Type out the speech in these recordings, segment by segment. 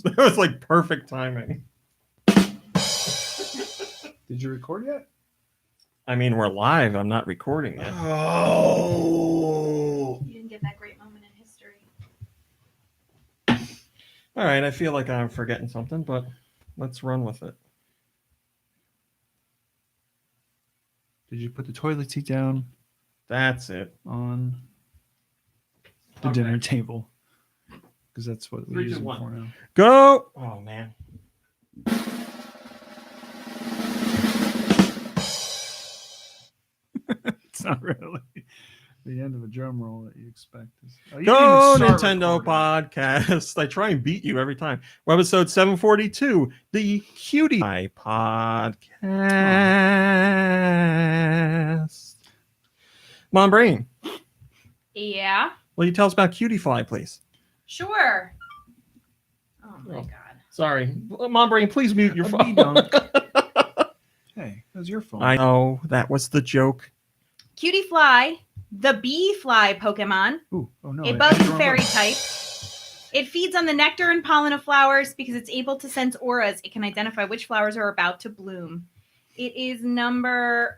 That was like perfect timing. Did you record yet? I mean, we're live. I'm not recording yet. Oh. You didn't get that great moment in history. All right, I feel like I'm forgetting something, but let's run with it. Did you put the toilet seat down That's it. on the dinner table? Because that's what we 3, use 2, them 1. for now. Go! Oh, man. It's not really the end of a drum roll that you expect. Oh, you Go didn't even start Nintendo recording. podcast. I try and beat you every time. Webisode 742, the Cutie Pie podcast. Mom Brain, Yeah, will you tell us about Cutie Fly, please? sure. Oh my Oh. god. Sorry. Mom Brain, please mute your phone. Hey, that was your phone. I know, that was the joke. Cutie Fly, the bee fly Pokemon, Ooh, oh no. a I bug hit the and wrong fairy button. type. It feeds on the nectar and pollen of flowers because it's able to sense auras. It can identify which flowers are about to bloom. It is number...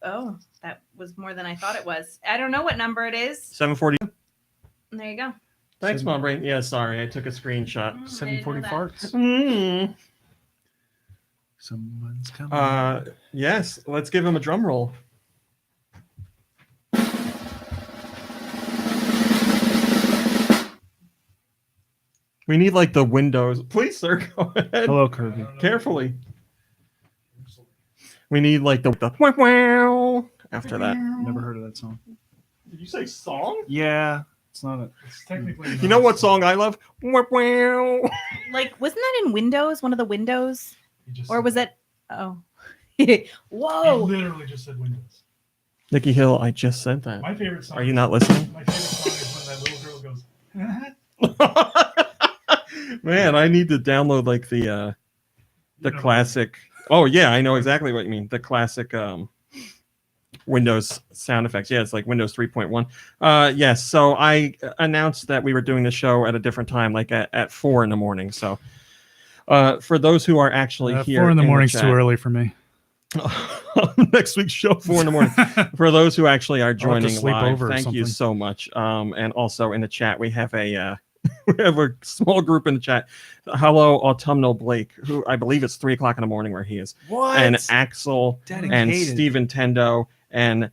Oh, that was more than I thought it was. I don't know what number it is. 742. There you go. Thanks, Mom Brain. Yeah, sorry, I took a screenshot. 740 that. farts. Mm. Someone's coming. Yes, let's give him a drum roll. We need like the windows. Please, sir, go ahead. Hello, Kirby. Carefully. We need like the wow, wow after that. Never heard of that song. Did you say song? Yeah, it's not a. It's technically You know what song I love? Wow, wow. Like, wasn't that in Windows? One of the Windows? Or was it... Oh. He Whoa. literally just said Windows. Nikki Hill, I just said that. My favorite song. Are you not listening? My favorite song is when that little girl goes. Man, I need to download like the You know, classic. Oh yeah, I know exactly what you mean. The classic Windows sound effects. Yeah, it's like Windows 3.1. Yes. So I announced that we were doing the show at a different time, like at 4 in the morning. So for those who are actually here, 4 in the morning's chat, too early for me. next week's show 4 in the morning. For those who actually are joining sleep live, over or thank you something. so much. And also in the chat, we have a we have a small group in the chat. Hello, Autumnal Blake, who I believe it's 3 o'clock in the morning where he is, What? and Axel and Dedicated. Steven Tendo and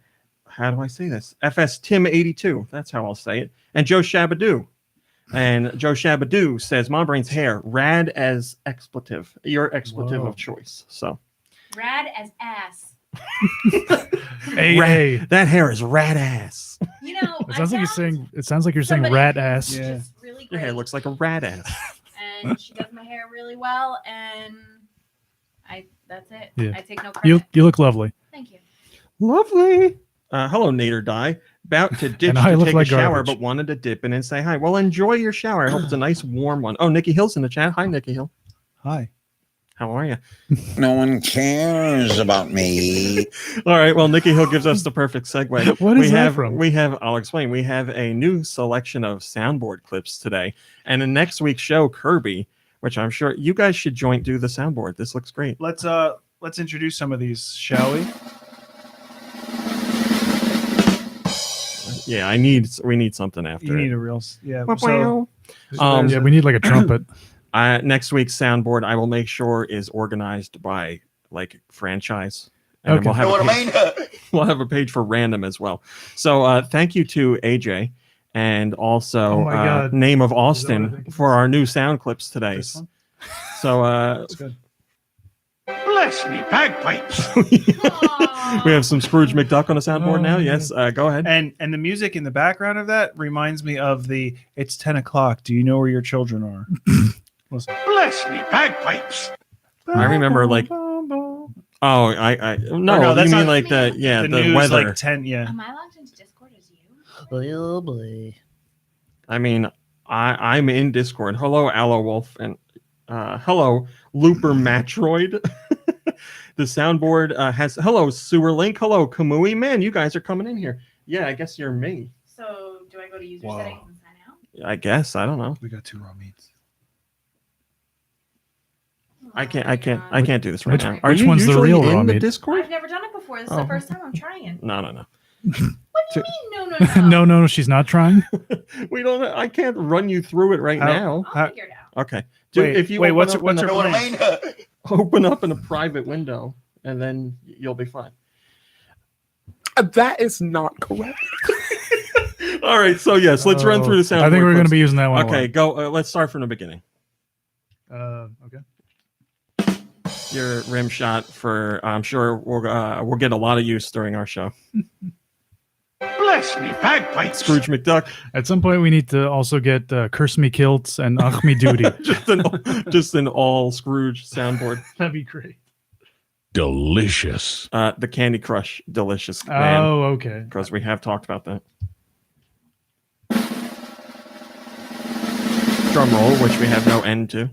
how do I say this? FS Tim 82. That's how I'll say it. And Joe Shabadoo. And Joe Shabadoo says, Mom Brain's hair, rad as expletive. Your expletive Whoa. of choice. So Rad as ass. Hey, that hair is rad ass. You know, It sounds like you're saying. It sounds like you're saying somebody rat ass. who's Yeah. just really Your great, hair looks like a rad ass. and she does my hair really well, and that's it. Yeah. I take no credit. You look lovely. Thank you. Lovely. Hello, Nader Die. About to ditch And I to look take like a shower, garbage. but wanted to dip in and say hi. Well, enjoy your shower. I hope it's a nice warm one. Oh, Nikki Hill's in the chat. Hi, Nikki Hill. Hi. How are you? No one cares about me. All right. Well, Nikki Hill gives us the perfect segue. What is we that have, from? We have. I'll explain. We have a new selection of soundboard clips today, and in next week's show, Kirby, which I'm sure you guys should do the soundboard. This looks great. Let's introduce some of these, shall we? Yeah, we need something after. You it. need a real. Yeah. Wow, So, wow. there's Yeah, a- we need like a trumpet. Next week's soundboard, I will make sure is organized by like franchise. And Okay. then Know what I mean? we'll have a page for random as well. So thank you to AJ and also Oh my God. Name of Is that what I Austin think it for our new sound clips today. This one? So That's good. Bless me, bagpipes. we have some Scrooge McDuck on the soundboard now. Oh, Yes, go ahead. And the music in the background of that reminds me of the "It's 10 o'clock. Do you know where your children are?" Listen. Bless me, bagpipes. I remember like no, no, you that's mean not- like the the the news weather. like 10. Yeah. Am I logged into Discord as you? Oh boy. I mean, I'm in Discord. Hello, Aloe Wolf, and hello, Looper Matroid. The soundboard has hello, Sewer Link. Hello, Kamui. Man, you guys are coming in here. Yeah, I guess you're me. So, do I go to user Wow. settings and sign out? I guess I don't know. We got 2 raw meats. I can't do this right Which- now. Are which you one's the usually real raw in the meat? Discord? I've never done it before. This is Oh. the first time I'm trying. No. What do you mean? No. No, she's not trying. We don't. I can't run you through it right How- now. I'll figure it out. Okay. Wait, what's your plan? open up in a private window, and then you'll be fine. That is not correct. All right. So yes, let's run through the sound. I think we're going to be using that one. Okay. Go. Let's start from the beginning. Okay. Your rim shot for. I'm sure we'll get a lot of use during our show. Bless me, bagpipes. Scrooge McDuck. At some point, we need to also get Curse Me Kilts and Ach Me Duty. just an all Scrooge soundboard. That'd be great. Delicious. The Candy Crush, delicious. Man. Oh, okay. Because we have talked about that. Drum roll, which we have no end to.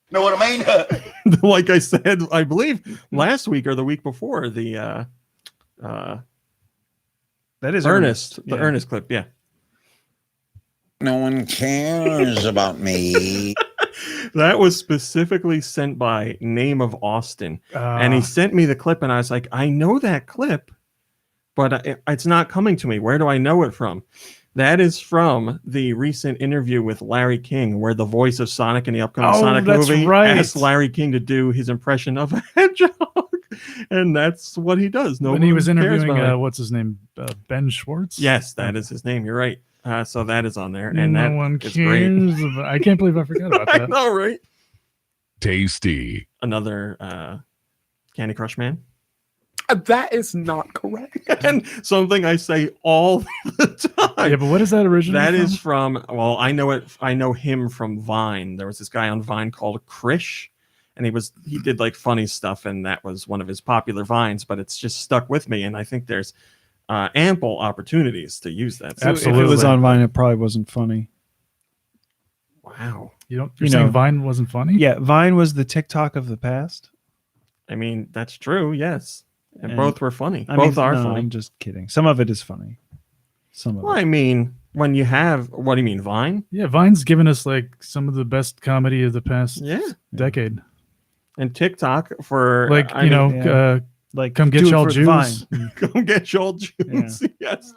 Know what I mean? Like I said, I believe last week or the week before, the That is Ernest, Yeah. the Ernest clip, yeah. No one cares about me. That was specifically sent by Name of Austin. And he sent me the clip, and I was like, I know that clip, but it's not coming to me. Where do I know it from? That is from the recent interview with Larry King, where the voice of Sonic in the upcoming Sonic that's movie right. asked Larry King to do his impression of a hedgehog. And that's what he does. No when he one was cares interviewing, about it. what's his name? Ben Schwartz? Yes, that is his name. You're right. So that is on there. And And that no one is great. cares. I can't believe I forgot about I that. know, right? Tasty. Another Candy Crush man. That is not correct. And something I say all the time. Yeah, but what is that originally? That from? is from, well, I know it. I know him from Vine. There was this guy on Vine called Krish, and he did like funny stuff, and that was one of his popular Vines. But it's just stuck with me, and I think there's ample opportunities to use that. If it Absolutely. was on Vine, it probably wasn't funny. Wow. You're You saying know. Vine wasn't funny? Yeah, Vine was the TikTok of the past. I mean, that's true. Yes, and And- both were funny. I Both mean, are no, funny. I'm just kidding. Some of it is funny. Some of Well, it. I mean, when you have, what do you mean, Vine? Yeah, Vine's given us like some of the best comedy of the past Yeah, decade. and TikTok for Like, I you know, mean, yeah. Like, come get do it y'all for Jews. Vine. come get your juice. Yes.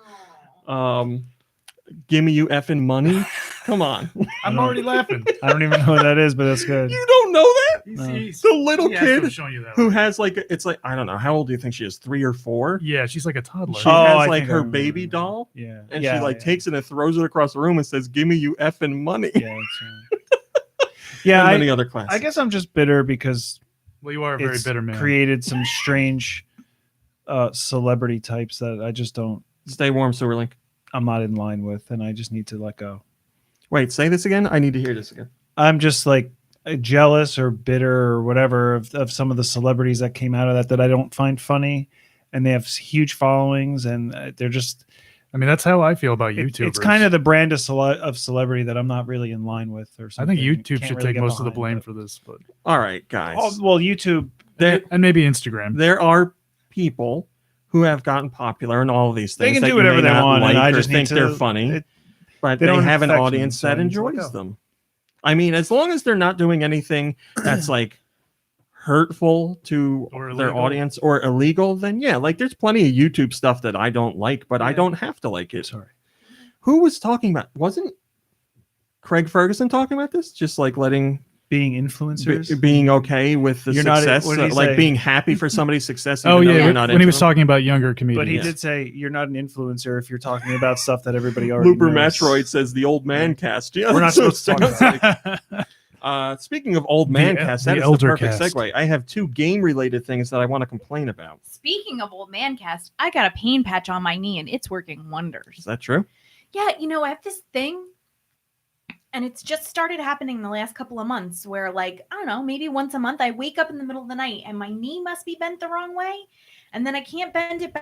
Give me you effing money. Come on. I'm already laughing. I don't even know what that is, but that's good. You don't know that? No. The little kid showing you that who has like, it's like, I don't know, how old do you think she is? 3 or 4? Yeah, she's like a toddler. She Oh, I has like think I her remember baby that. doll, Yeah. and yeah, she like yeah. takes it and throws it across the room and says, "Give me you effing money." Yeah, that's right. Yeah, and I, many other classes. I guess I'm just bitter because Well, you are a very it's bitter man. created some strange celebrity types that I just don't. Stay warm, Sewerlink. I'm not in line with, and I just need to let go. Wait, say this again. I need to hear this again. I'm just like jealous or bitter or whatever of some of the celebrities that came out of that I don't find funny, and they have huge followings, and they're just. I mean, that's how I feel about YouTube. It's kind of the brand of celebrity that I'm not really in line with, or I something. think YouTube Can't should really take get most of the behind, blame but- for this, but All right, guys. Oh, well, YouTube. and maybe Instagram. There are people who have gotten popular and all of these They things. can that do you whatever may they not want, and like I or just need think to- they're funny, but they they don't have an affect me, audience so that I need to let enjoys go. them. I mean, as long as they're not doing anything that's like hurtful to Or their illegal. audience or illegal, then yeah, like there's plenty of YouTube stuff that I don't like, but I Yeah. don't have to like it. Sorry. Who was talking about? Wasn't Craig Ferguson talking about this? Just like letting Being influencers. being okay with the You're not- success, what did he like say? being happy for somebody's success. Oh even though yeah, you're not when he into was them. talking about younger comedians. But he Yeah. did say you're not an influencer if you're talking about stuff that everybody already Looper knows. Matroid says the old man cast. Yeah, We're not that's what supposed to it talk sounds about like. Speaking of old man The- cast, the that is the elder perfect cast. segue. I have 2 game-related things that I want to complain about. Speaking of old man cast, I got a pain patch on my knee and it's working wonders. Is that true? Yeah, I have this thing, and it's just started happening the last couple of months where, like, I don't know, maybe once a month I wake up in the middle of the night and my knee must be bent the wrong way, and then I can't bend it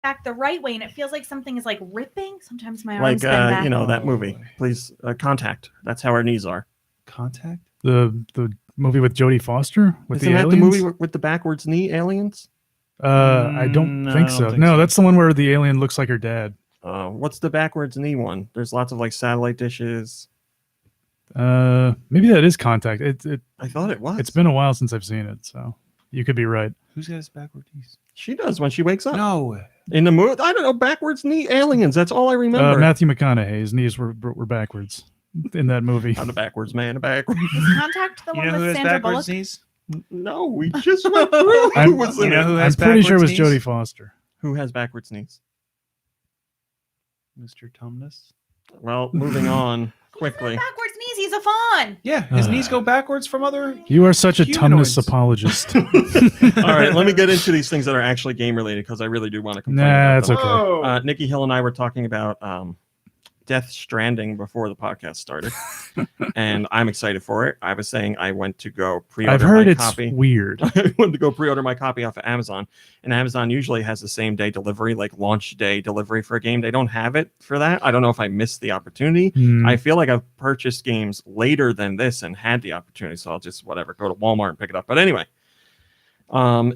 back the right way, and it feels like something is like ripping. Sometimes my arms Like bend back. that Oh, movie. boy. Please, Contact. That's how our knees are. Contact. the movie with Jodie Foster with Isn't the that aliens. the movie with the backwards knee aliens? I don't No, think I so. don't think No, so. that's the one where the alien looks like her dad. What's the backwards knee one? There's lots of like satellite dishes. Maybe that is Contact. I thought it was. It's been a while since I've seen it, so you could be right. Who's got his backward knees? She does when she wakes up. No. In the movie, I don't know, backwards knee aliens. That's all I remember. Matthew McConaughey, his knees were backwards in that movie. I'm a backwards man, a backwards. Is Contact the You one know who with has Sandra backwards Bullock? knees? No, we just went through. I'm- Who was in You know it? who I'm has pretty sure it was backwards Jodie knees? Foster. Who has backwards knees? Mr. Tumnus. Well, moving on quickly. Backwards knees. He's a fawn. Yeah, his knees go backwards from other. You are such a Humanoids. Tumnus apologist. All right, let me get into these things that are actually game related because I really do want to complain. Nah, about it's them. okay. Nikki Hill and I were talking about Death Stranding before the podcast started, and I'm excited for it. I was saying I went to go pre-order I've heard my it's copy. weird. I went to go pre-order my copy off of Amazon, and Amazon usually has the same day delivery, like launch day delivery for a game. They don't have it for that. I don't know if I missed the opportunity. Hmm. I feel like I've purchased games later than this and had the opportunity, so I'll just go to Walmart and pick it up. But anyway,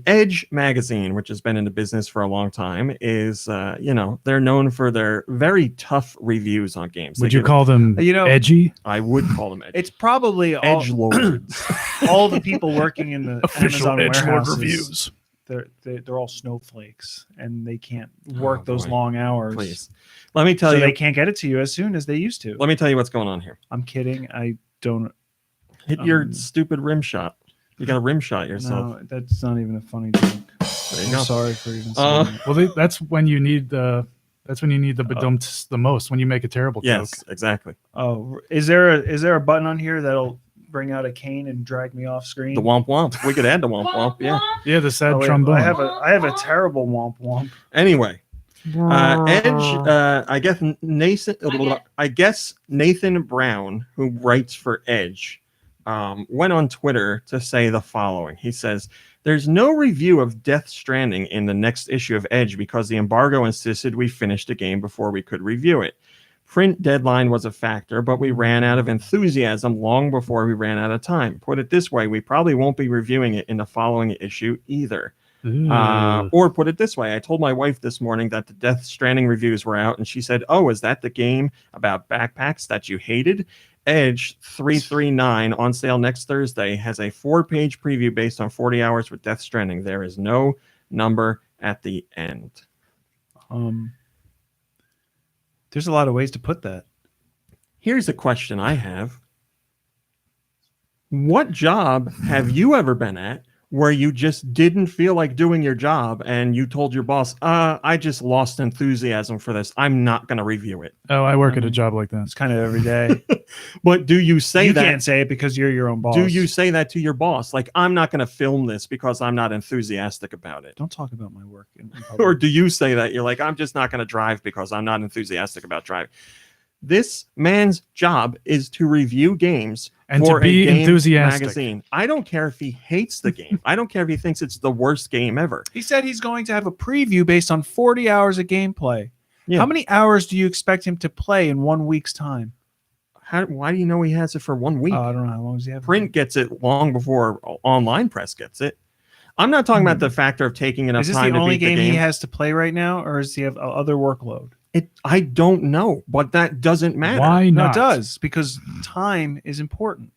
Edge magazine, which has been in the business for a long time, is they're known for their very tough reviews on games. Would you call them edgy? I would call them edgy. It's probably all, edge lords. all the people working in the Official Amazon edgelord warehouses. reviews. They're all snowflakes, and they can't work Oh, those boy. long hours. Please, let me tell So you. they can't get it to you as soon as they used to. Let me tell you what's going on here. I'm kidding. I don't. Hit your stupid rim shot. You got to rim shot yourself. No, that's not even a funny joke. There you I'm go. sorry for even saying it. Well, that's when you need the badumts the most, when you make a terrible Yes, joke. exactly. Oh, is there a button on here that'll bring out a cane and drag me off screen? The womp womp. We could add the womp womp. Yeah. Yeah, the sad Oh, wait, trombone. I have a terrible womp womp. Anyway, Edge. I guess Nathan Brown, who writes for Edge, went on Twitter to say the following. He says, "There's no review of Death Stranding in the next issue of Edge because the embargo insisted we finish the game before we could review it. Print deadline was a factor, but we ran out of enthusiasm long before we ran out of time. Put it this way, we probably won't be reviewing it in the following issue either. Or put it this way, I told my wife this morning that the Death Stranding reviews were out, and she said, 'Oh, is that the game about backpacks that you hated?' Edge 339 on sale next Thursday has a 4-page preview based on 40 hours with Death Stranding. There is no number at the end." There's a lot of ways to put that. Here's a question I have. What job have you ever been at where you just didn't feel like doing your job and you told your boss, I just lost enthusiasm for this. I'm not going to review it. Oh, I work at a job like It's that. kind of every day. But do you say You that? can't say it because you're your own boss. Do you say that to your boss? Like, I'm not going to film this because I'm not enthusiastic about it. Don't talk about my work in public. Or do you say that? You're like, I'm just not going to drive because I'm not enthusiastic about driving. This man's job is to review games And for to be a game enthusiastic. magazine. I don't care if he hates the game. I don't care if he thinks it's the worst game ever. He said he's going to have a preview based on 40 hours of gameplay. Yeah. How many hours do you expect him to play in 1 week's time? Why do you know he has it for 1 week? I don't know how long does he have. Print gets it long before online press gets it. I'm not talking about the factor of taking enough Is this time the to only beat the game game. he has to play right now, or does he have other workload? I don't know, but that doesn't matter. Why No, not? it does, because time is important.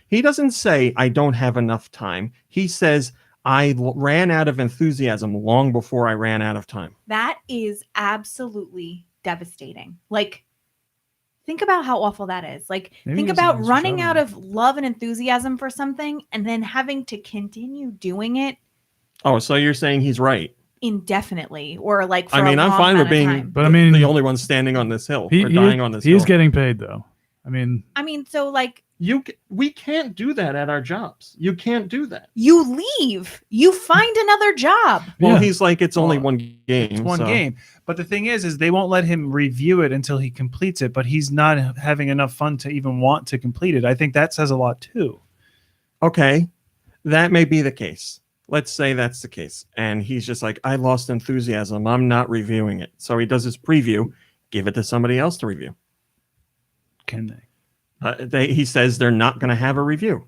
He doesn't say, I don't have enough time. He says, I ran out of enthusiasm long before I ran out of time. That is absolutely devastating. Like, think about how awful that is. Like, Maybe think he doesn't about use running trouble. out of love and enthusiasm for something and then having to continue doing it Oh, so you're saying he's right. indefinitely or like for I mean, a I'm long fine with amount of being time. But I mean, the only one standing on this hill he, or dying on this he hill. is getting paid though. I mean, So like We can't do that at our jobs. You can't do that. you leave, you find another job. Well, Yeah. he's like, it's only Well, one game. It's one so- game. But the thing is they won't let him review it until he completes it, but he's not having enough fun to even want to complete it. I think that says a lot too. Okay, that may be the case. Let's say that's the case. And he's just like, I lost enthusiasm. I'm not reviewing it. So he does his preview, give it to somebody else to review. Can they? He says they're not going to have a review.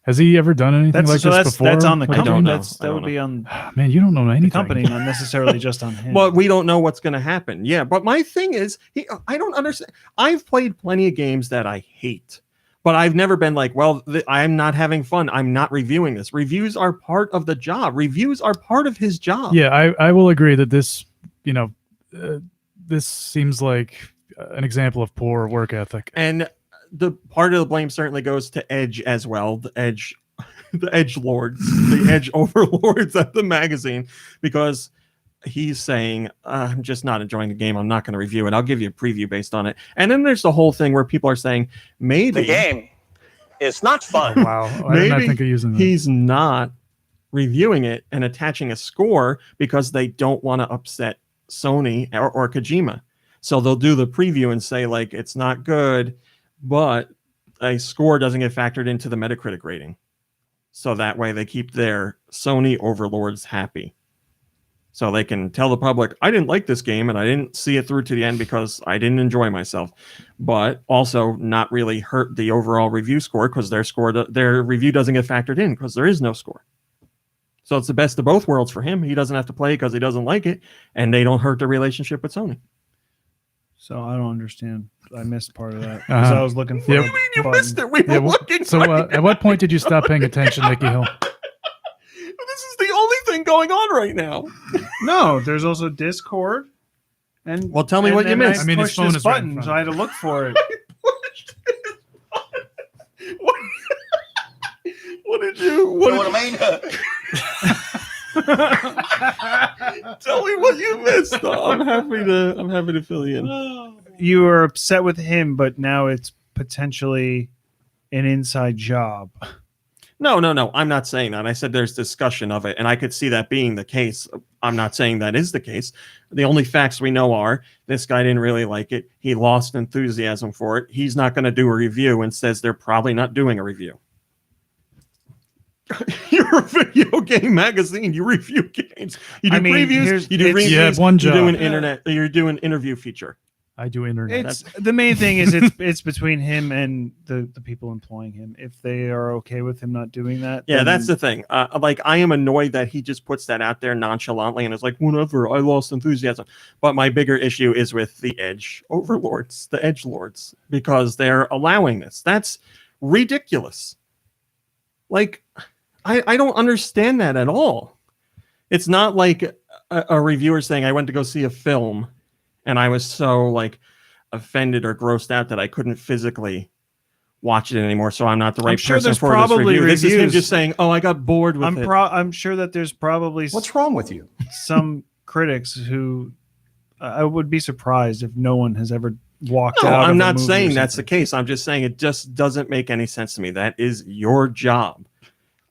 has he ever done anything like this before? That's on the I company. don't know. That I would don't be on Man, you don't know anything. the company, not necessarily just on him. But we don't know what's going to happen. Yeah, but my thing is, I don't understand. I've played plenty of games that I hate, But I've never been like, well, I'm not having fun. I'm not reviewing this. Reviews are part of the job. Reviews are part of his job. Yeah, I will agree that this, this seems like an example of poor work ethic. And the part of the blame certainly goes to Edge as well. The Edge lords, the Edge overlords at the magazine, because he's saying, I'm just not enjoying the game. I'm not going to review it. I'll give you a preview based on it. And then there's the whole thing where people are saying, maybe The game is not fun. Wow, I did not think of using that. he's not reviewing it and attaching a score because they don't want to upset Sony or Kojima. So they'll do the preview and say, like, it's not good, but a score doesn't get factored into the Metacritic rating. So that way they keep their Sony overlords happy. So they can tell the public, I didn't like this game and I didn't see it through to the end because I didn't enjoy myself. But also not really hurt the overall review score because their review doesn't get factored in because there is no score. So it's the best of both worlds for him. He doesn't have to play because he doesn't like it, and they don't hurt the relationship with Sony. So I don't understand. I missed part of that because I was looking for. Yeah. What do you mean you missed it? We were looking So right at what point did you stop paying attention, Nicky Hill? This is the only thing going on right now. No, there's also Discord. And Well, tell me what you then missed. I mean, his pushed phone this is right in button, front so of I had to look for it. What did you? You know what I mean? Tell me what you missed. I'm happy to fill you in. You were upset with him, but now it's potentially an inside job. No. I'm not saying that. I said there's discussion of it, and I could see that being the case. I'm not saying that is the case. The only facts we know are this guy didn't really like it. He lost enthusiasm for it. He's not going to do a review and says they're probably not doing a review. You're a video game magazine. You review games. You do previews. You do reviews. You have one job. You do an internet. You do an interview feature. I do internet. It's the main thing is it's between him and the people employing him. If they are okay with him not doing that, Yeah, then- that's the thing. Like, I am annoyed that he just puts that out there nonchalantly and is like, whatever, I lost enthusiasm. But my bigger issue is with the Edge overlords, the Edge lords, because they're allowing this. That's ridiculous. Like, I don't understand that at all. It's not like a reviewer saying, I went to go see a film and I was so like offended or grossed out that I couldn't physically watch it anymore, so I'm not the right sure person there's for this probably review. This is him reviews. just saying, oh, I got bored with it. I'm sure that there's probably What's wrong with you? some critics who I would be surprised if no one has ever walked No, out. I'm of a not movie saying or that's the something. case. I'm just saying it just doesn't make any sense to me. That is your job.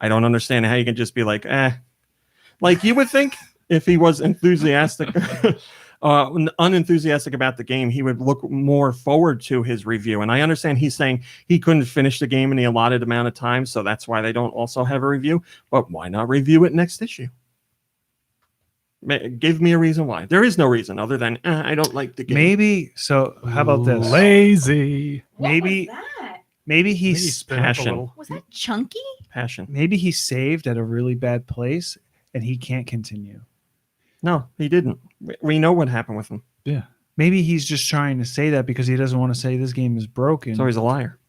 I don't understand how you can just be like, like you would think if he was enthusiastic, unenthusiastic about the game, he would look more forward to his review. And I understand he's saying he couldn't finish the game in the allotted amount of time, so that's why they don't also have a review. But why not review it next issue? Give me a reason why. There is no reason other than I don't like the game. Maybe so. How about this? Lazy. What Maybe- was that? Maybe Maybe he's spin up a passion. little. Was that chunky? Passion. maybe he's saved at a really bad place and he can't continue. No, he didn't. We know what happened with him. Yeah. Maybe he's just trying to say that because he doesn't want to say this game is broken. So he's a liar.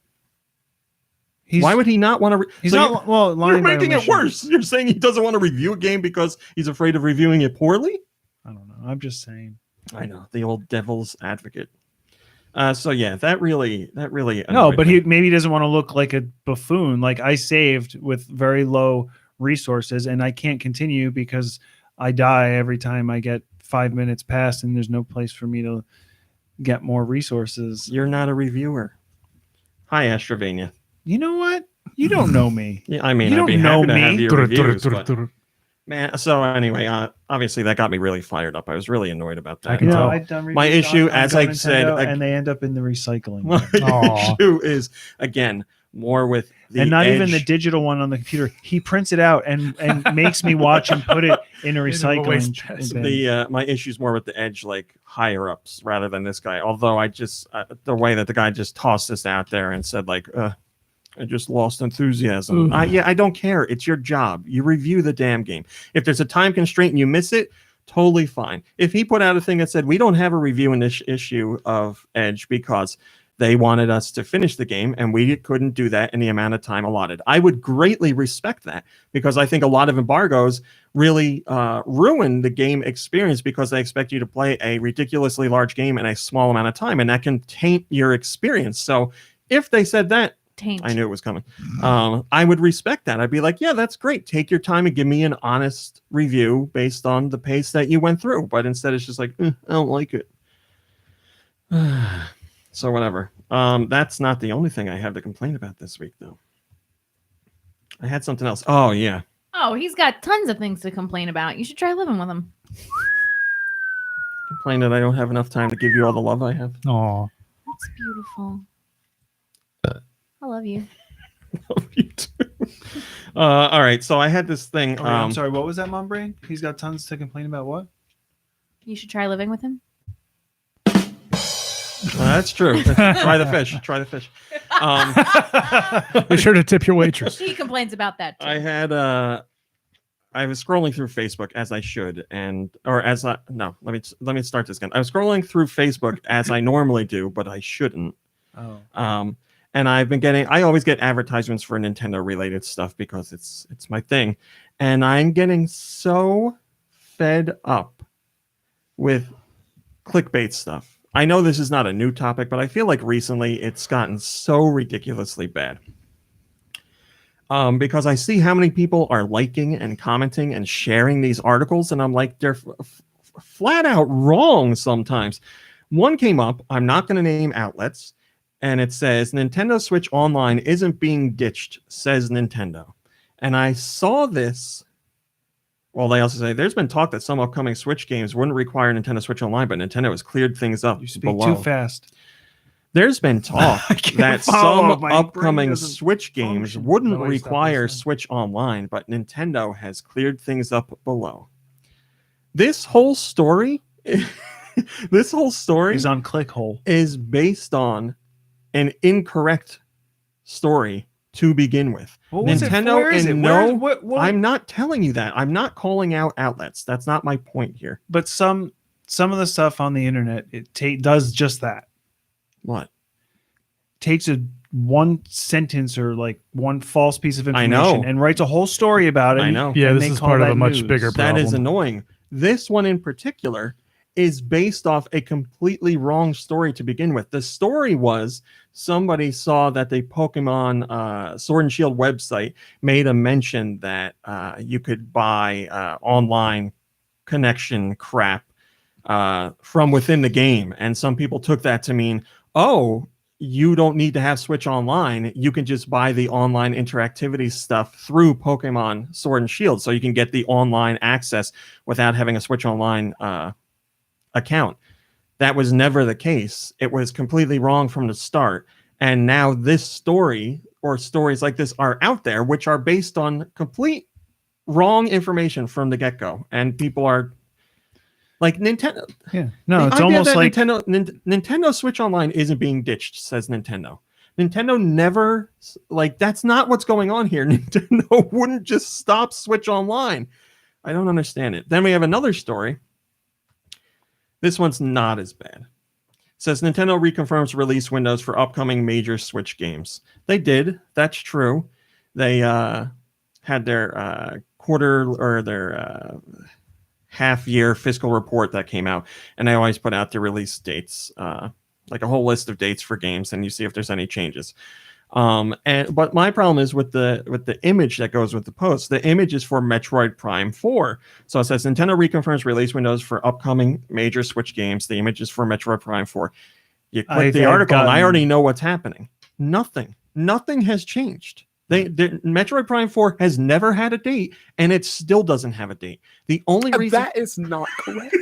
He's, Why would he not want to? he's not well lying You're by making it omission. worse. You're saying he doesn't want to review a game because he's afraid of reviewing it poorly? I don't know. I'm just saying. I know, the old devil's advocate. So yeah, that really No, annoyed but me. he maybe doesn't want to look like a buffoon. Like I saved with very low resources and I can't continue because I die every time I get 5 minutes past and there's no place for me to get more resources. You're not a reviewer. Hi, Astravania. You know what? You don't know me. Yeah, I mean, You I'd be don't know happy to have me. your reviews, but, man. So anyway, obviously that got me really fired up. I was really annoyed about that. I can tell. I've done My reviews issue, on as I GoNintendo, said, and they end up in the recycling. My Aw. issue is again more with the and not even the Edge. digital one on the computer. He prints it out and makes me watch and put it in a recycling waste bin. The my issue's more with the Edge, like higher ups rather than this guy. Although I just the way that the guy just tossed this out there and said like, I just lost enthusiasm. I don't care. It's your job. You review the damn game. If there's a time constraint and you miss it, totally fine. If he put out a thing that said we don't have a review in this issue of Edge because They wanted us to finish the game, and we couldn't do that in the amount of time allotted. I would greatly respect that, because I think a lot of embargoes really ruin the game experience, because they expect you to play a ridiculously large game in a small amount of time, and that can taint your experience. So if they said that, I knew it was coming. I would respect that. I'd be like, yeah, that's great. Take your time and give me an honest review based on the pace that you went through. But instead, it's just like, I don't like it. So whatever. That's not the only thing I have to complain about this week, though. I had something else. Oh, yeah. Oh, he's got tons of things to complain about. You should try living with him. Complain that I don't have enough time to give you all the love I have. Aw. That's beautiful. I love you. Love you too. All right. So I had this thing. I'm sorry. What was that, Mom Brain? He's got tons to complain about. What? You should try living with him. That's true. Try the fish. Try the fish. Be sure to tip your waitress. He complains about that too. I was scrolling through Facebook as I should, let me start this again. I was scrolling through Facebook as I normally do, but I shouldn't. Oh. And I always get advertisements for Nintendo related stuff because it's my thing. And I'm getting so fed up with clickbait stuff. I know this is not a new topic, but I feel like recently it's gotten so ridiculously bad. Because I see how many people are liking and commenting and sharing these articles, and I'm like, they're flat out wrong sometimes. One came up, I'm not going to name outlets, and it says, Nintendo Switch Online isn't being ditched, says Nintendo. And I saw this. Well, they also say there's been talk that some upcoming Switch games wouldn't require Nintendo Switch Online, but Nintendo has cleared things up. You speak below. too fast. There's been talk that follow. some My upcoming brain doesn't Switch games function. wouldn't No, wait, stop require listening. Switch Online, but Nintendo has cleared things up below. This whole story, He's on Clickhole. is based on an incorrect story to begin with. What was Nintendo it? Where is and it? no, What? I'm not telling you that. I'm not calling out outlets. That's not my point here. But some of the stuff on the internet does just that. What? Takes one sentence or like one false piece of I information know. and writes a whole story about it. I know. Yeah, And this they is call part of that a much news. bigger problem. That is annoying. This one in particular is based off a completely wrong story to begin with. The story was somebody saw that the Pokemon Sword and Shield website made a mention that you could buy online connection crap from within the game. And some people took that to mean, oh, you don't need to have Switch Online. You can just buy the online interactivity stuff through Pokemon Sword and Shield. So you can get the online access without having a Switch Online account. That was never the case. It was completely wrong from the start. And now this story or stories like this are out there, which are based on complete wrong information from the get-go. And people are like, Nintendo. Yeah. No, The it's idea almost that like Nintendo Switch Online isn't being ditched, says Nintendo. Nintendo never, like, that's not what's going on here. Nintendo wouldn't just stop Switch Online. I don't understand it. Then we have another story. This one's not as bad. It says Nintendo reconfirms release windows for upcoming major Switch games. They did. That's true. They had their quarter or their half-year fiscal report that came out, and they always put out the release dates, like a whole list of dates for games, and you see if there's any changes. But my problem is with the image that goes with the post. The image is for Metroid Prime 4. So it says Nintendo reconfirms release windows for upcoming major Switch games. The image is for Metroid Prime 4. You click the article, and I already know what's happening. Nothing has changed. The Metroid Prime 4 has never had a date, and it still doesn't have a date. The only reason That is not correct.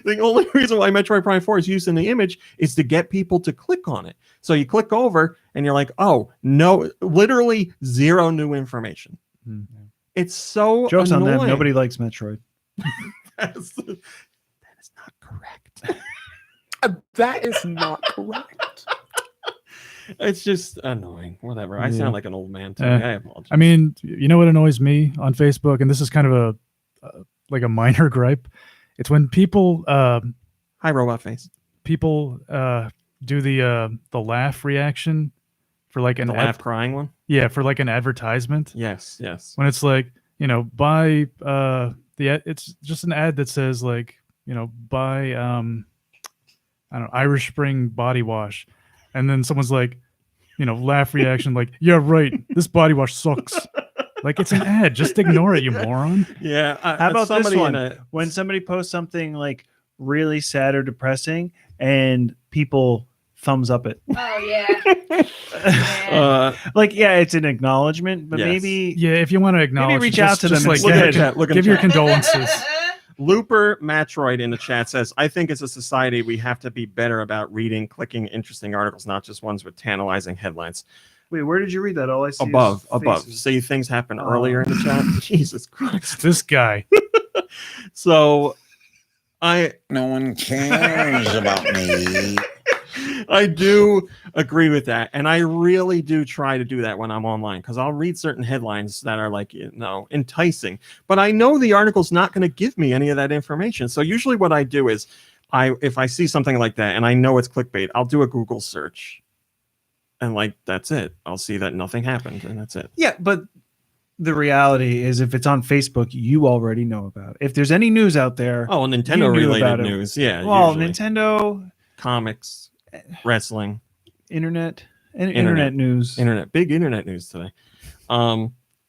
the only reason why Metroid Prime 4 is used in the image is to get people to click on it. So you click over, and you're like, oh, no, literally zero new information. It's so jokes annoying. on them. Nobody likes Metroid. that is not correct. That is not correct. It's just annoying. Whatever. I Yeah. sound like an old man today. I apologize. I mean, you know what annoys me on Facebook, and this is kind of like a minor gripe. It's when people Hi, Robot Face. do the laugh reaction for like an The laugh crying one. yeah, for like an advertisement. Yes, yes. When it's like, buy it's just an ad that says like, buy I don't know, Irish Spring body wash. And then someone's like, laugh reaction like, yeah, right. This body wash sucks. Like, it's an ad. Just ignore it, you moron. Yeah. How about this somebody one? in a- When somebody posts something like really sad or depressing and people thumbs up it. Oh yeah. Yeah. Like, yeah, it's an acknowledgement, but Yes. maybe Yeah, if you want to acknowledge, reach just- out to just them like, Look at the instead. chat. Look at give the your chat. condolences. Looper Matroid in the chat says, I think as a society, we have to be better about reading, clicking interesting articles, not just ones with tantalizing headlines. Wait, where did you read that? All I see Above. is faces. See things happen earlier in the chat. Jesus Christ. This guy. So No one cares about me. I do agree with that. And I really do try to do that when I'm online because I'll read certain headlines that are like, enticing. But I know the article's not going to give me any of that information. So usually what I do is if I see something like that and I know it's clickbait, I'll do a Google search. And like, that's it. I'll see that nothing happened and that's it. Yeah, but the reality is if it's on Facebook, you already know about it. If there's any news out there, Oh, You Nintendo knew related about it. news. Yeah. well, usually. Nintendo, Comics, wrestling, internet news. internet, big internet news today.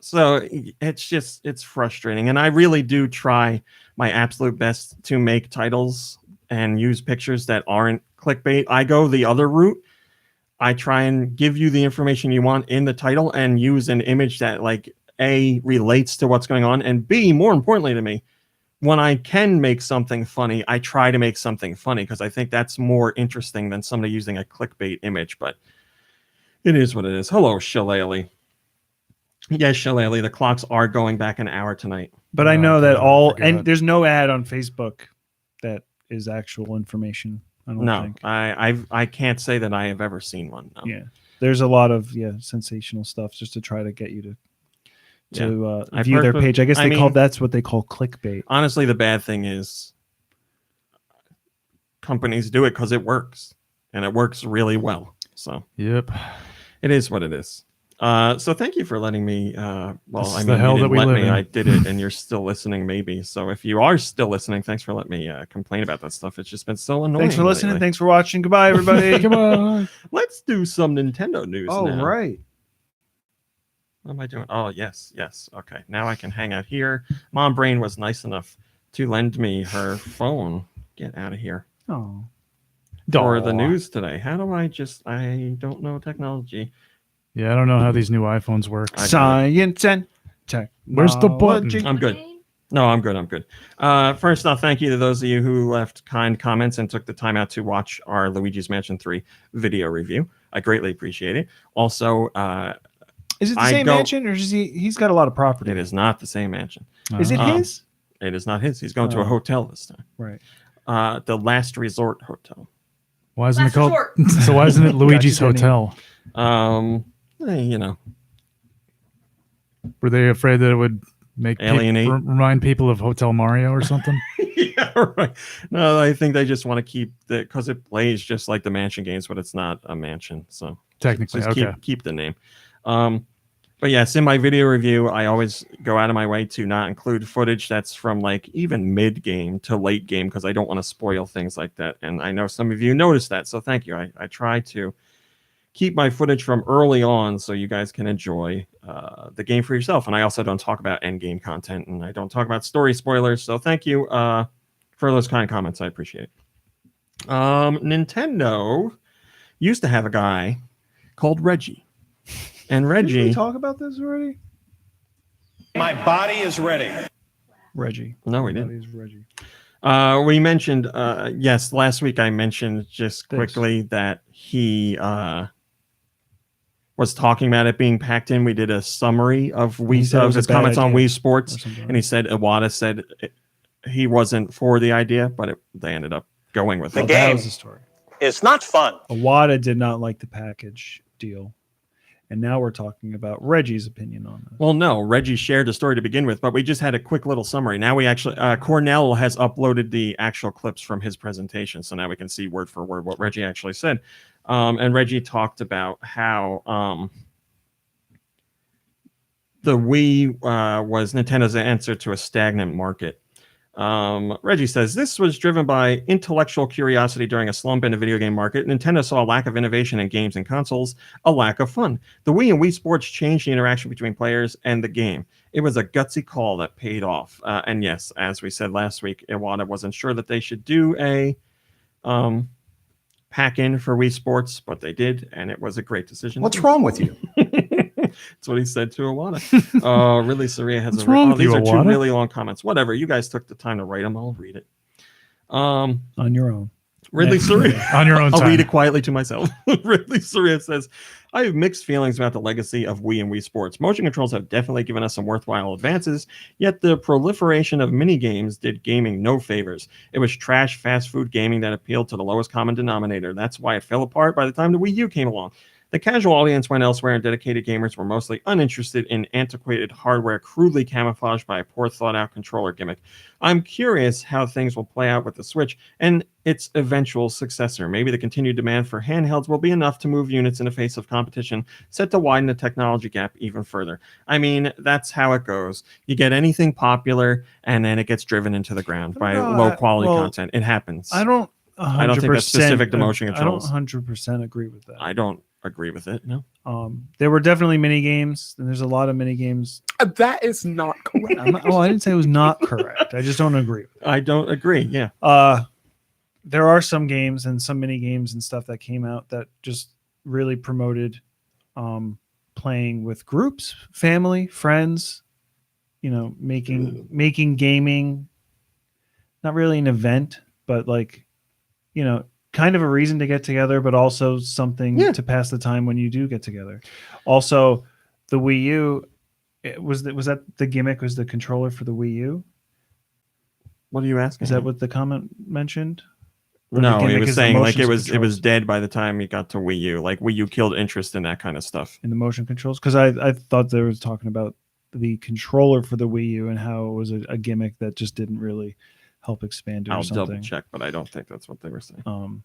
So it's frustrating. And I really do try my absolute best to make titles and use pictures that aren't clickbait. I go the other route. I try and give you the information you want in the title and use an image that like A, relates to what's going on, and B, more importantly to me, when I can make something funny, I try to make something funny because I think that's more interesting than somebody using a clickbait image, but it is what it is. Hello, Shillelagh. Yes, Shillelagh, the clocks are going back an hour tonight. But I Oh, know that God, I all forgot. and there's no ad on Facebook that is actual information. I don't No, think. I can't say that I have ever seen one. No. Yeah, there's a lot of sensational stuff just to try to get you to I view their page. I guess I mean- that's what they call clickbait. Honestly, the bad thing is companies do it because it works, and it works really well. So Yep. it is what it is. So thank you for letting me. This is I the mean, hell you that didn't we let live me. in. I did it, and you're still listening, maybe. So if you are still listening, thanks for letting me complain about that stuff. It's just been so annoying. Thanks for listening. lately. Thanks for watching. Goodbye, everybody. Come on. Let's do some Nintendo news. Oh, now. right. What am I doing? Oh, yes. Okay, now I can hang out here. Mom Brain was nice enough to lend me her phone. Get out of here. Oh, For the Aw. news today. How do I don't know technology. Yeah, I don't know how these new iPhones work. I got it. science and tech. Where's the button? I'm good. No, I'm good. First off, thank you to those of you who left kind comments and took the time out to watch our Luigi's Mansion 3 video review. I greatly appreciate it. Also, Is it the I same go- mansion, or is he's got a lot of property? it is not the same mansion. Is it Um, his? It is not his. He's going to a Oh. hotel this time. Right. The Last Resort Hotel. Why isn't Last it called? resort. So why isn't it Luigi's Jenny. Hotel? You know, Were they afraid that it would make Alienate. remind people of Hotel Mario or something? yeah, right. No, I think they just want to keep the because it plays just like the mansion games, but it's not a mansion. So Technically, just okay. keep the name. But yes, in my video review, I always go out of my way to not include footage that's from like even mid game to late game because I don't want to spoil things like that. And I know some of you noticed that, so thank you. I try to keep my footage from early on so you guys can enjoy the game for yourself. And I also don't talk about end game content and I don't talk about story spoilers. So thank you for those kind of comments. I appreciate it. Nintendo used to have a guy called Reggie. And Did Reggie, we talk about this already? My body is ready. Reggie. no, we didn't. That is Reggie. We mentioned, yes, last week I mentioned just Thanks. quickly that he was talking about it being packed in. We did a summary of He said it was his a bad comments on idea. Wii Sports, Or something. and he said Iwata said he wasn't for the idea, but they ended up going with The it. game. That was the story. It's not fun. Iwata did not like the package deal. And now we're talking about Reggie's opinion on this. Well, no, Reggie shared the story to begin with, but we just had a quick little summary. Now we actually, Cornell has uploaded the actual clips from his presentation, so now we can see word for word what Reggie actually said. And Reggie talked about how the Wii was Nintendo's answer to a stagnant market. Reggie says, this was driven by intellectual curiosity during a slump in the video game market. Nintendo saw a lack of innovation in games and consoles, a lack of fun. The Wii and Wii Sports changed the interaction between players and the game. It was a gutsy call that paid off. And yes, as we said last week, Iwata wasn't sure that they should do a pack-in for Wii Sports, but they did, and it was a great decision. What's wrong with you? That's what he said to Iwata. Really, Saria has What's wrong with these you, are two Iwata? really long comments. Whatever, you guys took the time to write them. I'll read it. On your own. Ridley Saria. On your own I'll time. read it quietly to myself. Ridley Saria says, I have mixed feelings about the legacy of Wii and Wii Sports. Motion controls have definitely given us some worthwhile advances, yet the proliferation of mini games did gaming no favors. It was trash fast food gaming that appealed to the lowest common denominator. That's why it fell apart by the time the Wii U came along. The casual audience went elsewhere, and dedicated gamers were mostly uninterested in antiquated hardware crudely camouflaged by a poor thought-out controller gimmick. I'm curious how things will play out with the Switch and its eventual successor. Maybe the continued demand for handhelds will be enough to move units in the face of competition set to widen the technology gap even further. I mean, that's how it goes. You get anything popular, and then it gets driven into the ground by low-quality content. It happens. I don't think that's specific to motion controls. I don't 100% agree with that. I don't agree with it. No. There were definitely mini games, and there's a lot of mini games. That is not correct. I didn't say it was not correct. I just don't agree with it. I don't agree. Yeah. There are some games and some mini games and stuff that came out that just really promoted playing with groups, family, friends, making gaming not really an event, but like, kind of a reason to get together, but also something to pass the time when you do get together. Also, the Wii U, was that the gimmick, was the controller for the Wii U? What are you asking? Is that what the comment mentioned? Or no, the he gimmick was is the saying like motion it was controls dead by the time he got to Wii U. Like Wii U killed interest in that kind of stuff. in the motion controls? Because I thought they were talking about the controller for the Wii U and how it was a gimmick that just didn't really help expand it. I'll or something. double check, but I don't think that's what they were saying.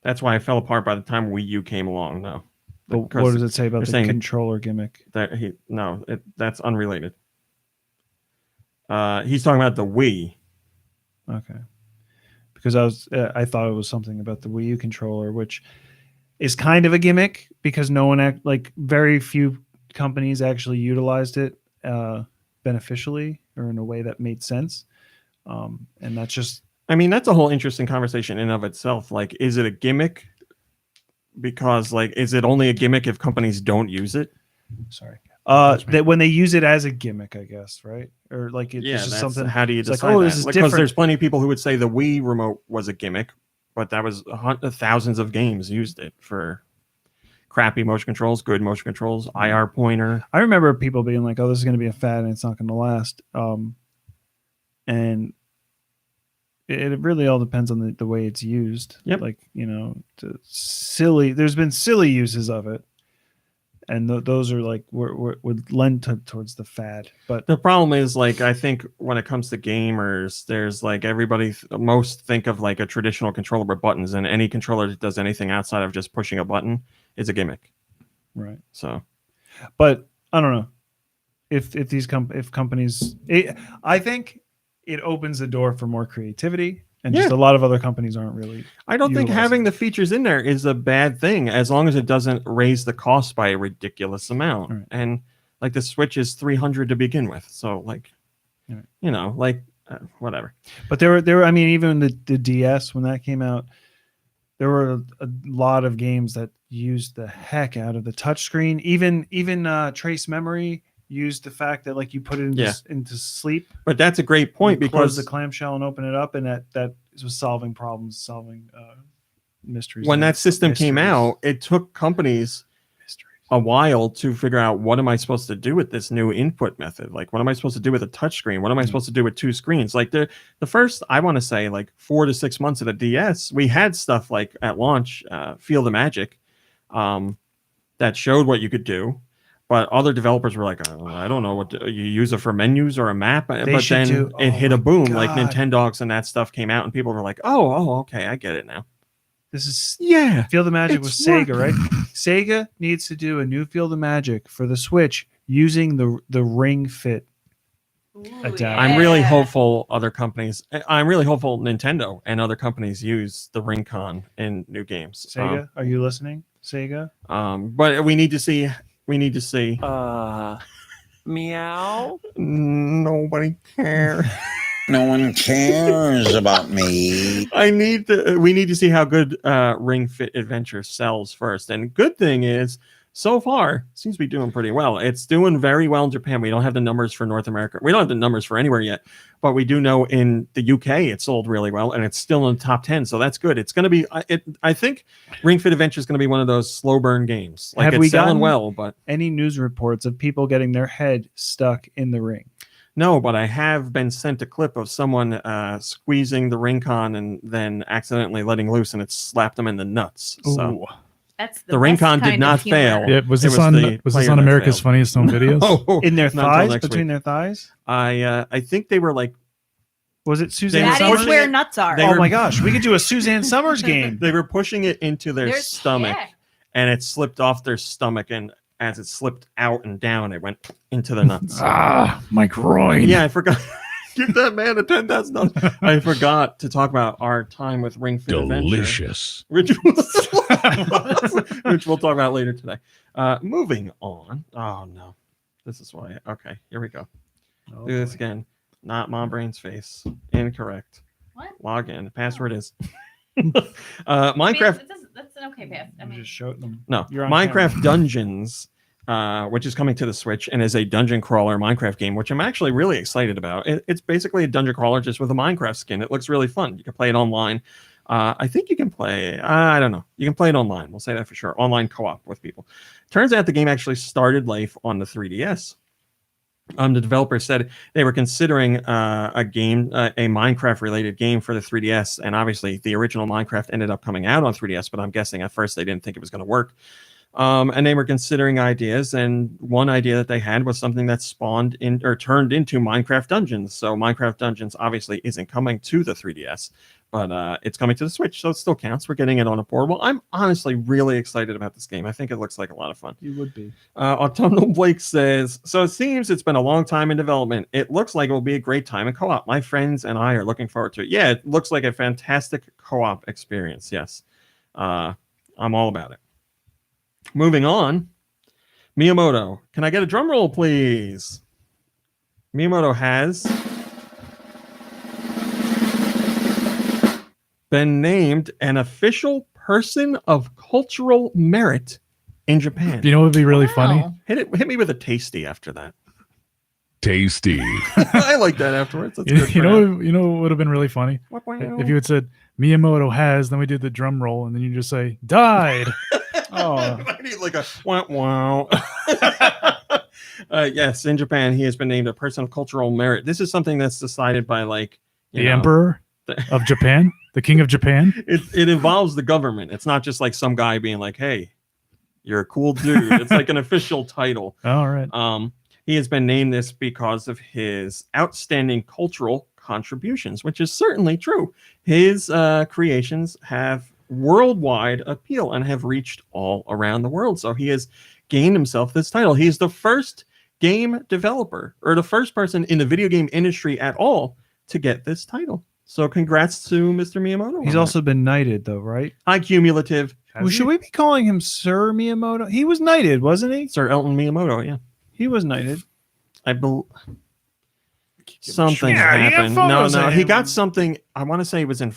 That's why it fell apart by the time Wii U came along. No, but what does it say about the saying controller gimmick? That's unrelated. He's talking about the Wii. Okay, because I thought it was something about the Wii U controller, which is kind of a gimmick because very few companies actually utilized it beneficially or in a way that made sense. And that's just, I mean, that's a whole interesting conversation in of itself. Like, is it a gimmick? Because is it only a gimmick if companies don't use it? Sorry. That when they use it as a gimmick, I guess, right? Or it's just something. How do you decide that? This is because different. there's plenty of people who would say the Wii remote was a gimmick, but that was thousands of games used it for crappy motion controls, good motion controls, IR pointer. I remember people being like, "Oh, this is going to be a fad and it's not going to last." And it really all depends on the way it's used. Yep. There's been silly uses of it, and those are would lend towards the fad. But the problem is, I think when it comes to gamers, there's most think of a traditional controller with buttons, and any controller that does anything outside of just pushing a button is a gimmick. Right. So, but I don't know if companies, I think it opens the door for more creativity, and just a lot of other companies aren't really. I don't think having the features in there is a bad thing, as long as it doesn't raise the cost by a ridiculous amount. Right. And the Switch is $300 to begin with, so whatever. But there were. I mean, even the DS when that came out, there were a lot of games that used the heck out of the touchscreen. Even Trace Memory used the fact that you put it into sleep. But that's a great point, because close the clamshell and open it up, and that was solving problems, solving mysteries. When that system came out, it took companies a while to figure out, what am I supposed to do with this new input method? What am I supposed to do with a touchscreen? What am I supposed to do with two screens? The first, I want to say 4 to 6 months of the DS, we had stuff at launch, Feel the Magic, that showed what you could do. But other developers were like, oh, I don't know what you use it for menus or a map. But then it hit a boom, like Nintendogs and that stuff came out, and people were like, oh, okay, I get it now. This is Field of Magic with Sega, right? Sega needs to do a new Field of Magic for the Switch using the Ring Fit adapter. I'm really hopeful I'm really hopeful Nintendo and other companies use the Ring Con in new games. Sega, are you listening? Sega? But we need to see. Meow. Nobody cares. No one cares about me. We need to see how good Ring Fit Adventure sells first. And good thing is, so far, seems to be doing pretty well. It's doing very well in Japan. We don't have the numbers for North America. We don't have the numbers for anywhere yet, but we do know in the UK it sold really well, and it's still in the top 10. So that's good. It's going to be. I think Ring Fit Adventure is going to be one of those slow burn games. Like, have it's we selling gotten well, but any news reports of people getting their head stuck in the ring? no. But I have been sent a clip of someone squeezing the ring con and then accidentally letting loose, and it slapped them in the nuts. So. Ooh. That's The Ring best Con did kind not of humor. fail. Yeah, was It this was on the player that America's failed. Funniest Home Videos? No, In their not until thighs? next Between week. their thighs? I think they were like Was it Suzanne That Summers? is where nuts are. They Oh were- my gosh, we could do a Suzanne Summers game. they were pushing it into their There's- stomach, yeah. and it slipped off their stomach, and as it slipped out and down, it went into the nuts. My groin. Yeah, I forgot. Give that man a $10,000. I forgot to talk about our time with Ring Fit Adventure, which we'll talk about later today. Moving on. Oh no, this is why. Okay, here we go. Oh, Do this boy. again. Not Mom Brain's face. Incorrect. What? Log in. The password is Minecraft. Minecraft. That's an okay pass. I I'm mean, just showing them. No, You're on Minecraft Dungeons, which is coming to the Switch and is a dungeon crawler Minecraft game, which I'm actually really excited about. It's basically a dungeon crawler just with a Minecraft skin. It looks really fun. You can play it online. I think you can play. I don't know. You can play it online. We'll say that for sure. Online co-op with people. Turns out the game actually started life on the 3DS. The developer said they were considering a Minecraft-related game for the 3DS, and obviously the original Minecraft ended up coming out on 3DS, but I'm guessing at first they didn't think it was going to work. And they were considering ideas, and one idea that they had was something that spawned in or turned into Minecraft Dungeons. So Minecraft Dungeons obviously isn't coming to the 3DS, but it's coming to the Switch, so it still counts. We're getting it on a portable. I'm honestly really excited about this game. I think it looks like a lot of fun. You would be. Autumnal Blake says, so it seems it's been a long time in development. It looks like it will be a great time in co-op. My friends and I are looking forward to it. Yeah, it looks like a fantastic co-op experience. Yes. I'm all about it. Moving on. Miyamoto. Can I get a drum roll, please? Miyamoto has been named an official person of cultural merit in Japan. You know what would be really funny? Wow. Hit me with a tasty after that. Tasty. I like that afterwards. That's good. You know what would have been really funny? If you had said Miyamoto has, then we did the drum roll, and then you just say died. Oh, I need like a wow. Yes, in Japan, he has been named a person of cultural merit. This is something that's decided by like The Emperor of Japan, the King of Japan. It involves the government. It's not just like some guy being like, "Hey, you're a cool dude." It's like an official title. All right. He has been named this because of his outstanding cultural contributions, which is certainly true. His creations have worldwide appeal and have reached all around the world. So he has gained himself this title. He is the first game developer or the first person in the video game industry at all to get this title. So congrats to Mr. Miyamoto. he's also been knighted, though, right? high cumulative. Well, should we be calling him Sir Miyamoto? He was knighted, wasn't he? Sir Elton Miyamoto, yeah. He was knighted. I believe something Yeah, you got happened. photos No, of he him. got something. I want to say it was in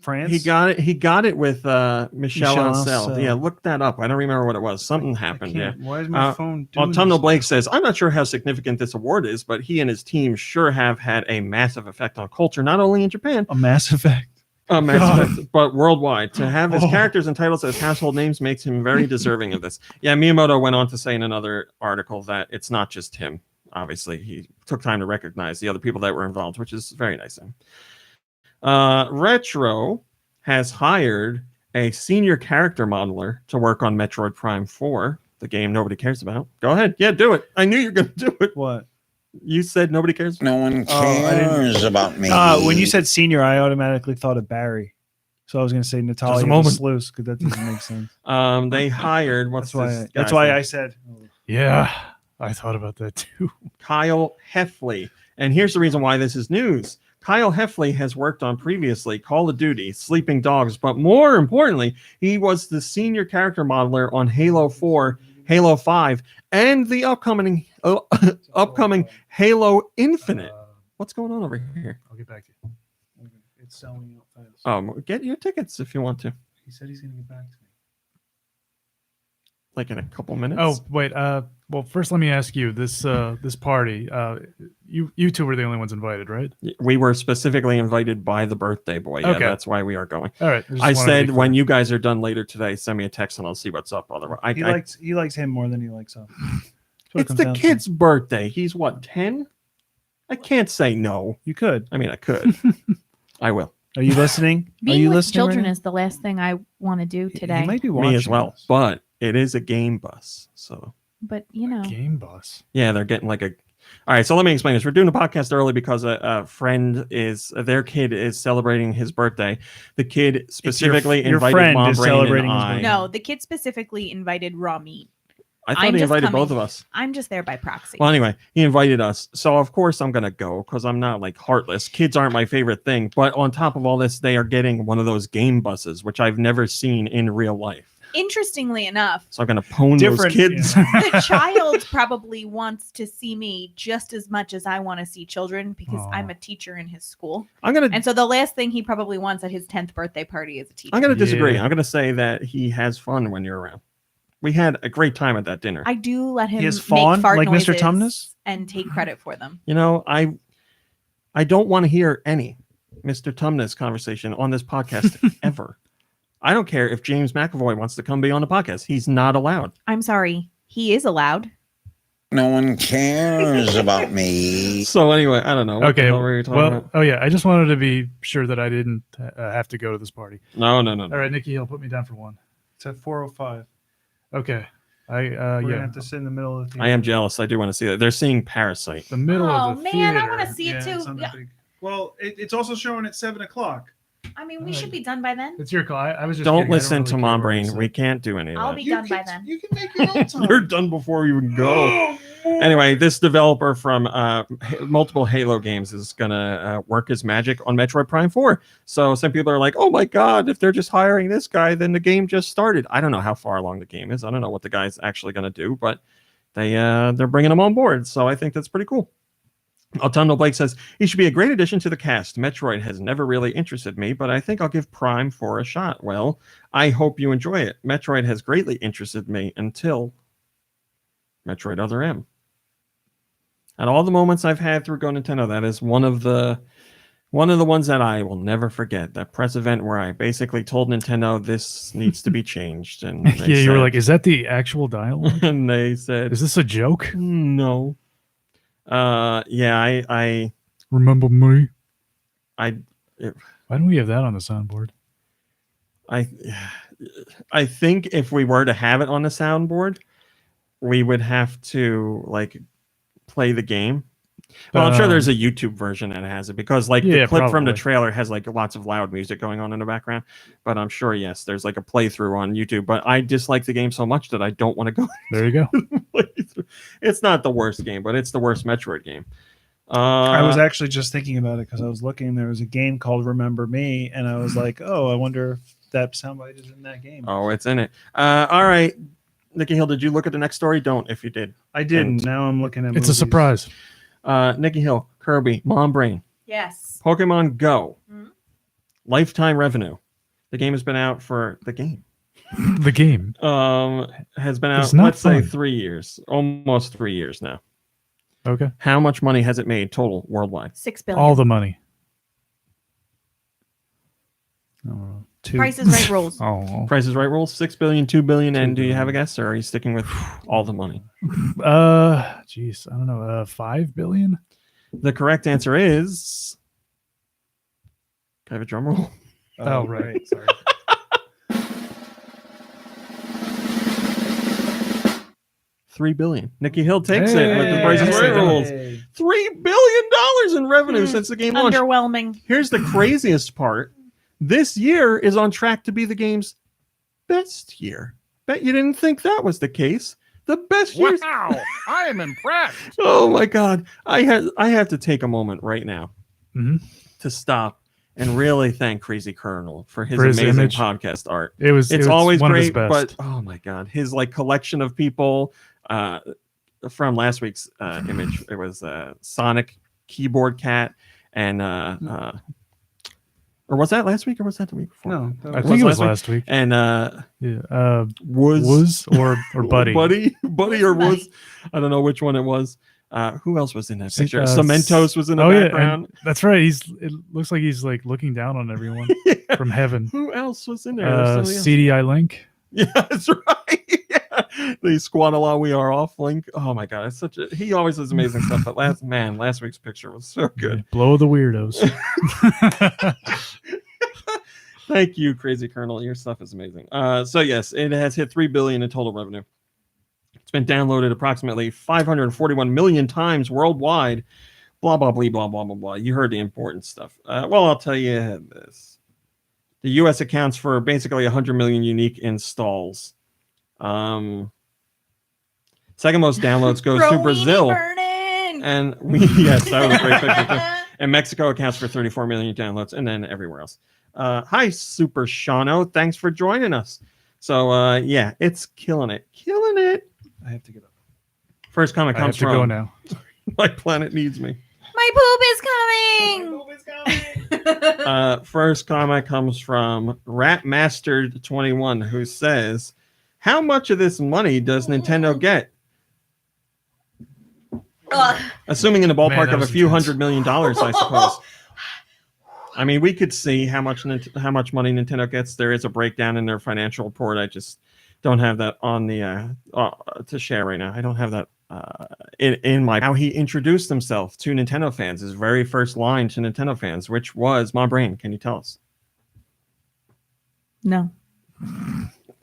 France. He got it with Michelle Michel Ancel. Ancel. Yeah, look that up. I don't remember what it was. Something happened. Yeah. Why is my phone doing Autumnal this? Blake says, I'm not sure how significant this award is, but he and his team sure have had a massive effect on culture, not only in Japan, A Mass Effect. but worldwide. To have his Oh. characters and titles as household names makes him very deserving of this. Yeah, Miyamoto went on to say in another article that it's not just him. Obviously, he took time to recognize the other people that were involved, which is very nice of him. Retro has hired a senior character modeler to work on Metroid Prime 4, the game nobody cares about. Go ahead. Yeah, do it. I knew you were going to do it. What? You said nobody cares. No one Oh, I didn't- cares about me. When you said senior, I automatically thought of Barry. So I was going to say Natalia moment. Sluice because that doesn't make sense. They hired That's why I said. Yeah, I thought about that too. Kyle Heffley. And here's the reason why this is news. Kyle Heffley has worked on previously Call of Duty, Sleeping Dogs, but more importantly, he was the senior character modeler on Halo 4, Halo 5, and the upcoming Halo Infinite. What's going on over here? I'll get back to you. It's selling out fast. Get your tickets if you want to. He said he's going to get back to me. Like in a couple minutes. Oh wait. Well, first let me ask you this. This party. You two were the only ones invited, right? We were specifically invited by the birthday boy. Yeah, Okay. That's why we are going. All right. I said when you guys are done later today, send me a text and I'll see what's up. Otherwise, He likes him more than he likes us. it's the kid's birthday. He's what, 10? I can't say no. You could. I mean, I could. I will. Are you listening? Are Being you with listening children right is the last thing I want to do now? today. He might be watching Me as well. us. But it is a game bus. So But you know, Game bus. yeah, they're getting like a. All right, so let me explain this. We're doing a podcast early because a friend their kid is celebrating his birthday. The kid specifically your invited friend Mom is Brain celebrating and his I. birthday. no, the kid specifically invited raw meat. I thought I'm he just invited coming. both of us. I'm just there by proxy. Well, anyway, he invited us. So, of course, I'm going to go because I'm not like heartless. Kids aren't my favorite thing. But on top of all this, they are getting one of those game buses, which I've never seen in real life. Interestingly enough, So I'm going to pwn those kids. the child probably wants to see me just as much as I want to see children because Aw. I'm a teacher in his school. I'm going to And so the last thing he probably wants at his 10th birthday party is a teacher. I'm going to disagree. Yeah. I'm going to say that he has fun when you're around. We had a great time at that dinner. I do let him He has make fawn, fart like Mr. noises Tumnus? and take credit for them. You know, I don't want to hear any Mr. Tumnus conversation on this podcast ever. I don't care if James McAvoy wants to come be on the podcast. He's not allowed. I'm sorry. He is allowed. No one cares about me. So anyway, I don't know. What the Okay. hell were you talking Well, about? oh yeah. I just wanted to be sure that I didn't have to go to this party. No. All right, Nikki Hill, put me down for one. It's at 4:05. Okay. We're gonna Yeah. have to sit in the middle of the I am jealous. I do want to see that. They're seeing Parasite. The middle Oh, of the man, I theater. wanna see it too. it's on the Yeah. big- Well, it's also showing at 7:00. I mean, we Alright. should be done by then. It's your call. I was just Don't kidding. I listen really to care Mom what you Brain. said. We can't do any of I'll that. be done by then. You can make your own time. You're done before you even go. Anyway, this developer from multiple Halo games is going to work his magic on Metroid Prime 4. So some people are like, oh my God, if they're just hiring this guy, then the game just started. I don't know how far along the game is. I don't know what the guy's actually going to do, but they're bringing him on board. So I think that's pretty cool. Autumnal Blake says, he should be a great addition to the cast. Metroid has never really interested me, but I think I'll give Prime 4 a shot. Well, I hope you enjoy it. Metroid has greatly interested me until Metroid Other M. And all the moments I've had through GoNintendo, that is one of the ones that I will never forget. That press event where I basically told Nintendo this needs to be changed. And they Yeah, you were said- like, is that the actual dialogue? and they said, Is this a joke? no. Yeah, I Remember me? It- Why don't we have that on the soundboard? I think if we were to have it on the soundboard, we would have to like play the game. Well, I'm sure there's a YouTube version that has it because like Yeah, the clip from the probably. trailer has like lots of loud music going on in the background. But I'm sure, yes, there's like a playthrough on YouTube. But I dislike the game so much that I don't want to go There you go. playthrough. It's not the worst game, but it's the worst Metroid game. I was actually just thinking about it because I was looking. There was a game called Remember Me, and I was like, "Oh, I wonder if that soundbite is in that game." Oh, it's in it. All right, Nikki Hill, did you look at the next story? Don't if you did. I didn't. And- Now I'm looking at. It's a movies. surprise. Nikki Hill, Kirby, Mom Brain, Yes. Pokemon Go, Mhm. lifetime revenue. The game has been out for the game. The game. Has been out. It's not Let's say fun. 3 years, almost 3 years now. Okay. How much money has it made total worldwide? $6 billion. All the money. Price is Right rules. Oh. Price is Right rules, 6 billion, 2 billion, and do you have a guess, or are you sticking with all the money? Geez, I don't know. 5 billion? The correct answer is. Can I have a drum roll? Oh, right. Sorry. $3 billion. Nikki Hill takes it with the Price is Right rules. $3 billion in revenue since the game launched. Underwhelming. Here's the craziest part. This year is on track to be the game's best year. Bet you didn't think that was the case. The best year. Wow, I am impressed. Oh my God. I have to take a moment right now to stop and really thank Crazy Colonel for his amazing image. podcast art. It's always one great, of his best. but oh my God, his like collection of people from last week's image. It was Sonic Keyboard Cat and or was that last week or was that the week before? No, I think it was last week. And Was or Buddy. Buddy or Was. I don't know which one it was. Who else was in that picture? Cementos was in the background. Yeah, that's right. It looks like he's like looking down on everyone from heaven. Who else was in there? CDI Link. Yeah, that's right. Yeah. The Squadala We Are Off Link. Oh my God, it's such a. He always does amazing stuff. But last week's picture was so good. Yeah, blow the weirdos. Thank you, Crazy Colonel. Your stuff is amazing. So yes, it has hit $3 billion in total revenue. It's been downloaded approximately 541 million times worldwide. Blah blah blah blah blah blah blah. You heard the important stuff. Well, I'll tell you this: the U.S. accounts for basically 100 million unique installs. Second most downloads goes to Brazil, and yes, that was a great picture too. And Mexico accounts for 34 million downloads, and then everywhere else. Hi, Super Shano. Thanks for joining us. So yeah, it's killing it. I have to get up. First comment comes from go now. My Planet Needs Me. My poop is coming. First comment comes from Ratmastered21, who says, "How much of this money does Nintendo get?" Assuming in the ballpark of a few $100 million, I suppose. I mean, we could see how much money Nintendo gets. There is a breakdown in their financial report. I just don't have that on the to share right now. I don't have that in my how he introduced himself to Nintendo fans. His very first line to Nintendo fans, which was, "My brain, can you tell us?" No.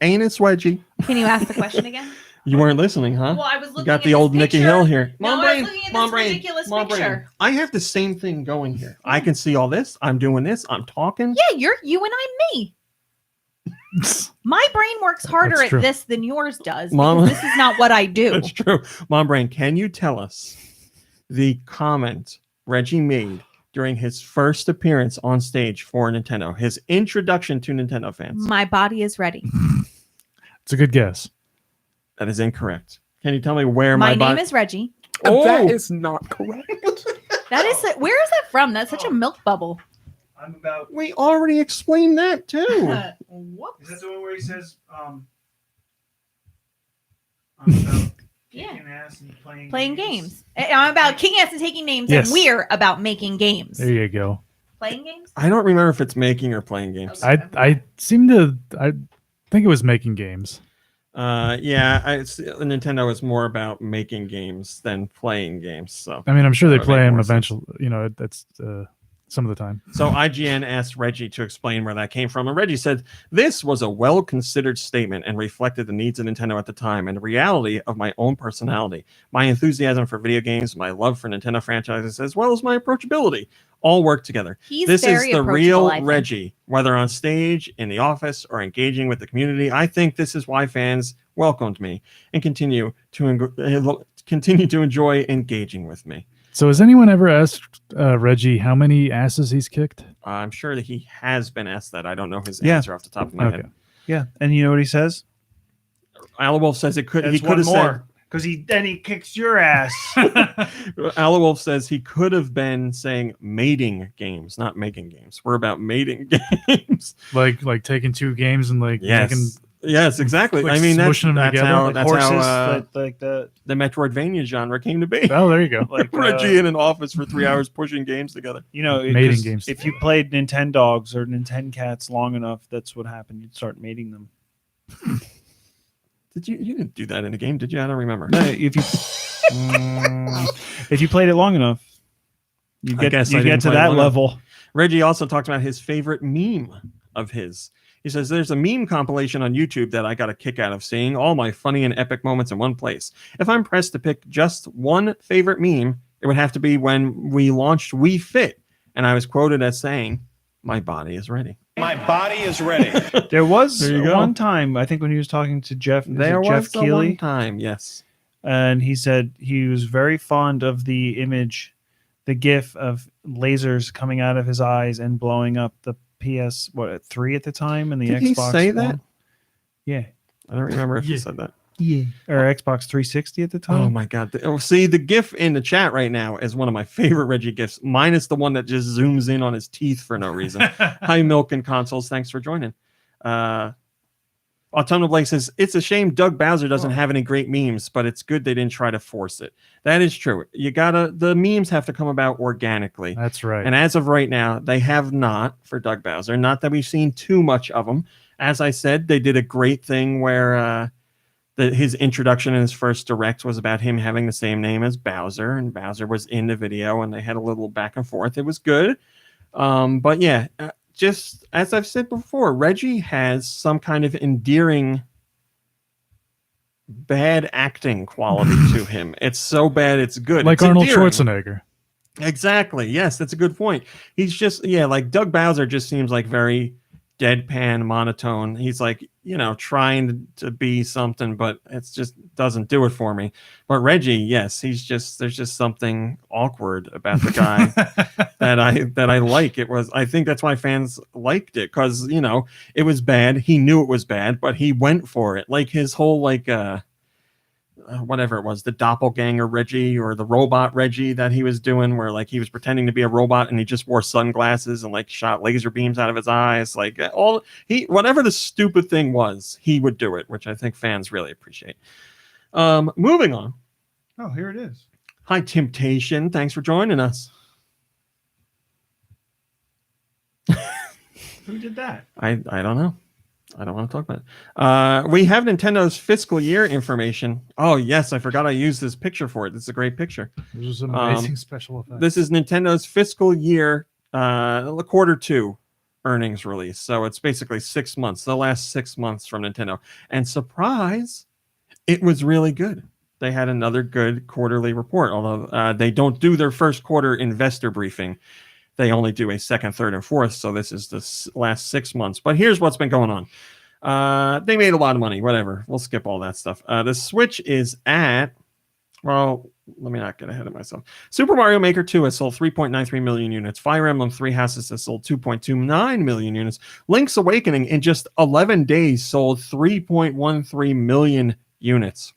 Anus Wedgie. Can you ask the question again? You weren't listening, huh? Well, I was looking. You got at the old this Nikki picture. Hill here. No, I was looking at this ridiculous picture. I have the same thing going here. I can see all this. I'm doing this. I'm talking. Yeah, you're you and I'm me. My brain works harder That's at true. this than yours does. Mom- Because this is not what I do. That's true. Mom Brain, can you tell us the comment Reggie made during his first appearance on stage for Nintendo, his introduction to Nintendo fans? My body is ready. It's a good guess. That is incorrect. Can you tell me where My my name body is Reggie. Oh, That is not correct. That is where is that from? That's such a milk bubble. I'm about. we already explained that too. Whoops. Is that the one where he says, I'm about Yeah. kicking ass and Playing games. I'm about kicking ass and taking names, Yes. and we're about making games. There you go. Playing games? I don't remember if it's making or playing games. Okay. I think it was making games. Nintendo is more about making games than playing games. So I mean, I'm sure they That would play make them more sense. eventually. You know, that's some of the time. So IGN asked Reggie to explain where that came from, and Reggie said, "This was a well-considered statement and reflected the needs of Nintendo at the time and the reality of my own personality, my enthusiasm for video games, my love for Nintendo franchises, as well as my approachability. All work together. He's This is very the approachable, real I think. Reggie, whether on stage, in the office, or engaging with the community. I think this is why fans welcomed me and continue to enjoy engaging with me." So has anyone ever asked Reggie how many asses he's kicked? I'm sure that he has been asked that. I don't know his Yeah. answer off the top of my Okay. head. Yeah, and you know what he says? Alawolf says it could. That's He could one have more. Because then he kicks your ass. said. Alawolf says he could have been saying mating games, not making games. We're about mating games. like taking two games and like Yes. making Yes, exactly. like I mean, that's, smushing them that's together. how Like that's horses, how like the the Metroidvania genre came to be. Oh, there you go. like Reggie in an office for 3 hours pushing games together. you know, Mating 'cause games. if you played Nintendogs or Nintencats long enough, that's what happened. You'd start mating them. Did you didn't do that in a game, did you? I don't remember. No, if you played it long enough, you I get guess I you didn't get to play it that long enough. level. Reggie also talked about his favorite meme of his. He says, there's a meme compilation on YouTube that I got a kick out of seeing all my funny and epic moments in one place. If I'm pressed to pick just one favorite meme, it would have to be when we launched Wii Fit, and I was quoted as saying, "My body is ready." My body is ready. There was There you go. one time, I think, when he was talking to Jeff Was the Keighley, one time, yes. and he said he was very fond of the image, the GIF of lasers coming out of his eyes and blowing up the PS3 at the time, and the Did Xbox he say One. that? Yeah, I don't remember if he said that. yeah, or Xbox 360 at the time. Oh my god! See, the GIF in the chat right now is one of my favorite Reggie GIFs. Minus the one that just zooms in on his teeth for no reason. Hi, Milk and Consoles. Thanks for joining. Autumnal Blake says, it's a shame Doug Bowser doesn't have any great memes, but it's good they didn't try to force it. That is true. The memes have to come about organically. That's right. And as of right now, they have not for Doug Bowser. Not that we've seen too much of them. As I said, they did a great thing where his introduction in his first direct was about him having the same name as Bowser, and Bowser was in the video, and they had a little back and forth. It was good. But yeah, just as I've said before, Reggie has some kind of endearing bad acting quality to him. It's so bad it's good. Like It's Arnold endearing. Schwarzenegger. Exactly. Yes, that's a good point. He's just, like Doug Bowser just seems like very deadpan, monotone. He's like, trying to be something, but it's just doesn't do it for me. But Reggie, yes, there's just something awkward about the guy that I like. I think that's why fans liked it, because it was bad. He knew it was bad, but he went for it. Like his whole whatever it was, the doppelganger Reggie or the robot Reggie that he was doing, where like he was pretending to be a robot and he just wore sunglasses and like shot laser beams out of his eyes. Like whatever the stupid thing was, he would do it, which I think fans really appreciate. Moving on. Oh, here it is. Hi, Temptation. Thanks for joining us. Who did that? I don't know. I don't want to talk about it. We have Nintendo's fiscal year information. Oh, yes. I forgot I used this picture for it. This is a great picture. This was an amazing special effect. This is Nintendo's fiscal year quarter 2 earnings release. So it's basically 6 months, the last 6 months from Nintendo. And surprise, it was really good. They had another good quarterly report, although they don't do their first quarter investor briefing. They only do a second, third, and fourth. So this is the last 6 months. But here's what's been going on. They made a lot of money. Whatever. We'll skip all that stuff. The Switch is at, well, let me not get ahead of myself. Super Mario Maker 2 has sold 3.93 million units. Fire Emblem 3 Houses has sold 2.29 million units. Link's Awakening in just 11 days sold 3.13 million units.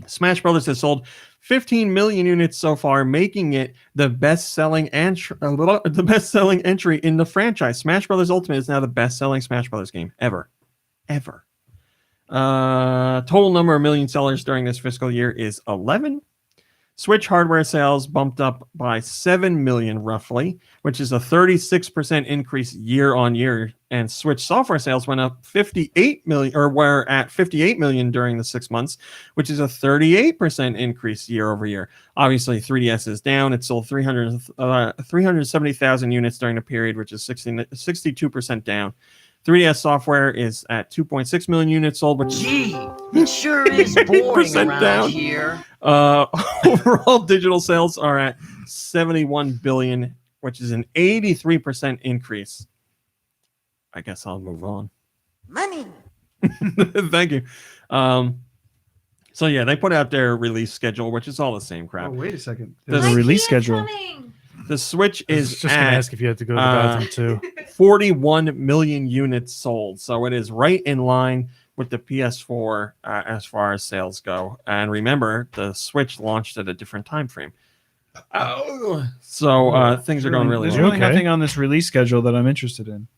Smash Brothers has sold 15 million units so far, making it the best-selling entry in the franchise. Smash Brothers Ultimate is now the best-selling Smash Brothers game ever. Total number of million sellers during this fiscal year is 11. Switch hardware sales bumped up by 7 million roughly, which is a 36% increase year on year. And Switch software sales went up 58 million, or were at 58 million during the 6 months, which is a 38% increase year over year. Obviously, 3DS is down. It sold 370,000 units during the period, which is 62% down. 3DS software is at 2.6 million units sold, which it sure is boring around down. here. Overall digital sales are at 71 billion, which is an 83% increase. I guess I'll move on. Money. Thank you. So yeah, they put out their release schedule, which is all the same crap. Oh, wait a second. The There's a release schedule. The Switch I was is just going to at ask if you had to go to the bathroom too. 41 million units sold. So it is right in line with the PS4 as far as sales go. And remember, the Switch launched at a different time frame. So things are going really There's well. really nothing on this release schedule that I'm interested in.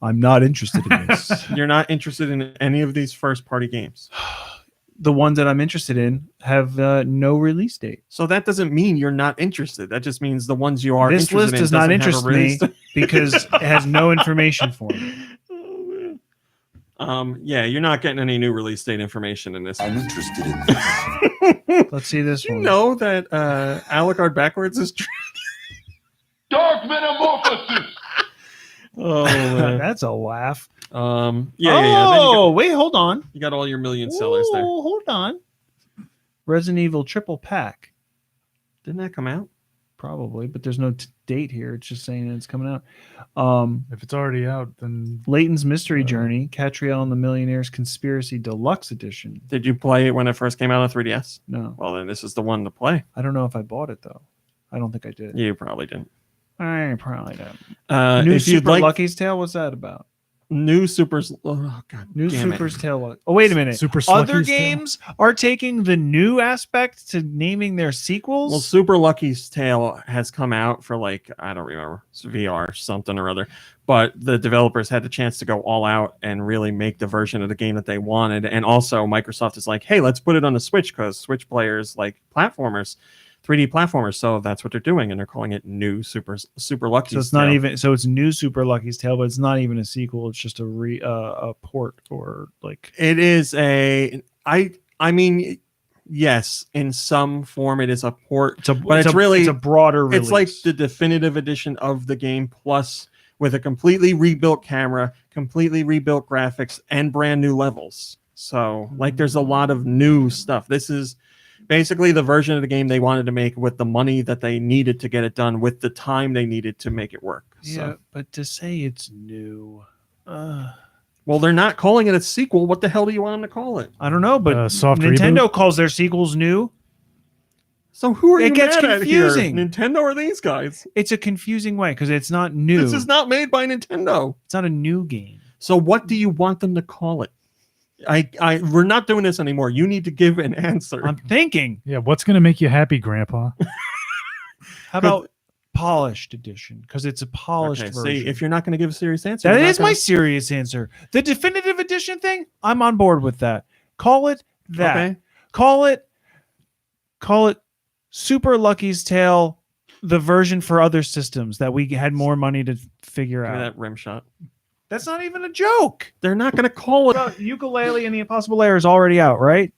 I'm not interested in this. You're not interested in any of these first-party games. The ones that I'm interested in have no release date. So that doesn't mean you're not interested. That just means the ones you are This interested list in does not doesn't have a interest me release date. because it has no information for me. Yeah, you're not getting any new release date information in this. I'm interested in this. Let's see this You one. know that Alucard backwards is Dark Metamorphosis! Oh, man. That's a laugh. Yeah. Then you Wait, hold on. got all your million sellers there. Oh, hold on. Resident Evil triple pack. Didn't that come out? Probably, but there's no date here. It's just saying it's coming out. If it's already out, then Layton's Mystery Journey, Catriel and the Millionaire's Conspiracy Deluxe Edition. Did you play it when it first came out on 3DS? No, Well, then this is the one to play. I don't know if I bought it though. I don't think I did. You probably didn't. I probably didn't. If New you'd Super like Lucky's Tale. What's that about? new Super's, oh god, New damn Super's Tale. Oh, wait a minute. Super Other Sluggy's Tale? games are taking the new aspect to naming their sequels. Well, Super Lucky's Tale has come out for like, I don't remember, it's VR something or other, but the developers had the chance to go all out and really make the version of the game that they wanted. And also Microsoft is like, hey, let's put it on the Switch because Switch players like platformers, 3D platformers. So that's what they're doing, and they're calling it New Super Lucky's So it's not Tale. even. So it's New Super Lucky's Tale, but it's not even a sequel. It's just a port or like. It is a. I mean, yes, in some form it is a port, but it's really it's a broader release. It's like the definitive edition of the game, plus with a completely rebuilt camera, completely rebuilt graphics, and brand new levels. So, like, there's a lot of new stuff. This is basically the version of the game they wanted to make with the money that they needed to get it done, with the time they needed to make it work. Yeah, So, but to say it's new, well, they're not calling it a sequel. What the hell do you want them to call it? I don't know. But Soft Nintendo calls their sequels new. So who are It you gets mad confusing. at here? Nintendo or these guys? It's a confusing way because it's not new. This is not made by Nintendo. It's not a new game. So what do you want them to call it? We're not doing this anymore. You need to give an answer. I'm thinking. Yeah, what's gonna make you happy, Grandpa? How about polished edition? Because it's a polished Okay, version. see, if you're not going to give a serious answer, That we're not is my gonna- serious answer. The definitive edition thing, I'm on board with that. Call it that. Okay. Call it Super Lucky's Tale, the version for other systems that we had more money to figure Give me out. that rim shot. That's not even a joke. They're not going to call it. Well, Ukulele and the Impossible Lair is already out, right?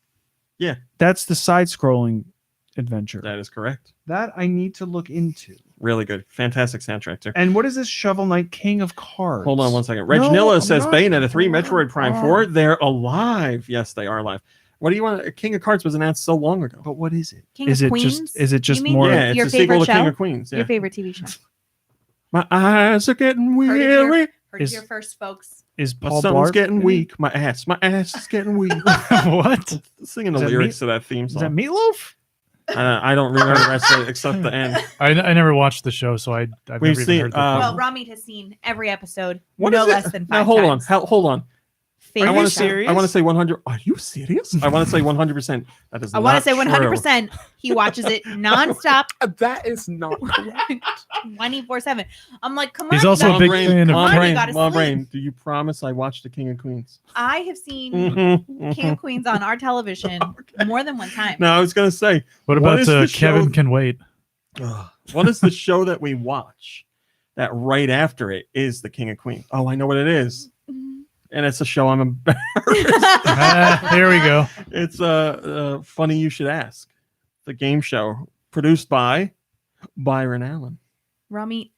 Yeah. That's the side-scrolling adventure. That is correct. That I need to look into. Really good. Fantastic soundtrack, too. And what is this Shovel Knight King of Cards? Hold on one second. Reg No, Nilla I'm says not. Bayonetta 3, Metroid Prime 4, they're alive. Yes, they are alive. What do you want? King of Cards was announced so long ago. But what is it? King Is of it Queens? just is it just You mean more Yeah, it's your a sequel favorite to King show? of Queens. Yeah. Your favorite TV show? My eyes are getting Heard it weary. here. Heard it Is- here first, folks. is My Paul stomach's Blart? getting weak. My ass is getting weak. What? Singing the Is that lyrics to that theme Is that song. Meatloaf? I don't remember the rest of it except the end. I never watched the show, so I've We've never even seen, heard the Well, Ramit has seen every episode. What no is it? less than 5 Now hold on. times. Hold on. Favorite I want show. to say. I want to say 100. Are you serious? I want to say 100%. That is. I want to not say 100%. He watches it nonstop, That is not correct. 24/7. I'm like, come on. He's also you a guys- big Brain, fan of Mom Come on, you Brain, gotta Mom sleep. Brain. Do you promise I watched the King of Queens? I have seen Mhm, King of Queens on our television more than one time. No, I was gonna say. What What about is the show- Kevin Can Wait? What is the show that we watch that right after it is the King of Queens? Oh, I know what it is, Mhm. and it's a show I'm embarrassed. Here we go. It's funny you should ask. The game show produced by Byron Allen. Ramit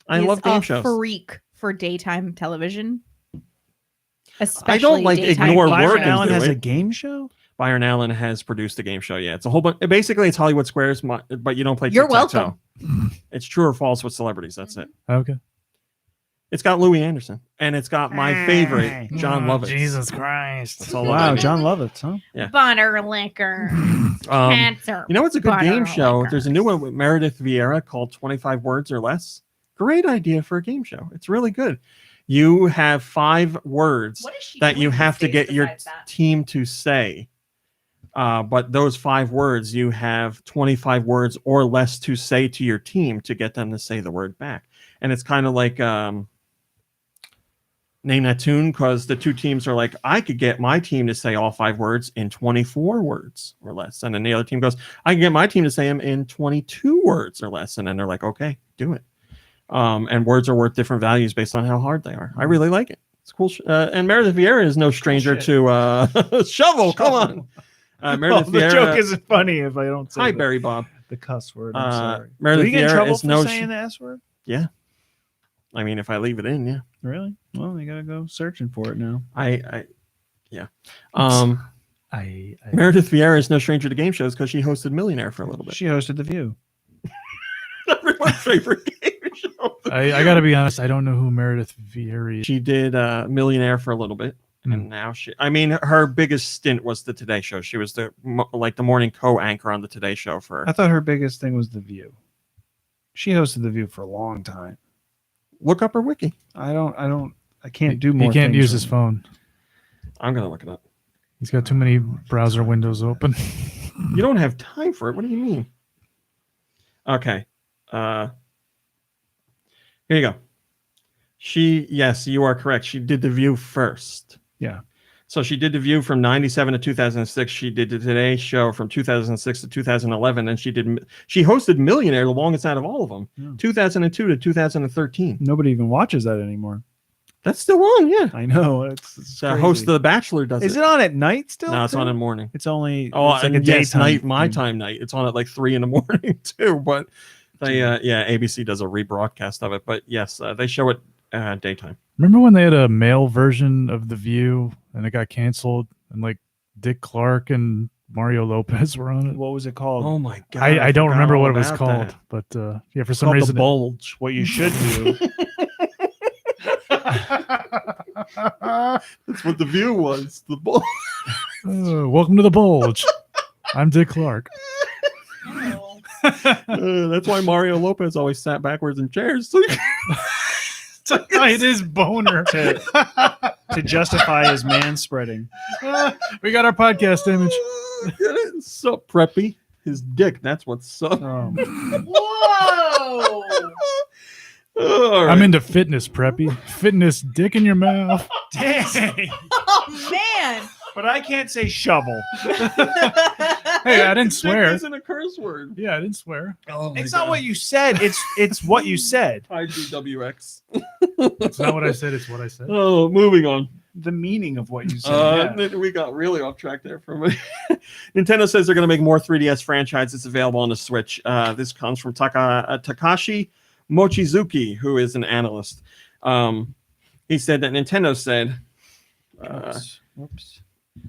I is love game a shows. freak for daytime television. I Especially don't like daytime ignore television. work Byron Allen and do has a it. game show? Byron Allen has produced a game show. Yeah, it's a whole bunch. Basically, it's Hollywood Squares, but you don't play. You're tic-tac-toe. welcome. It's true or false with celebrities. That's it. Okay. It's got Louis Anderson, and it's got my favorite John Lovitz. Jesus Christ. That's all Wow, I need. John Lovitz, huh? Butter liquor. Cancer. You know, it's a good Butter game show. liquor. There's a new one with Meredith Vieira called 25 Words or Less. Great idea for a game show. It's really good. You have 5 words What is she that doing you these have to days get your besides that? team to say. But those 5 words, you have 25 words or less to say to your team to get them to say the word back. And it's kind of like Name That Tune, because the 2 teams are like, I could get my team to say all 5 words in 24 words or less. And then the other team goes, I can get my team to say them in 22 words or less. And then they're like, okay, do it. And words are worth different values based on how hard they are. I really like it. It's cool. And Meredith Vieira is no stranger to Shovel. Come on. Meredith Well, the Vieira. joke isn't funny if I don't say Hi, the, Barry Bob. the cuss word. I'm sorry. Meredith Do we get in Vieira trouble is for no saying the S word? Yeah. I mean, if I leave it in, yeah. Really? Well, you gotta go searching for it now. Yeah. I Meredith Vieira is no stranger to game shows because she hosted Millionaire for a little bit. She hosted The View. Everyone's favorite game show. I gotta be honest. I don't know who Meredith Vieira is. She did Millionaire for a little bit, and now her biggest stint was the Today Show. She was the morning co-anchor on the Today Show for. I thought her biggest thing was The View. She hosted The View for a long time. Look up her wiki. I can't do more. He can't things use right his now. phone. I'm gonna look it up. He's got too many browser windows open. You don't have time for it. What do you mean? Okay. Here you go. Yes, you are correct. She did The View first. Yeah. So she did The View from 97 to 2006. She did the Today Show from 2006 to 2011. And she hosted Millionaire, the longest out of all of them, Yeah. 2002 to 2013. Nobody even watches that anymore. That's still on, yeah. I know. It's The host of The Bachelor does Is it. it on at night still? No, it's too? on in the morning. It's only Oh, it's like and a yes, daytime night, my thing. time night. It's on at like 3 in the morning too. But they, ABC does a rebroadcast of it. But yes, they show it daytime. Remember when they had a male version of The View and it got canceled and like Dick Clark and Mario Lopez were on it? What was it called? Oh my god! I don't forgot remember all what it was about called, that. but yeah, for It's some called reason The Bulge. What you should do. That's what The View was. The bull. welcome to the Bulge. I'm Dick Clark. That's why Mario Lopez always sat backwards in chairs. So To hide his boner. to justify his man spreading. We got our podcast image. Get it? So preppy. His dick. That's what's so. Whoa! All right. I'm into fitness, preppy. Fitness, dick in your mouth. Dang. Oh man! But I can't say shovel. Hey, I didn't Dick swear. isn't a curse word. Yeah, I didn't swear. Oh It's not what you said. It's what you said. IGWX. It's not what I said. It's what I said. Oh, moving on. The meaning of what you said. Yeah. We got really off track there for a minute. Nintendo says they're going to make more 3DS franchises available on the Switch. This comes from Takashi Mochizuki, who is an analyst. He said that Nintendo said... Whoops.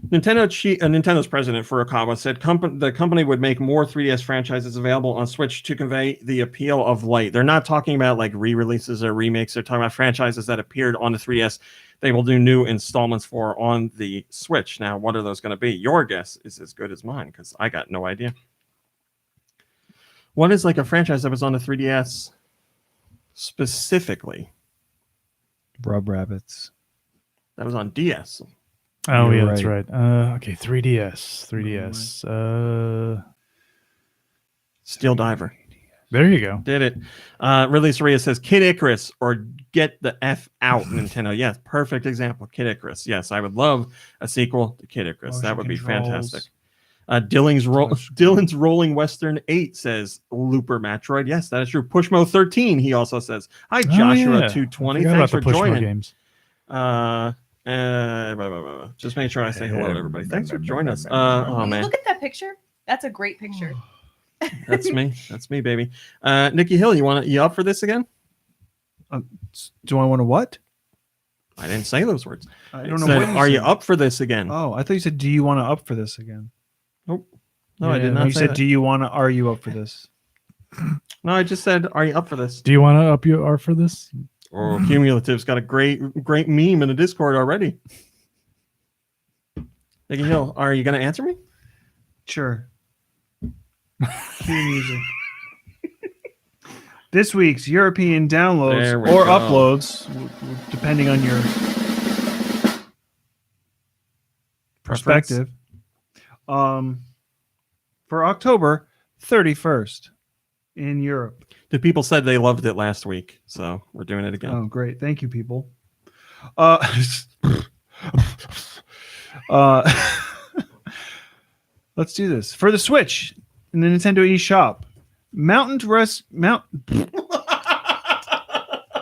Nintendo's president Furukawa said the company would make more 3DS franchises available on Switch to convey the appeal of light. They're not talking about like re-releases or remakes. They're talking about franchises that appeared on the 3DS. They will do new installments for on the Switch. Now, what are those going to be? Your guess is as good as mine because I got no idea. What is like a franchise that was on the 3DS specifically? Rub Rabbits. That was on DS. Oh, You're yeah, that's right. right. Okay, 3DS. 3DS. Steel Diver. There you go. Did it. Release Ria says Kid Icarus or get the F out, Nintendo. Yes, perfect example. Kid Icarus. Yes, I would love a sequel to Kid Icarus. Motion That would be controls. fantastic. Dylan's Rolling Western 8 says Looper Metroid. Yes, that is true. Pushmo 13, he also says. Hi, Joshua 220. Thanks for joining. Games. Just make sure I say hello to everybody. Thanks for joining us. Oh Can you man, look at that picture? That's a great picture. that's me. That's me, baby. Nikki Hill, you up for this again? Do I want to what? I didn't say those words. I don't know. Said, what are you said. up for this again? Oh, I thought you said, "Do you want to up for this again?" Nope. No, I did Yeah, not You say said, that. "Do you want to? Are you up for this?" No, I just said, are you up for this? Do you want to up your R for this? Or Cumulative's got a great meme in the Discord already. Nikki Hill, are you going to answer me? Sure. Cue music. This week's European downloads There we or go. uploads, depending on your perspective. For October 31st in Europe. The people said they loved it last week, so we're doing it again. Oh, great. Thank you, people. Let's do this. For the Switch in the Nintendo eShop,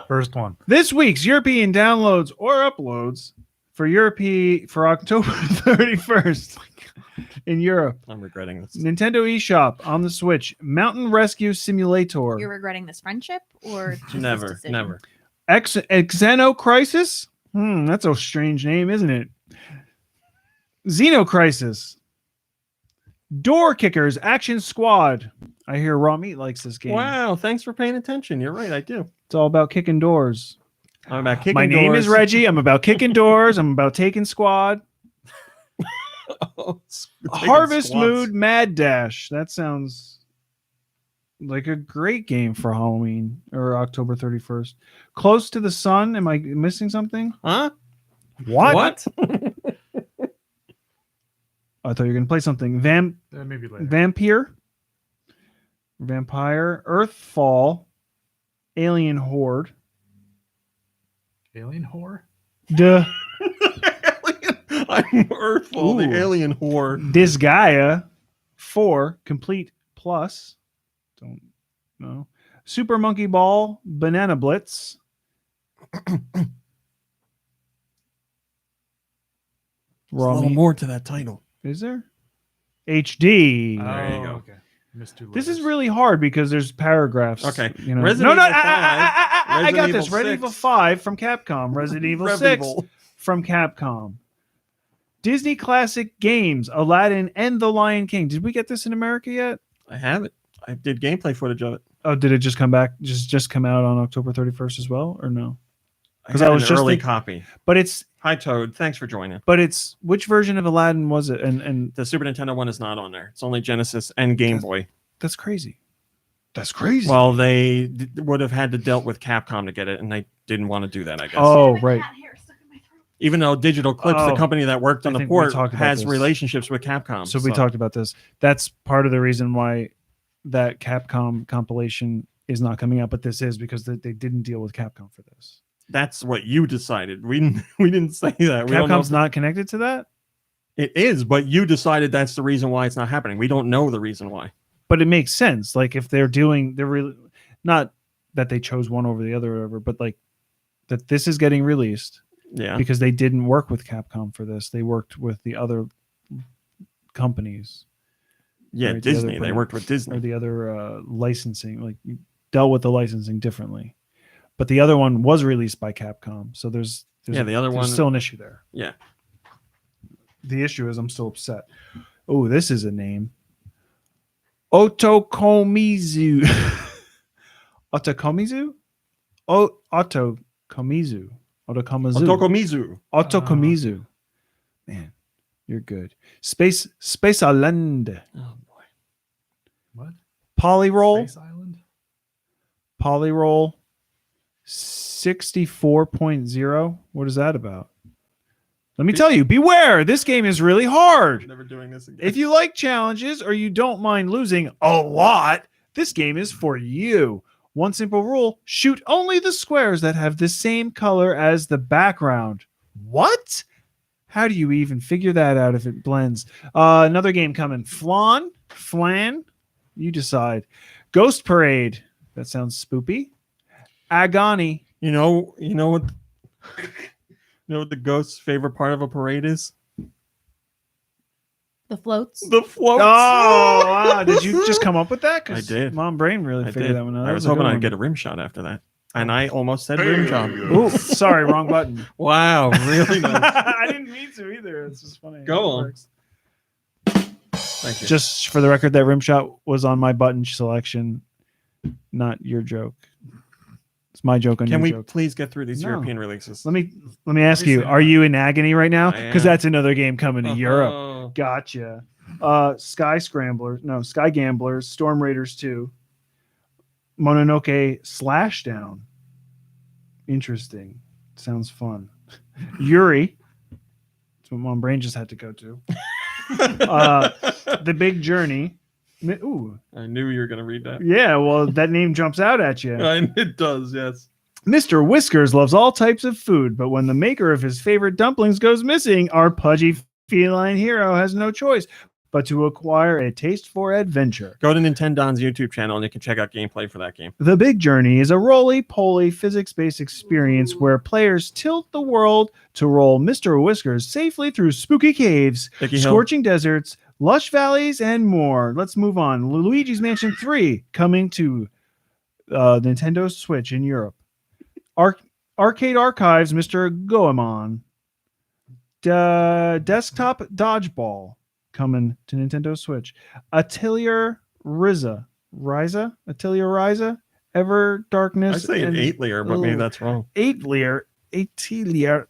First one. this week's European downloads or uploads for October 31st in Europe. I'm regretting this. Nintendo eShop on the Switch, Mountain Rescue Simulator. You're regretting this friendship or just this Never, decision? never. Xenocrisis? That's a strange name, isn't it? Xenocrisis. Door Kickers Action Squad. I hear Raw Meat likes this game. Wow, thanks for paying attention. You're right, I do. It's all about kicking doors. I'm about kicking My doors. name is Reggie. I'm about kicking doors. I'm about taking squad. Harvest Mood Mad Dash. That sounds like a great game for Halloween or October 31st. Close to the Sun. Am I missing something? Huh? What? I thought you were going to play something. Maybe later. Vampire, Earthfall, Alien Horde. Alien whore? Duh. I'm Earthfall, the alien whore. Disgaea 4 Complete Plus. Don't know. Super Monkey Ball, Banana Blitz. There's a little more to that title. Is there? HD. There you go. Okay. Missed 2 This is letters. really hard because there's paragraphs. Okay. You know. Resident No, Evil 5, I got Resident this. Evil Resident 6. Evil 5 from Capcom. Resident Evil 6 Evil. from Capcom. Disney Classic Games, Aladdin and The Lion King. Did we get this in America yet? I have it. I did gameplay footage of it. Oh, did it just come back? Just come out on October 31st as well, or no? Because I was just early copy. But it's Hi Toad, thanks for joining. But it's which version of Aladdin was it? And The Super Nintendo one is not on there. It's only Genesis and Game Boy. that's crazy. That's crazy. Well, they would have had to dealt with Capcom to get it, and they didn't want to do that, I guess. Oh, right. Even though Digital Clips, the Oh, company that worked on I the think we port, talked about has this. relationships with Capcom. So we talked about this. That's part of the reason why that Capcom compilation is not coming out, but this is because they didn't deal with Capcom for this. That's what you decided. We didn't say that. We don't know Capcom's not connected to that? It is, but you decided that's the reason why it's not happening. We don't know the reason why. But it makes sense. Like if they're really not that they chose one over the other or whatever, but like that this is getting released. Yeah. Because they didn't work with Capcom for this. They worked with the other companies. Yeah, right? Disney. They worked with Disney. Or the other licensing, like dealt with the licensing differently. But the other one was released by Capcom. So there's the other there's one still an issue there. Yeah. The issue is I'm still upset. Oh, this is a name. Otokomizu. Otokomizu? Oh, Otokomizu. Otokomizu. Otokomizu. Otokomizu. Man, you're good. Space Island. Oh boy. What? Polyroll. Space Island? Polyroll 64.0. What is that about? Let me tell you, beware. This game is really hard. Never doing this again. If you like challenges or you don't mind losing a lot, this game is for you. One simple rule: shoot only the squares that have the same color as the background. What? How do you even figure that out if it blends? Another game coming. Flan. You decide. Ghost Parade. That sounds spoopy. Agony. You know what? You know what the ghost's favorite part of a parade is? The floats. The floats. Oh, wow. Did you just come up with that? 'Cause I did. Mom Brain really I figured did. that one out. I That was a hoping good I'd one. get a rim shot after that, and I almost said rim shot. Ooh, sorry, wrong button. Wow, really nice. I didn't mean to either. It's just funny. Go how it on. works. Thank you. Just for the record, that rim shot was on my button selection, not your joke. It's my joke on Can your we joke. please get through these No. European releases? Let me ask you: are you in agony right now? I Because am. that's another game coming to Europe. Oh. Gotcha. Sky Gamblers, Storm Raiders 2, Mononoke Slashdown. Interesting. Sounds fun. Yuri. That's what Mom Brain just had to go to. The Big Journey. Ooh. I knew you were going to read that. Yeah, well, that name jumps out at you. It does, yes. Mr. Whiskers loves all types of food, but when the maker of his favorite dumplings goes missing, our pudgy feline hero has no choice but to acquire a taste for adventure. Go to Nintendo's YouTube channel and you can check out gameplay for that game. The Big Journey is a roly-poly physics-based experience where players tilt the world to roll Mr. Whiskers safely through spooky caves, Dicky Hill. scorching deserts, lush valleys, and more. Let's move on. Luigi's Mansion 3 coming to Nintendo Switch in Europe. Arcade Archives, Mr. Goemon. Desktop Dodgeball coming to Nintendo Switch. Atelier Ryza. Atelier Ryza. Ever I Darkness. say an and- 8-layer, but maybe that's wrong. Atelier. 8 liar.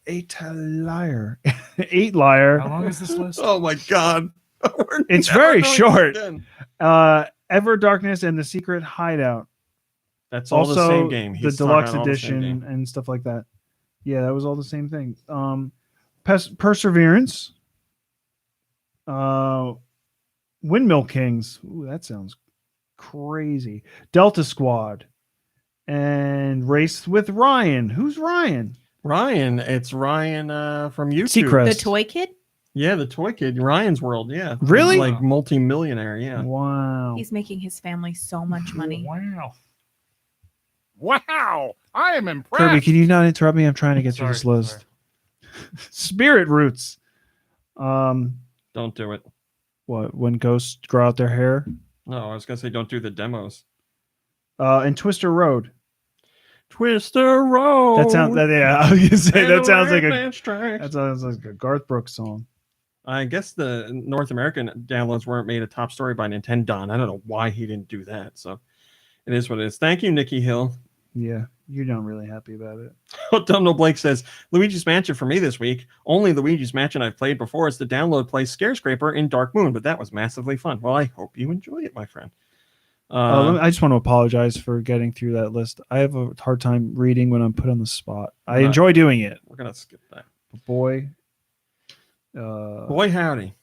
8 How liar. long is this list? Oh my god. We're It's never very doing short. this again. Ever Darkness and the Secret Hideout. That's all Also, the same game. the He's talking deluxe about all the same edition game. and stuff like that. Yeah, that was all the same thing. Perseverance. Windmill Kings. Ooh, that sounds crazy. Delta Squad. And Race with Ryan. Who's Ryan? Ryan, it's Ryan from YouTube. Seacrest. The toy kid? Yeah, the toy kid, Ryan's World. Yeah, Really? He's like multi-millionaire. Yeah. Wow. He's making his family so much money. Wow. Wow. I am impressed. Kirby, can you not interrupt me? I'm trying to get through this Sorry, list. Spirit Roots. Don't do it. What? When ghosts grow out their hair? No, I was gonna say don't do the demos. And Twister Road. Twister Road. That sounds. Yeah, I was gonna say that sounds like a. Advance tracks. That sounds like a Garth Brooks song. I guess the North American downloads weren't made a top story by Nintendo. I don't know why he didn't do that. So it is what it is. Thank you, Nikki Hill. Yeah, you're not really happy about it. Dumno Blake says Luigi's Mansion for me this week. Only Luigi's Mansion I've played before is the download play Scarescraper in Dark Moon, but that was massively fun. Well, I hope you enjoy it, my friend. I just want to apologize for getting through that list. I have a hard time reading when I'm put on the spot. I enjoy doing it. We're gonna skip that. Boy, Boy, howdy.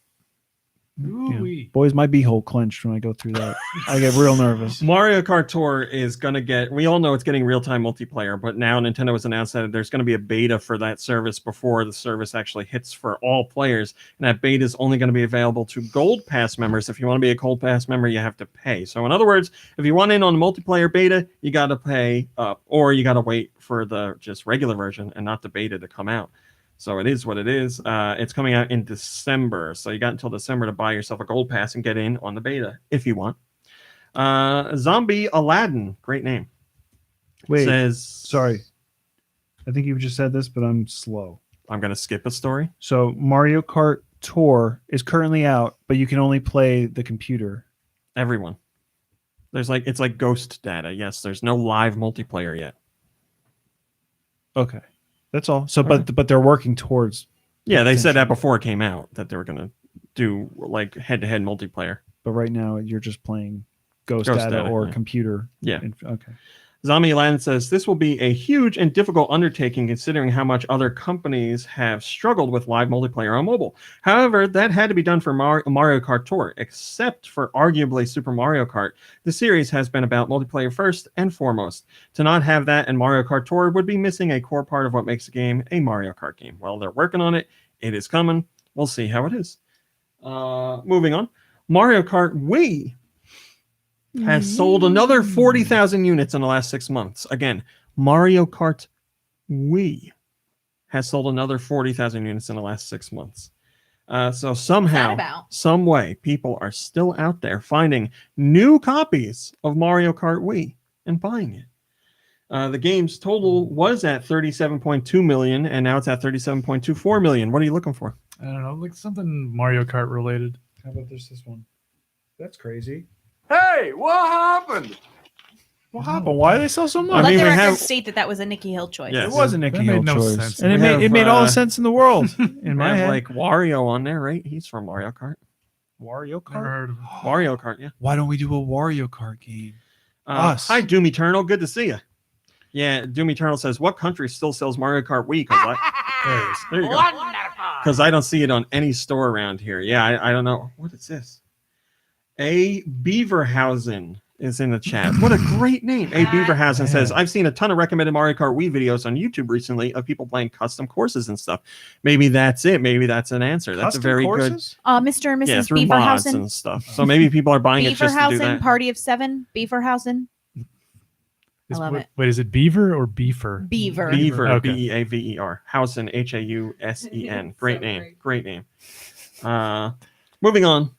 boys, my beehole clenched when I go through that. I get real nervous. Mario Kart Tour is going to get, we all know it's getting real-time multiplayer, but now Nintendo has announced that there's going to be a beta for that service before the service actually hits for all players. And that beta is only going to be available to Gold Pass members. If you want to be a Gold Pass member, you have to pay. So in other words, if you want in on the multiplayer beta, you got to pay up, or you got to wait for the just regular version and not the beta to come out. So it is what it is. It's coming out in December. So you got until December to buy yourself a Gold Pass and get in on the beta if you want. Zombie Aladdin, great name. Wait, Says, sorry. I think you just said this, but I'm slow. I'm going to skip a story. So Mario Kart Tour is currently out, but you can only play the computer. Everyone. There's like, it's like ghost data. Yes, there's no live multiplayer yet. Okay. That's all. So, All but they're working towards. Yeah, they said that Essentially. before it came out, that they were going to do like head-to-head multiplayer. But right now, you're just playing ghost Ghost data data, or yeah. computer. Yeah. Okay. Zombie Land says this will be a huge and difficult undertaking considering how much other companies have struggled with live multiplayer on mobile. However, that had to be done for Mario Kart Tour, except for arguably Super Mario Kart. The series has been about multiplayer first and foremost. To not have that in Mario Kart Tour would be missing a core part of what makes a game a Mario Kart game. Well, they're working on it. It is coming. We'll see how it is. Moving on. Mario Kart Wii has sold another 40,000 units in the last 6 months. Again, Mario Kart Wii has sold another 40,000 units in the last 6 months. So somehow, about? some way, people are still out there finding new copies of Mario Kart Wii and buying it. The game's total was at 37.2 million, and now it's at 37.24 million. What are you looking for? I don't know, like something Mario Kart related. How about there's this one? That's crazy. Hey, what happened? What happened? Why do they sell so much? I Let mean, the we record have- state that was a Nicky Hill choice. Yes. It was a Nicky That made Hill no choice, sense. and We it made have, all the sense in the world in We my have head. like Wario on there, right? He's from Mario Kart. Wario Never heard of it. Mario Kart, yeah. Why don't we do a Wario Kart game? Us. Hi, Doom Eternal. Good to see you. Yeah, Doom Eternal says, what country still sells Mario Kart Wii? There you go. Because I don't see it on any store around here. Yeah, I don't know. What is this? A Beaverhausen is in the chat. What a great name. A Beaverhausen says, I've seen a ton of recommended Mario Kart Wii videos on YouTube recently of people playing custom courses and stuff. Maybe that's it. Maybe that's an answer. That's Custom a very courses? Mr. and good, Mrs. through mods Beaverhausen. and stuff. So maybe people are buying it just to do Beaverhausen, that. Party of Seven. Beaverhausen. I love it. Wait, is it Beaver or Beaver? Beaver. Beaver, Okay. Beaver, Hausen, Hausen. Great name. Great name. Moving on.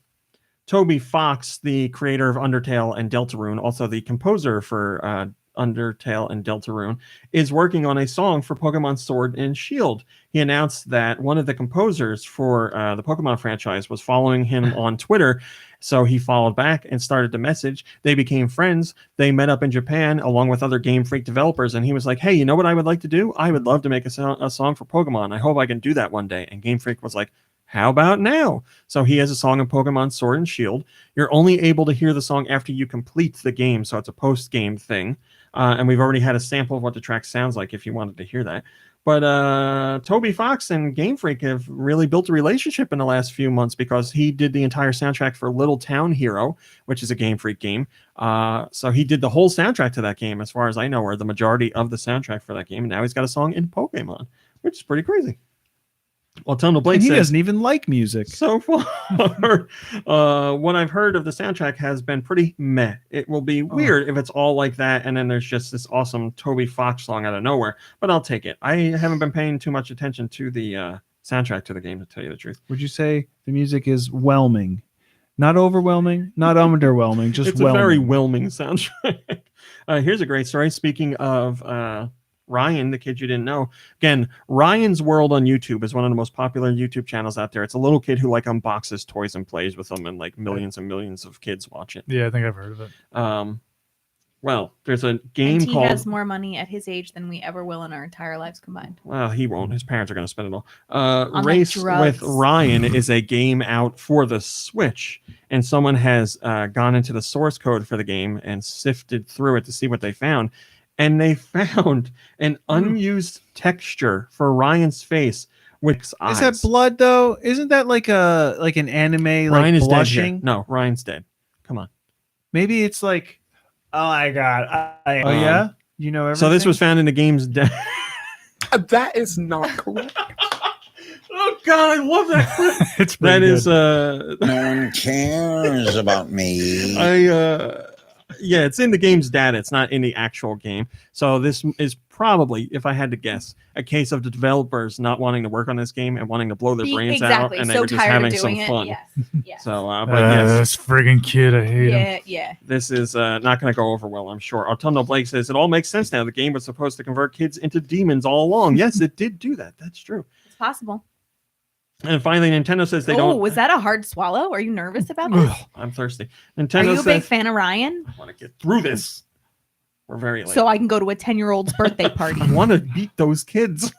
Toby Fox, the creator of Undertale and Deltarune, also the composer for Undertale, and Deltarune, is working on a song for Pokemon Sword and Shield. He announced that one of the composers for the Pokemon franchise was following him on Twitter, so he followed back and started to message. They became friends. They met up in Japan along with other Game Freak developers, and he was like, hey, you know what I would like to do? I would love to make a song for Pokemon. I hope I can do that one day. And Game Freak was like, how about now? So he has a song in Pokemon Sword and Shield. You're only able to hear the song after you complete the game, so it's a post-game thing. And we've already had a sample of what the track sounds like if you wanted to hear that. But Toby Fox and Game Freak have really built a relationship in the last few months because he did the entire soundtrack for Little Town Hero, which is a Game Freak game. So he did the whole soundtrack to that game, as far as I know, or the majority of the soundtrack for that game. And now he's got a song in Pokemon, which is pretty crazy. Well, Tonal Blake He says, doesn't even like music. so far, what I've heard of the soundtrack has been pretty meh. It will be weird if it's all like that, and then there's just this awesome Toby Fox song out of nowhere. But I'll take it. I haven't been paying too much attention to the soundtrack to the game, to tell you the truth. Would you say the music is whelming? Not overwhelming, not underwhelming, just It's whelming. a very whelming soundtrack. Here's a great story. Speaking of Ryan, the kid you didn't know. Again, Ryan's World on YouTube is one of the most popular YouTube channels out there. It's a little kid who like unboxes toys and plays with them, and like millions and millions of kids watch it. Yeah, I think I've heard of it. Well, there's a game And he called... has more money at his age than we ever will in our entire lives combined. Well, he won't. His parents are going to spend it all. On, Race drugs. with Ryan is a game out for the Switch, and someone has gone into the source code for the game and sifted through it to see what they found. And they found an unused texture for Ryan's face with eyes. Is that blood though? Isn't that like an anime Ryan like is blushing? dead. No, Ryan's dead. Come on. Maybe it's like, oh my god. Oh yeah, you know everything. So this was found in the game's That is not correct. Oh god, I love that clip. It's That pretty is good. No one cares about me. Yeah, it's in the game's data. It's not in the actual game. So this is probably, if I had to guess, a case of the developers not wanting to work on this game and wanting to blow their brains out, and they were just having some fun. Yes. Yes. So, but yes, This friggin' kid, I hate him. Yeah. this is not going to go over well, I'm sure. Autumnal Blake says, it all makes sense now. The game was supposed to convert kids into demons all along. Yes, it did do that. That's true. It's possible. And finally, Nintendo says they don't... was that a hard swallow? Are you nervous about this? I'm thirsty. Are Nintendo you a big says... fan of Ryan? I want to get through this. We're very late. So I can go to a 10-year-old's birthday party. I want to beat those kids.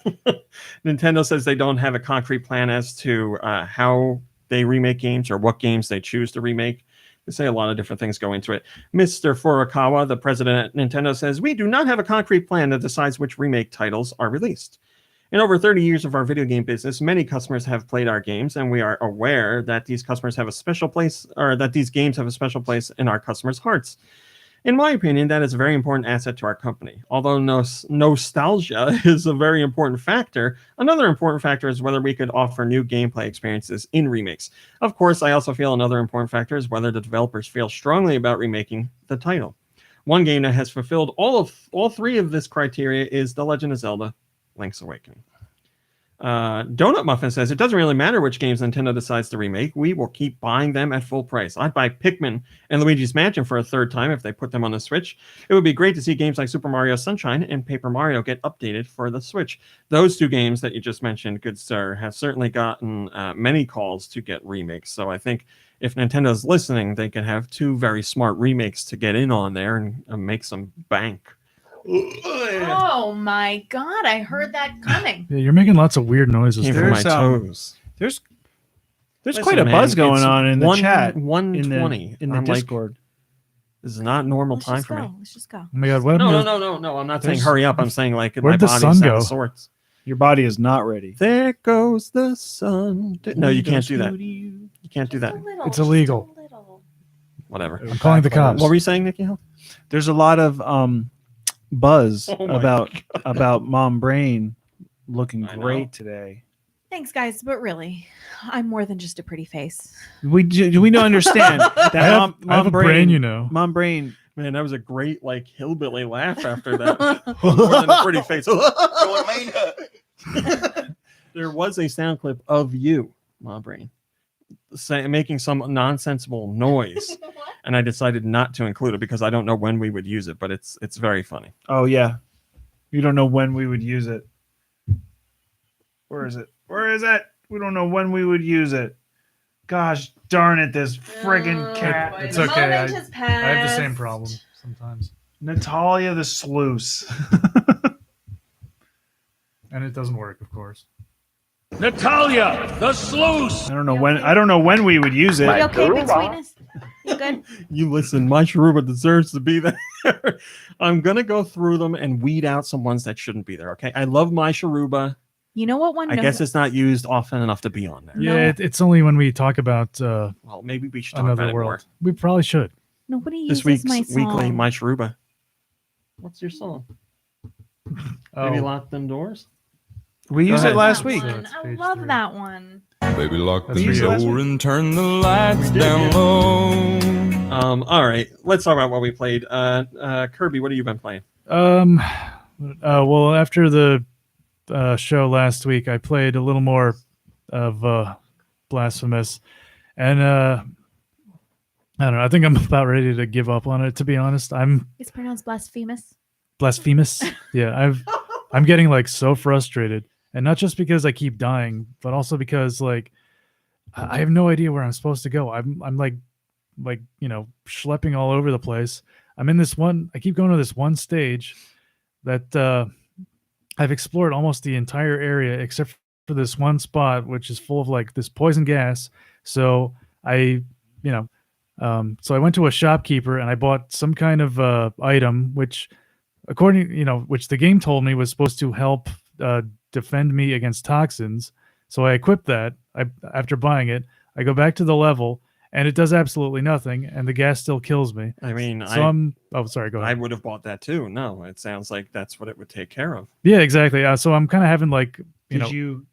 Nintendo says they don't have a concrete plan as to how they remake games or what games they choose to remake. They say a lot of different things go into it. Mr. Furukawa, the president at Nintendo, says, we do not have a concrete plan that decides which remake titles are released. In over 30 years of our video game business, many customers have played our games, and we are aware that these customers have a special place, or that these games have a special place in our customers' hearts. In my opinion, that is a very important asset to our company. Although nostalgia is a very important factor, another important factor is whether we could offer new gameplay experiences in remakes. Of course, I also feel another important factor is whether the developers feel strongly about remaking the title. One game that has fulfilled all three of this criteria is The Legend of Zelda: Link's Awakening. Donut Muffin says, it doesn't really matter which games Nintendo decides to remake. We will keep buying them at full price. I'd buy Pikmin and Luigi's Mansion for a third time if they put them on the Switch. It would be great to see games like Super Mario Sunshine and Paper Mario get updated for the Switch. Those two games that you just mentioned, good sir, have certainly gotten many calls to get remakes. So I think if Nintendo's listening, they can have two very smart remakes to get in on there and make some bank. Oh my god, I heard that coming. Yeah, you're making lots of weird noises. Came there. from my There's, toes. There's Listen, quite a man, buzz going it's on in the chat, 120 in the I'm like, Discord. this is not normal Let's time just for go. me. Let's just go. Oh my god, what? No. I'm not saying There's- hurry up. I'm saying like my Where'd the body's sun out go? of sorts. Your body is not ready. There goes the sun. No, you can't do that. You can't do that. It's illegal. Whatever. I'm calling the cops. What were you saying, Nikki Hill? There's a lot of buzz Oh my about Mom Brain looking I know. great today. Thanks, guys, but really, I'm more than just a pretty face. We don't understand that I have, Mom I have a brain, you know. Mom Brain. Man, that was a great like hillbilly laugh after that. More than a pretty face. There was a sound clip of you, Ma Brain. making some nonsensical noise, and I decided not to include it because I don't know when we would use it, but it's very funny. Oh yeah, you don't know when we would use it. Where is it? Where is it? We don't know when we would use it. Gosh darn it! This friggin' cat. boy, It's the okay. moment has I have the same passed. problem sometimes, Natalia the Sluice. and it doesn't work, of course. Natalia, the sluice. I don't know when we would use it. You okay, Big Sweetness? You good? You listen, my Sharuba deserves to be there. I'm gonna go through them and weed out some ones that shouldn't be there. Okay, I love my Sharuba. You know what one? I guess it's not used often enough to be on there. Yeah, it's only when we talk about Well, maybe we should talk about another it more. world. We probably should. Nobody uses This week's my song. weekly my Sharuba. What's your song? Maybe Oh, Lock Them Doors. We Go used ahead. it last That week. one. it's I page love 3. that one. Baby, lock That's the for you. door and turn the lights did, down yeah. low. All right, let's talk about what we played. Kirby, what have you been playing? Well, after the show last week, I played a little more of Blasphemous, and I don't know. I think I'm about ready to give up on it. To be honest, It's pronounced blasphemous. blasphemous. Yeah, I'm getting like so frustrated, and not just because I keep dying, but also because like I have no idea where I'm supposed to go. I'm like schlepping all over the place. I'm in this one. I keep going to this one stage that I've explored almost the entire area except for this one spot, which is full of like this poison gas. So I went to a shopkeeper and I bought some kind of item, which which the game told me was supposed to help defend me against toxins. So I equipped that. After buying it, I go back to the level and it does absolutely nothing, and the gas still kills me. I mean, So sorry, go I ahead. would have bought that too. No, it sounds like that's what it would take care of. Yeah, exactly. So I'm kind of having like, Did you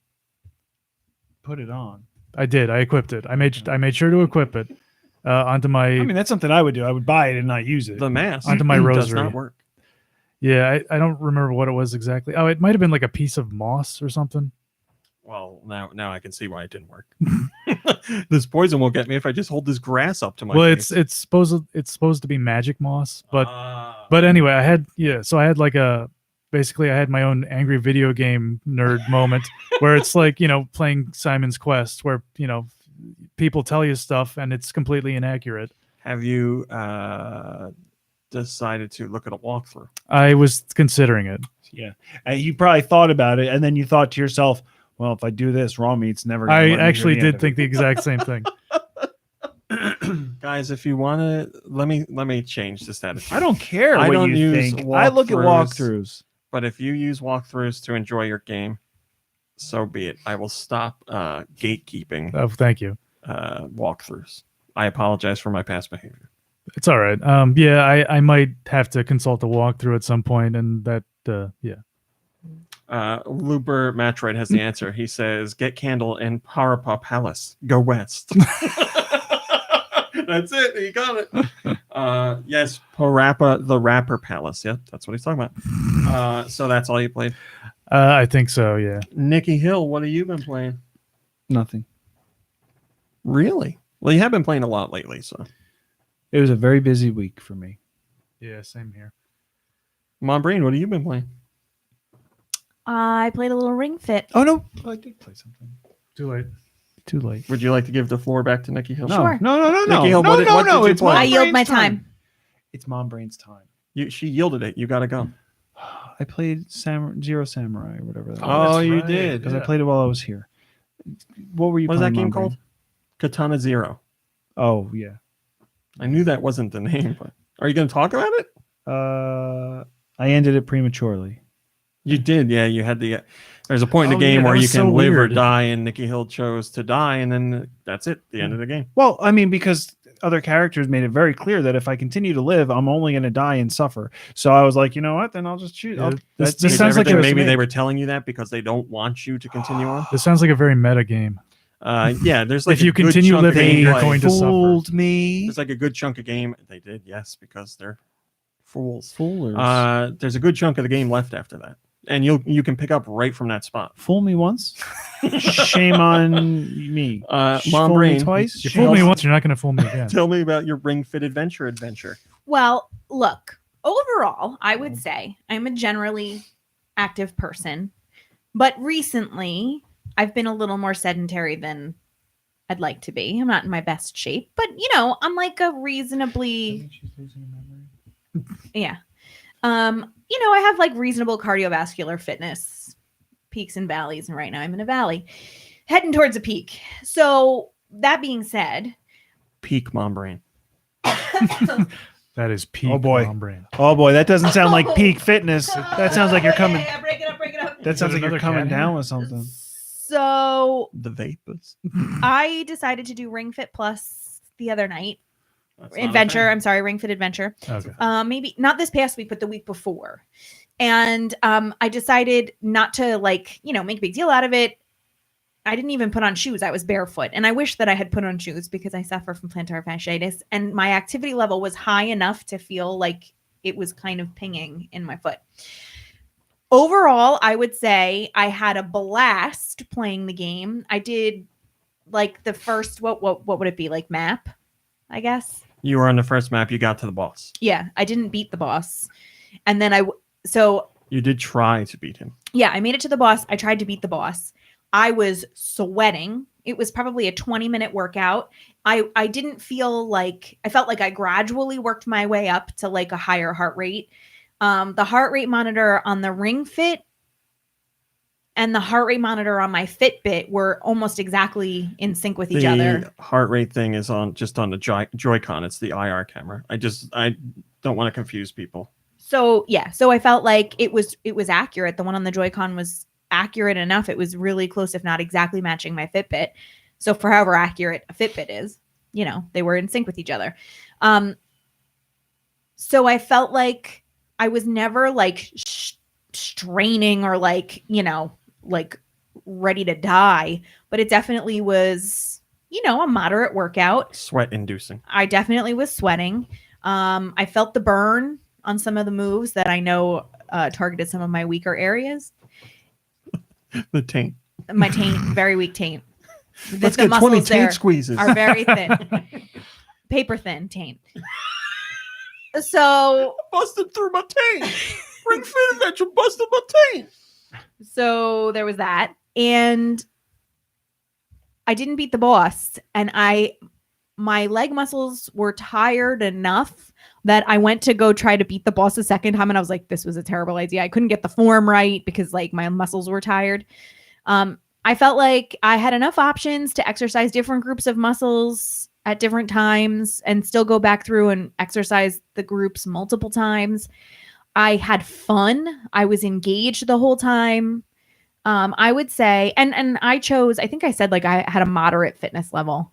put it on? I did. I equipped it. I made sure to equip it onto my. I mean, that's something I would do. I would buy it and not use it. The mask Onto my does rosary. not work. Yeah, I don't remember what it was exactly. Oh, it might have been like a piece of moss or something. Well, now I can see why it didn't work. This poison will get me if I just hold this grass up to my Well, face. it's supposed to be magic moss, but Ah. anyway, I had basically I had my own angry video game nerd moment where it's like, playing Simon's Quest where, people tell you stuff and it's completely inaccurate. Have you decided to look at a walkthrough? I was considering it. Yeah. You probably thought about it, and then you thought to yourself, well, if I do this, raw meat's never gonna I let me hear actually the end did of think it. the exact same thing. Guys, if you want to, let me change this attitude. I don't care I what don't you use think. I look at walkthroughs. But if you use walkthroughs to enjoy your game, so be it. I will stop gatekeeping Oh, thank you. walkthroughs. I apologize for my past behavior. It's all right. Yeah, I might have to consult a walkthrough at some point, and that, yeah. Looper Matroid has the answer. He says, "Get Candle in Parapa Palace. Go west." That's it. You got it. Yes, Parappa the Rapper Palace. Yep, that's what he's talking about. So that's all you played. I think so. Yeah. Nikki Hill, what have you been playing? Nothing. Really? Well, you have been playing a lot lately, so. It was a very busy week for me. Yeah. Same here. Mom Brain, what have you been playing? I played a little Ring Fit. Oh no, I did play something. Too late. Too late. Would you like to give the floor back to Nikki Hill? No, Sure. no. Nikki Hill, what did you It's play? Mom I yield Brain's my time. It's Mom Brain's time. She yielded it. You got to go. I played Zero Samurai or whatever that was. Oh, that's you right. did. Because I played it while I was here. What were you What is that playing, game Mom Brain? called? Katana Zero. Oh, yeah. I knew that wasn't the name, but are you going to talk about it? I ended it prematurely. You did, yeah. You had the. There's a point in Oh, the game yeah, that where you was can so live or weird. die, and Nikki Hill chose to die, and then that's it. The end of the game. Well, I mean, because other characters made it very clear that if I continue to live, I'm only going to die and suffer. So I was like, you know what? Then I'll just choose. Yeah, This Is sounds like everything- it was maybe me. they were telling you that because they don't want you to continue on. This sounds like a very meta game. Yeah, there's like If you a good continue chunk of living, game you're play. going to suffer. fooled me. There's like a good chunk of game. They did, yes, because they're fools. Foolers. There's a good chunk of the game left after that. and you can pick up right from that spot. Fool me once, shame on me. Mom Fool me Brain, twice. You fooled me once, you're not going to fool me again. Tell me about your Ring Fit adventure. Well, look, overall, I would say I'm a generally active person, but recently I've been a little more sedentary than I'd like to be. I'm not in my best shape, but I'm like a reasonably, yeah. I have like reasonable cardiovascular fitness, peaks and valleys, and right now I'm in a valley, heading towards a peak. So that being said, Peak Mom Brain. That is peak Oh, boy. mom brain. Oh boy, that doesn't sound like peak fitness. That sounds like you're coming. Yeah, break it up. That sounds like you're another coming cat down here? with something. So The vapors. I decided to do Ring Fit Plus the other night. That's not a Adventure. thing. I'm sorry, Ring Fit Adventure. Okay. Maybe not this past week, but the week before. And I decided not to make a big deal out of it. I didn't even put on shoes. I was barefoot. And I wish that I had put on shoes because I suffer from plantar fasciitis. And my activity level was high enough to feel like it was kind of pinging in my foot. Overall, I would say I had a blast playing the game. I did like the first, what would it be? Like map, I guess. You were on the first map. You got to the boss. Yeah, I didn't beat the boss. And then You did try to beat him. yeah, I made it to the boss. I tried to beat the boss. I was sweating. It was probably a 20-minute workout. I didn't feel like, I felt like I gradually worked my way up to like a higher heart rate. The heart rate monitor on the Ring Fit and the heart rate monitor on my Fitbit were almost exactly in sync with each other. The heart rate thing is on the Joy-Con. It's the IR camera. I don't want to confuse people. So yeah, so I felt like it was accurate. The one on the Joy-Con was accurate enough. It was really close, if not exactly matching my Fitbit. So for however accurate a Fitbit is, they were in sync with each other. So I felt like I was never like straining or like ready to die, but it definitely was, a moderate workout. Sweat inducing. I definitely was sweating. I felt the burn on some of the moves that I know targeted some of my weaker areas. The taint. My taint, very weak taint. Let's The get 20 muscles there taint squeezes. are very thin. Paper thin taint. So busted through my taint. Ring Fit Adventure busted my taint. So there was that. And I didn't beat the boss. And my leg muscles were tired enough that I went to go try to beat the boss a second time. And I was like, this was a terrible idea. I couldn't get the form right because like my muscles were tired. I felt like I had enough options to exercise different groups of muscles at different times and still go back through and exercise the groups multiple times. I had fun. I was engaged the whole time. I would say, and I chose, I think I said like I had a moderate fitness level.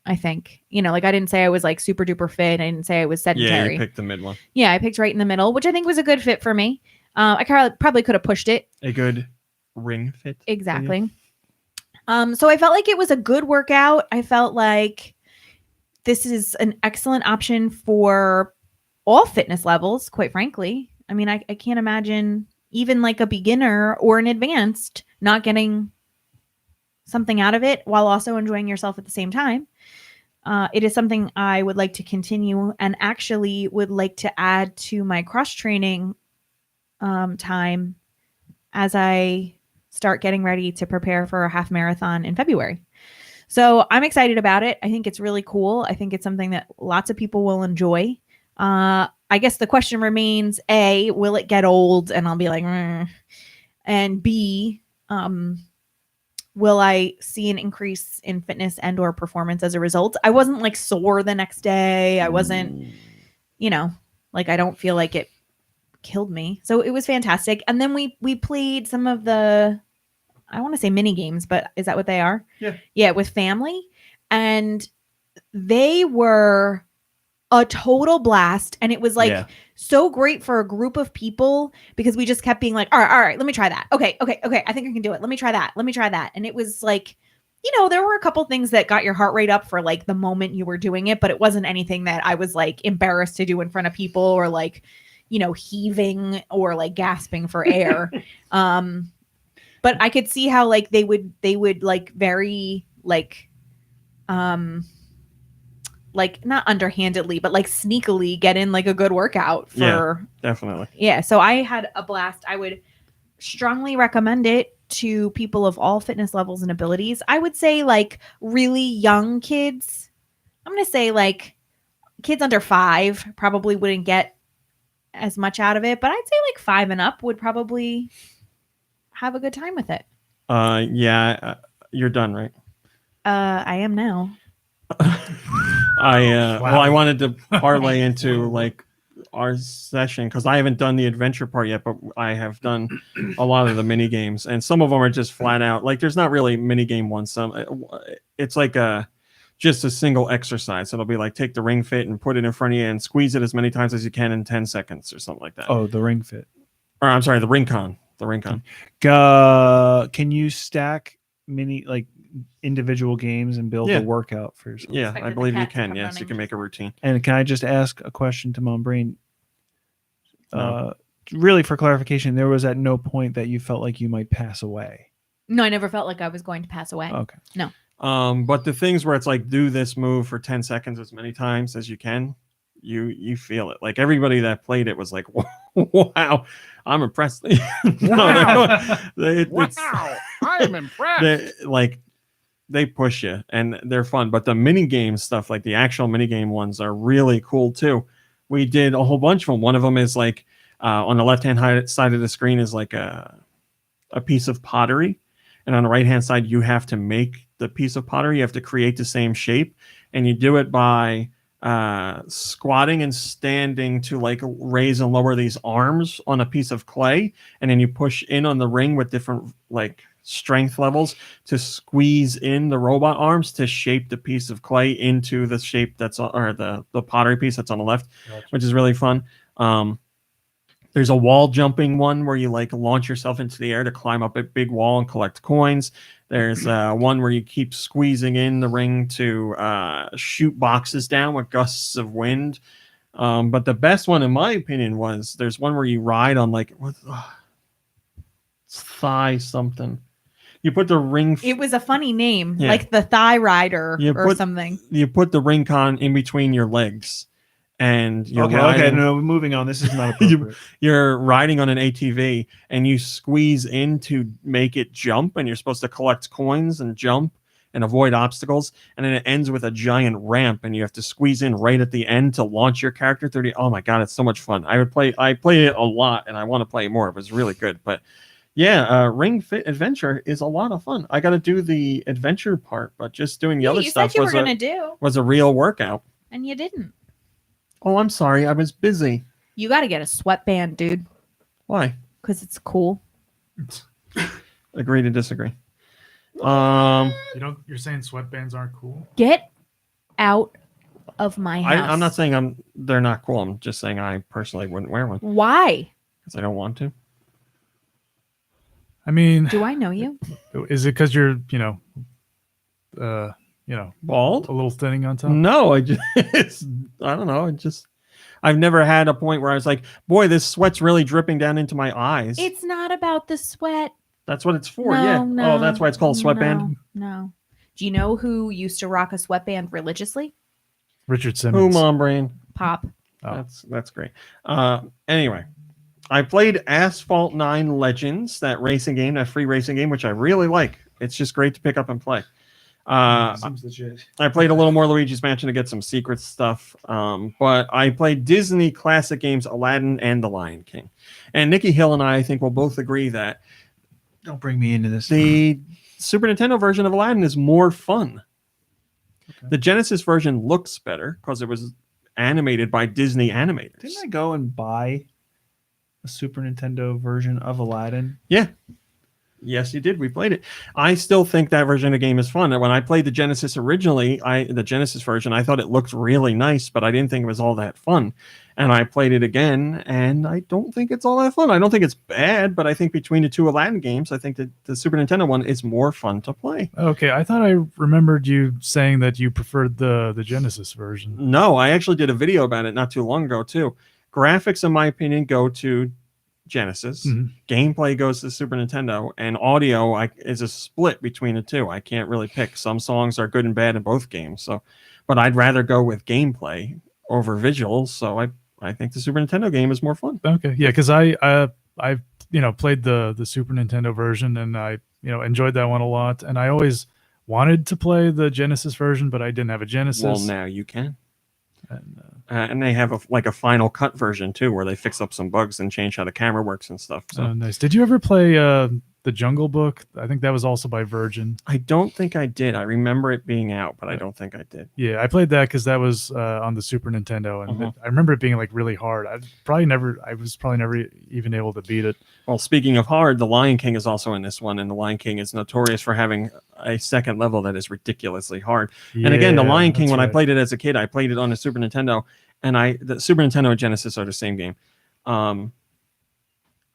I think, like I didn't say I was like super duper fit. I didn't say I was sedentary. Yeah, you picked the mid one. Yeah, I picked right in the middle, which I think was a good fit for me. I probably could have pushed it. A good ring fit. Exactly. So I felt like it was a good workout. I felt like this is an excellent option for all fitness levels, quite frankly. I mean, I can't imagine even like a beginner or an advanced not getting something out of it while also enjoying yourself at the same time. It is something I would like to continue and actually would like to add to my cross training time as I start getting ready to prepare for a half marathon in February. So I'm excited about it. I think it's really cool. I think it's something that lots of people will enjoy. I guess the question remains, A, will it get old and I'll be like, and B, will I see an increase in fitness and or performance as a result? I wasn't like sore the next day. I wasn't, like I don't feel like it killed me. So it was fantastic. And then we played some of the, I want to say mini games, but is that what they are? Yeah. Yeah, with family. And they were a total blast. And it was like so great for a group of people because we just kept being like, all right, let me try that. Okay. I think I can do it. Let me try that. And it was like, there were a couple things that got your heart rate up for like the moment you were doing it, but it wasn't anything that I was like embarrassed to do in front of people or like, heaving or like gasping for air. But I could see how like they would like very like not underhandedly, but like sneakily get in like a good workout for definitely. Yeah, so I had a blast. I would strongly recommend it to people of all fitness levels and abilities. I would say like really young kids. I'm going to say like kids under 5 probably wouldn't get as much out of it, but I'd say like 5 and up would probably have a good time with it. You're done, right? I am now. I wanted to parlay into like our session because I haven't done the adventure part yet, but I have done a lot of the mini games, and some of them are just flat out like there's not really mini game ones. It's like just a single exercise. It'll be like take the Ring Fit and put it in front of you and squeeze it as many times as you can in 10 seconds or something like that. Oh, the Ring Fit. Or I'm sorry, the Ring Con. Can you stack mini like individual games and build a workout for yourself? Yeah, I believe you can. Yes, you can make a routine. And can I just ask a question to Mom Brain? Really, for clarification, there was at no point that you felt like you might pass away. No, I never felt like I was going to pass away. Okay. No. But the things where it's like do this move for 10 seconds as many times as you can, you feel it. Like everybody that played it was like, wow, I'm impressed. Wow, I'm impressed. They push you and they're fun, but the mini game stuff, like the actual mini game ones, are really cool too. We did a whole bunch of them. One of them is like on the left hand side of the screen is like a piece of pottery, and on the right hand side you have to make the piece of pottery. You have to create the same shape, and you do it by squatting and standing to like raise and lower these arms on a piece of clay, and then you push in on the ring with different like strength levels to squeeze in the robot arms to shape the piece of clay into the shape that's or the pottery piece that's on the left. Gotcha. Which is really fun. There's a wall jumping one where you like launch yourself into the air to climb up a big wall and collect coins. There's one where you keep squeezing in the ring to shoot boxes down with gusts of wind. But the best one, in my opinion, was there's one where you ride on like thigh something. You put the ring. It was a funny name, like the Thigh Rider something. You put the ring con in between your legs, and you're no, moving on. This is not appropriate. You're riding on an ATV, and you squeeze in to make it jump, and you're supposed to collect coins and jump and avoid obstacles, and then it ends with a giant ramp, and you have to squeeze in right at the end to launch your character 30. Oh my god, it's so much fun. I play it a lot, and I want to play more. It was really good, but. Yeah, Ring Fit Adventure is a lot of fun. I got to do the adventure part, but just doing the other stuff was a real workout. And you didn't. Oh, I'm sorry. I was busy. You got to get a sweatband, dude. Why? Because it's cool. Agree to disagree. You're saying sweatbands aren't cool? Get out of my house. I'm not saying they're not cool. I'm just saying I personally wouldn't wear one. Why? Because I don't want to. I mean, do I know you? Is it because you're, bald, a little thinning on top? No, I don't know. I've never had a point where I was like, boy, this sweat's really dripping down into my eyes. It's not about the sweat. That's what it's for. No, that's why it's called sweatband. No. Do you know who used to rock a sweatband religiously? Richard Simmons. Who, Mom Brain? Pop. Oh. That's great. Anyway. I played Asphalt 9 Legends, that racing game, that free racing game, which I really like. It's just great to pick up and play. Seems legit. I played a little more Luigi's Mansion to get some secret stuff. But I played Disney classic games, Aladdin and The Lion King. And Nikki Hill and I think will both agree that don't bring me into this. The Super Nintendo version of Aladdin is more fun. Okay. The Genesis version looks better because it was animated by Disney animators. Didn't I go and buy a Super Nintendo version of Aladdin? Yeah. Yes, you did. We played it. I still think that version of the game is fun. When I played the Genesis originally, the Genesis version, I thought it looked really nice, but I didn't think it was all that fun. And I played it again, and I don't think it's all that fun. I don't think it's bad, but I think between the two Aladdin games, I think that the Super Nintendo one is more fun to play. Okay, I thought I remembered you saying that you preferred the Genesis version. No, I actually did a video about it not too long ago, too. graphics, in my opinion, go to Genesis. Mhm. Gameplay goes to Super Nintendo, and audio is a split between the two. I can't really pick. Some songs are good and bad in both games. So, but I'd rather go with gameplay over visuals. So I think the Super Nintendo game is more fun. Okay, yeah, because I played the Super Nintendo version, and I enjoyed that one a lot, and I always wanted to play the Genesis version, but I didn't have a Genesis. Well, now you can. And, And they have a Final Cut version too, where they fix up some bugs and change how the camera works and stuff. So nice. Did you ever play the Jungle Book? I think that was also by Virgin. I don't think I did. I remember it being out, but I don't think I did. Yeah, I played that because that was on the Super Nintendo, and I remember it being like really hard. I was probably never even able to beat it. Well, speaking of hard, the Lion King is also in this one, and the Lion King is notorious for having a second level that is ridiculously hard. And again, the Lion King, when I played it as a kid, I played it on the Super Nintendo, and the Super Nintendo and Genesis are the same game.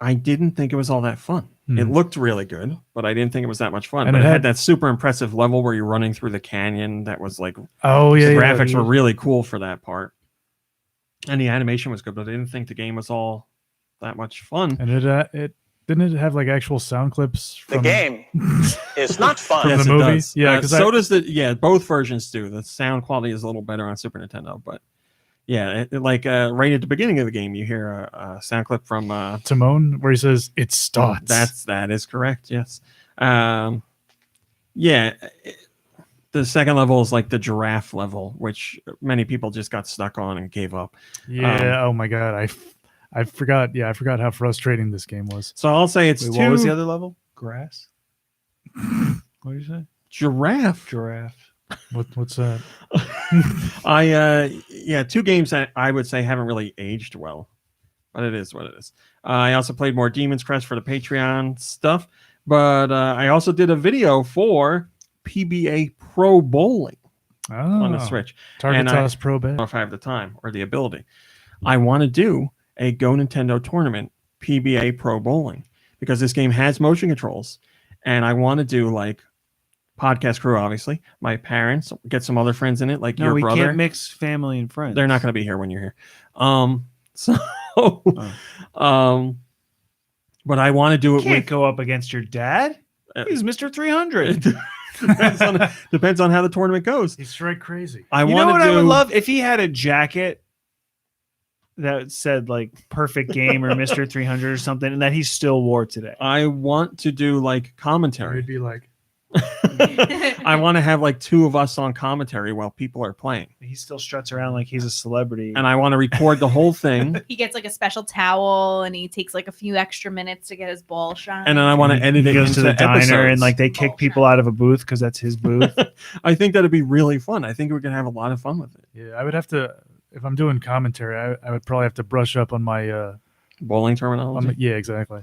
I didn't think it was all that fun. It looked really good, but I didn't think it was that much fun. And but it it had had that super impressive level where you're running through the canyon. That was like, oh yeah, the graphics were really cool for that part, and the animation was good. But I didn't think the game was all that much fun. And it didn't have like actual sound clips from The game is not fun. from Yes, the it movie. does. Yeah, because so does both versions do. The sound quality is a little better on Super Nintendo, but yeah, right at the beginning of the game, you hear a sound clip from Timon where he says it starts. that is correct. Yes. The second level is like the giraffe level, which many people just got stuck on and gave up. Yeah. Oh my god, I forgot. Yeah, I forgot how frustrating this game was. So I'll say it's Wait, what was the other level? Grass. What did you say? giraffe. What's that? Two games that I would say haven't really aged well, but it is what it is. I also played more Demon's Crest for the Patreon stuff, but I also did a video for PBA Pro Bowling on the Switch. Target And Toss Pro I don't know Bet. if I have the time or the ability. I want to do a Go Nintendo tournament PBA Pro Bowling because this game has motion controls, and I want to do like podcast crew, obviously, my parents, get some other friends in it, like your we brother. can't mix family and friends. They're not going to be here when you're here. But I want to do it Can't with go up against your dad. He's Mr. 300. depends on how the tournament goes. He's straight crazy. I You know want what to I would do. love if he had a jacket that said like perfect game or Mr. 300 or something, and that he still wore today. I want to do like commentary. He'd be like, I want to have like two of us on commentary while people are playing, He still struts around like he's a celebrity. and I want to record the whole thing. He gets like a special towel and he takes like a few extra minutes to get his ball shine. And then I want to edit he it goes into to the diner episodes. and like they kick people out of a booth because that's his booth. I think that'd be really fun. I think we can have a lot of fun with it. yeah, I would have to, if I'm doing commentary, I would probably have to brush up on my, Bowling terminology. yeah, exactly.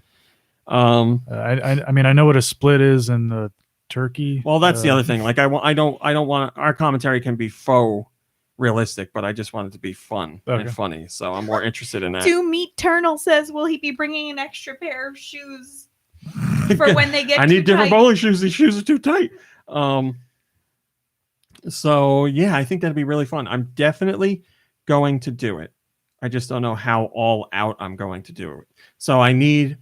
Um, I mean, I know what a split is and the turkey. Well, that's the other thing. Like, I don't want our commentary can be faux realistic, but I just want it to be fun Okay. and funny. So I'm more interested in that. Do Meat Turnal says, will he be bringing an extra pair of shoes for when they get I too need different tight? bowling shoes. These shoes are too tight. So yeah, I think that'd be really fun. I'm definitely going to do it. I just don't know how all out I'm going to do it. So I need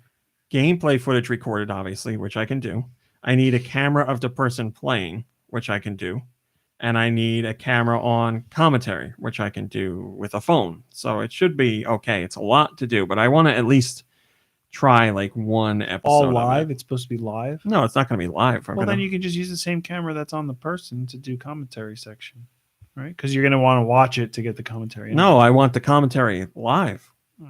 gameplay footage recorded, obviously, which I can do. I need a camera of the person playing, which I can do. And I need a camera on commentary, which I can do with a phone. So it should be okay. It's a lot to do, but I want to at least try like one episode. All of live. it. It's supposed to be live. No, it's not going to be live. Well, then you can just use the same camera that's on the person to do commentary section, right? Because you're going to want to watch it to get the commentary. No, I want the commentary live. Oh.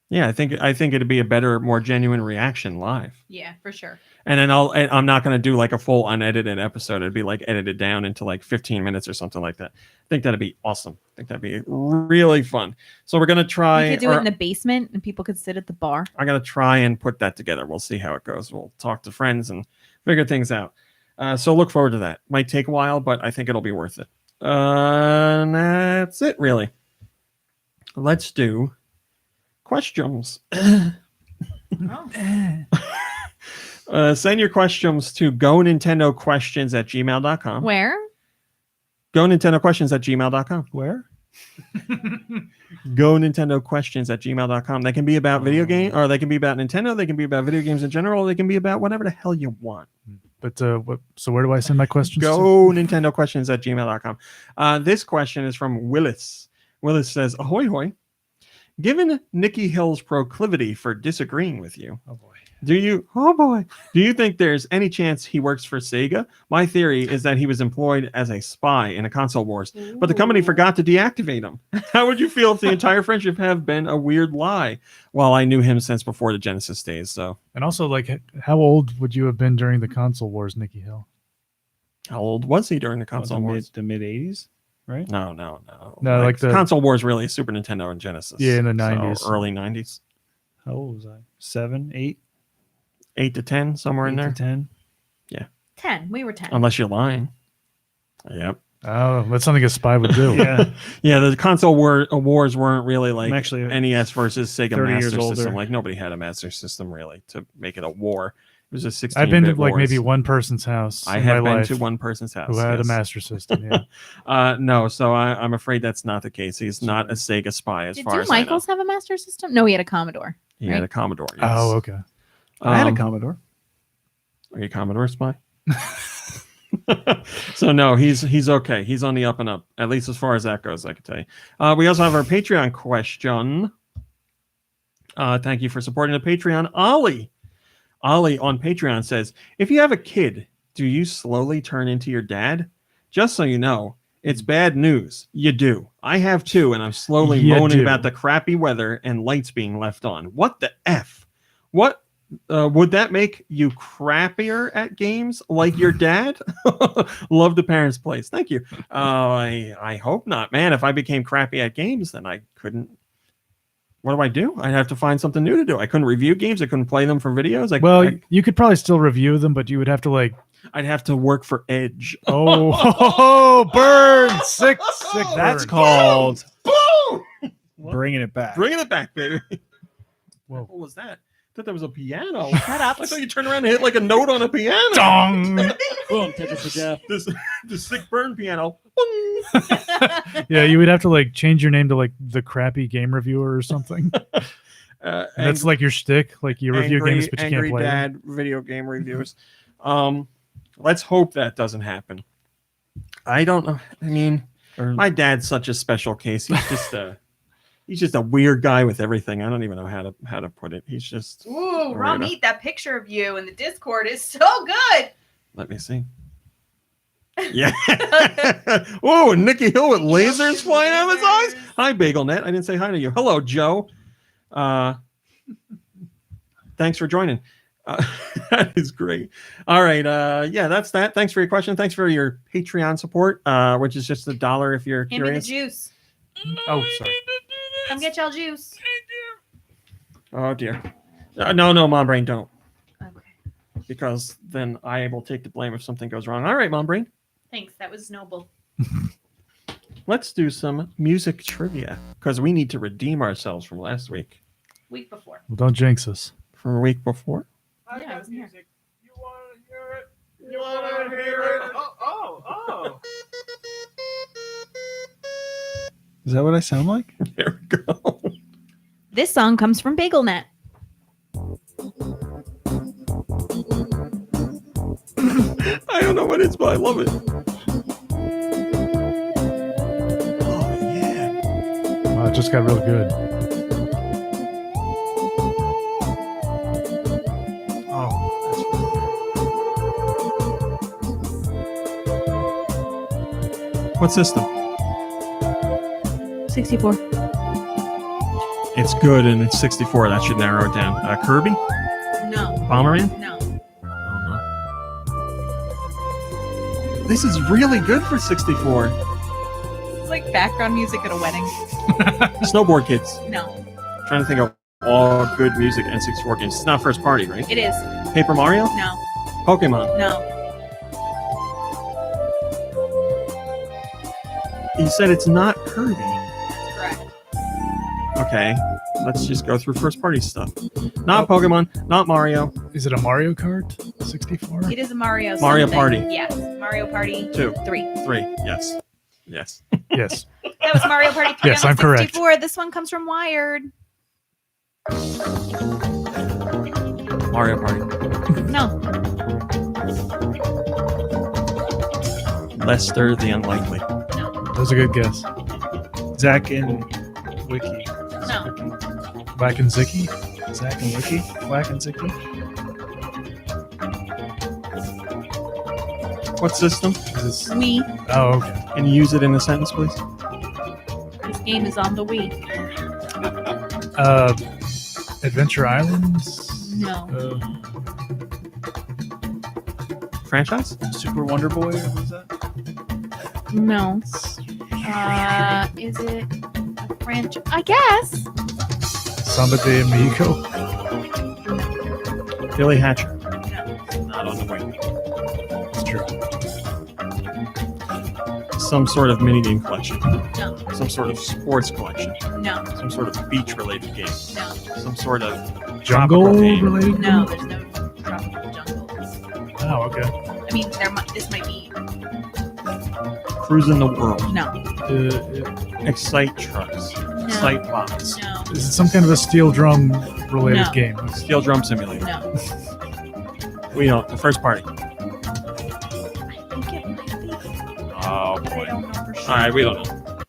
Yeah, I think it'd be a better, more genuine reaction live. Yeah, for sure. And then I'm not going to do like a full unedited episode. It'd be like edited down into like 15 minutes or something like that. I think that'd be awesome. I think that'd be really fun. So we're going to try. You could do it in the basement and people could sit at the bar. I'm going to try and put that together. We'll see how it goes. We'll talk to friends and figure things out. So look forward to that. Might take a while, but I think it'll be worth it. And that's it, really. Let's do questions. Send your questions to GoNintendoQuestions@gmail.com. Where? GoNintendoQuestions@gmail.com. Where? GoNintendo questions at gmail.com. They can be about video game, or they can be about Nintendo. They can be about video games in general. They can be about whatever the hell you want. But so where do I send my questions? Go Nintendo questions at gmail.com. This question is from Willis. Willis says, ahoy hoy. Given Nicky Hill's proclivity for disagreeing with you, do you think there's any chance he works for Sega? My theory is that he was employed as a spy in a console wars, but the company forgot to deactivate him. How would you feel if the entire friendship have been a weird lie? Well, I knew him since before the Genesis days, so. And also, like, how old would you have been during the console wars, Nicky Hill? How old was he during the console wars? The mid 80s, right? No. No, like the console wars really Super Nintendo and Genesis. Yeah, in the 90s. So early 90s. How old was I? 7, 8? 8 to 10, somewhere in there. 10. 10. We were 10. Unless you're lying. Yep. Oh, that's something a spy would do. Yeah. Yeah, the console wars weren't really like I'm actually NES versus Sega 30 years Master older. System. Like nobody had a Master System really to make it a war. It was a 16-bit I've been to like wars. maybe one person's house. I in have my been life to one person's house who had yes. a Master System. Yeah. No, so I'm afraid that's not the case. He's not a Sega spy as Did far two as I know. Michaels have a Master System? No, he had a Commodore. He had a Commodore. Yes. Oh, okay. I had a Commodore. Are you a Commodore spy? So no, he's okay. He's on the up and up, at least as far as that goes, I can tell you. We also have our Patreon question. Thank you for supporting the Patreon. Ollie on Patreon says, if you have a kid, do you slowly turn into your dad? Just so you know, it's bad news. You do. I have two, and I'm slowly moaning about the crappy weather and lights being left on. What the F? What? Would that make you crappier at games like your dad? Love the Parents' Place. Thank you. I hope not, man. If I became crappy at games, then I couldn't. What do I do? I'd have to find something new to do. I couldn't review games. I couldn't play them for videos. You could probably still review them, but you would have to like. I'd have to work for Edge. Burn! Sick. That's burn. called Boom! bringing it back. Bringing it back, baby. Whoa. What was that? I thought that was a piano. Shut up. I thought you turned around and hit like a note on a piano. Dong! Boom, tickets for Jeff. This sick burn piano. Yeah, you would have to like change your name to like the crappy game reviewer or something. That's like your shtick. Like you review games, but you can't play them. Dad video game reviews. Let's hope that doesn't happen. I don't know. I mean, my dad's such a special case. He's just a weird guy with everything. I don't even know how to put it. He's just. Ooh, a Ron, weirdo. meet that picture of you in the Discord is so good. Let me see. Yeah. Whoa, Nicky Hill with lasers flying out of his eyes. Hi, BagelNet. I didn't say hi to you. Hello, Joe. Thanks for joining. That is great. All right. Yeah, that's that. Thanks for your question. Thanks for your Patreon support, which is just $1 if you're Hand me the curious. juice. Oh, sorry. Come get y'all juice. Oh dear. No, Mom Brain, don't. Okay. Because then I will take the blame if something goes wrong. All right, Mom Brain. Thanks. That was noble. Let's do some music trivia because we need to redeem ourselves from last week. Week before. Well, don't jinx us. From a week before. Yeah, I wasn't here. You want to hear it? You want to hear it? Oh. Is that what I sound like? There we go. This song comes from BagelNet. I don't know what it is, but I love it. Oh, yeah. Wow, it just got real good. What system? 64. It's good and it's 64. That should narrow it down. Kirby? No. Bomberman? No. Oh, no. This is really good for 64. It's like background music at a wedding. Snowboard Kids. No. Trying to think of all good music and 64 games. It's not first party, right? It is. Paper Mario? No. Pokemon? No. You said it's not Kirby. Correct. Okay, let's just go through first party stuff. Not Pokemon, not Mario. Is it a Mario Kart 64? It is a Mario. Mario something. Party. Yes. Mario Party 2. 3. 3. Yes. Yes. That was Mario Party 3 Yes, on I'm the correct. 64. This one comes from Wired. Mario Party. No. Lester the Unlikely. That was a good guess. Zach and Wiki. No. Whack and Zicky. Zach and Wiki. Whack and Zicky. What system? Is this, Wii. Oh, okay. Can you use it in a sentence, please? This game is on the Wii. Adventure Islands. No. Franchise? Super Wonder Boy? Or what was that? No. Is it a franchise? I guess. Samba de Amigo. Billy Hatcher. No. Not on the way. It's true. Some sort of minigame collection. No. Some sort of sports collection. No. Some sort of beach-related game. No. Some sort of Jungle tropical game. related? No. There's no tropical jungles. Oh, okay. I mean, this might be. Cruising the world. No. Excite trucks. No. Excite bots. No. Is it some kind of a steel drum related No. game? Steel drum simulator. No. We don't. The first party. I think it might be. Oh But I boy. don't know for sure. All right, we don't know.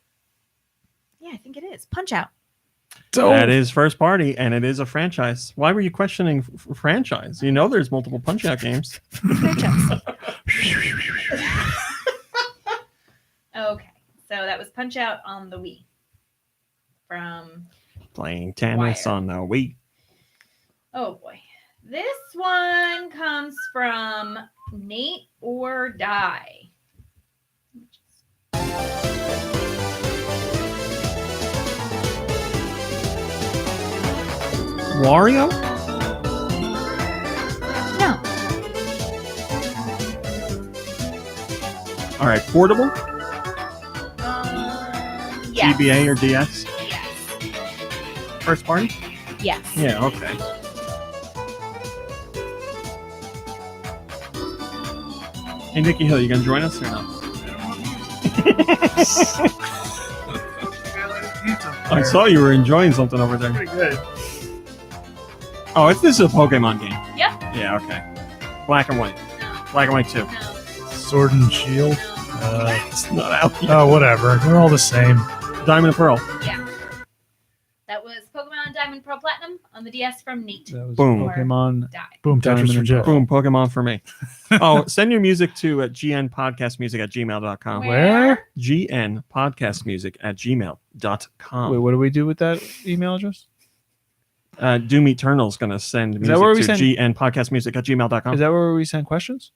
Yeah, I think it is. Punch Out. That is first party, and it is a franchise. Why were you questioning franchise? You know, there's multiple Punch-Out games. Franchise. Okay, so that was Punch Out on the Wii. From Playing tennis Wire. on the Wii. oh boy, this one comes from Nate or Die. Wario? No. All right, portable? Yes. GBA or DS? Yes. First party? Yes. Yeah, okay. Hey, Nikki Hill, you gonna join us or not? I saw you were enjoying something over there. Pretty good. Oh, this is a Pokemon game. Yep. Yeah, okay. Black and white. No. Black and white too. No. Sword and Shield. No. It's not out yet. Oh, whatever. They're all the same. Diamond and Pearl. Yeah. That was Pokemon Diamond Pearl Platinum on the DS from Nate. That was Boom. Pokemon. Die. Boom. Diamond Tetris for and Jeff. Boom, Pokemon for me. Oh, send your music to gnpodcastmusic@gmail.com. Where? gnpodcastmusic@gmail.com. Wait, what do we do with that email address? Doom Eternal's going to send that music where we to send- gnpodcastmusic@gmail.com. Is that where we send questions?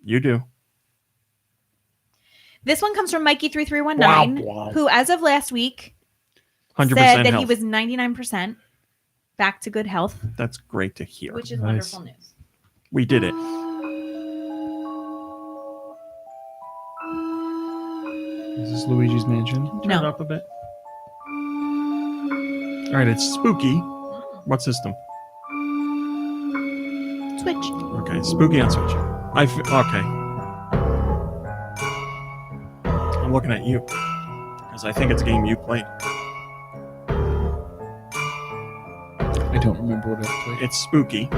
You do. This one comes from Mikey3319, Wow. who, as of last week, 100% said that health. he was 99% back to good health, That's great to hear. which is Nice. wonderful news. We did it. Is this Luigi's Mansion? Turn No. it up a bit. All right, it's spooky. What system? Switch. Okay, spooky on Switch. Okay. I'm looking at you because I think it's a game you played. I don't remember what I played. It's spooky.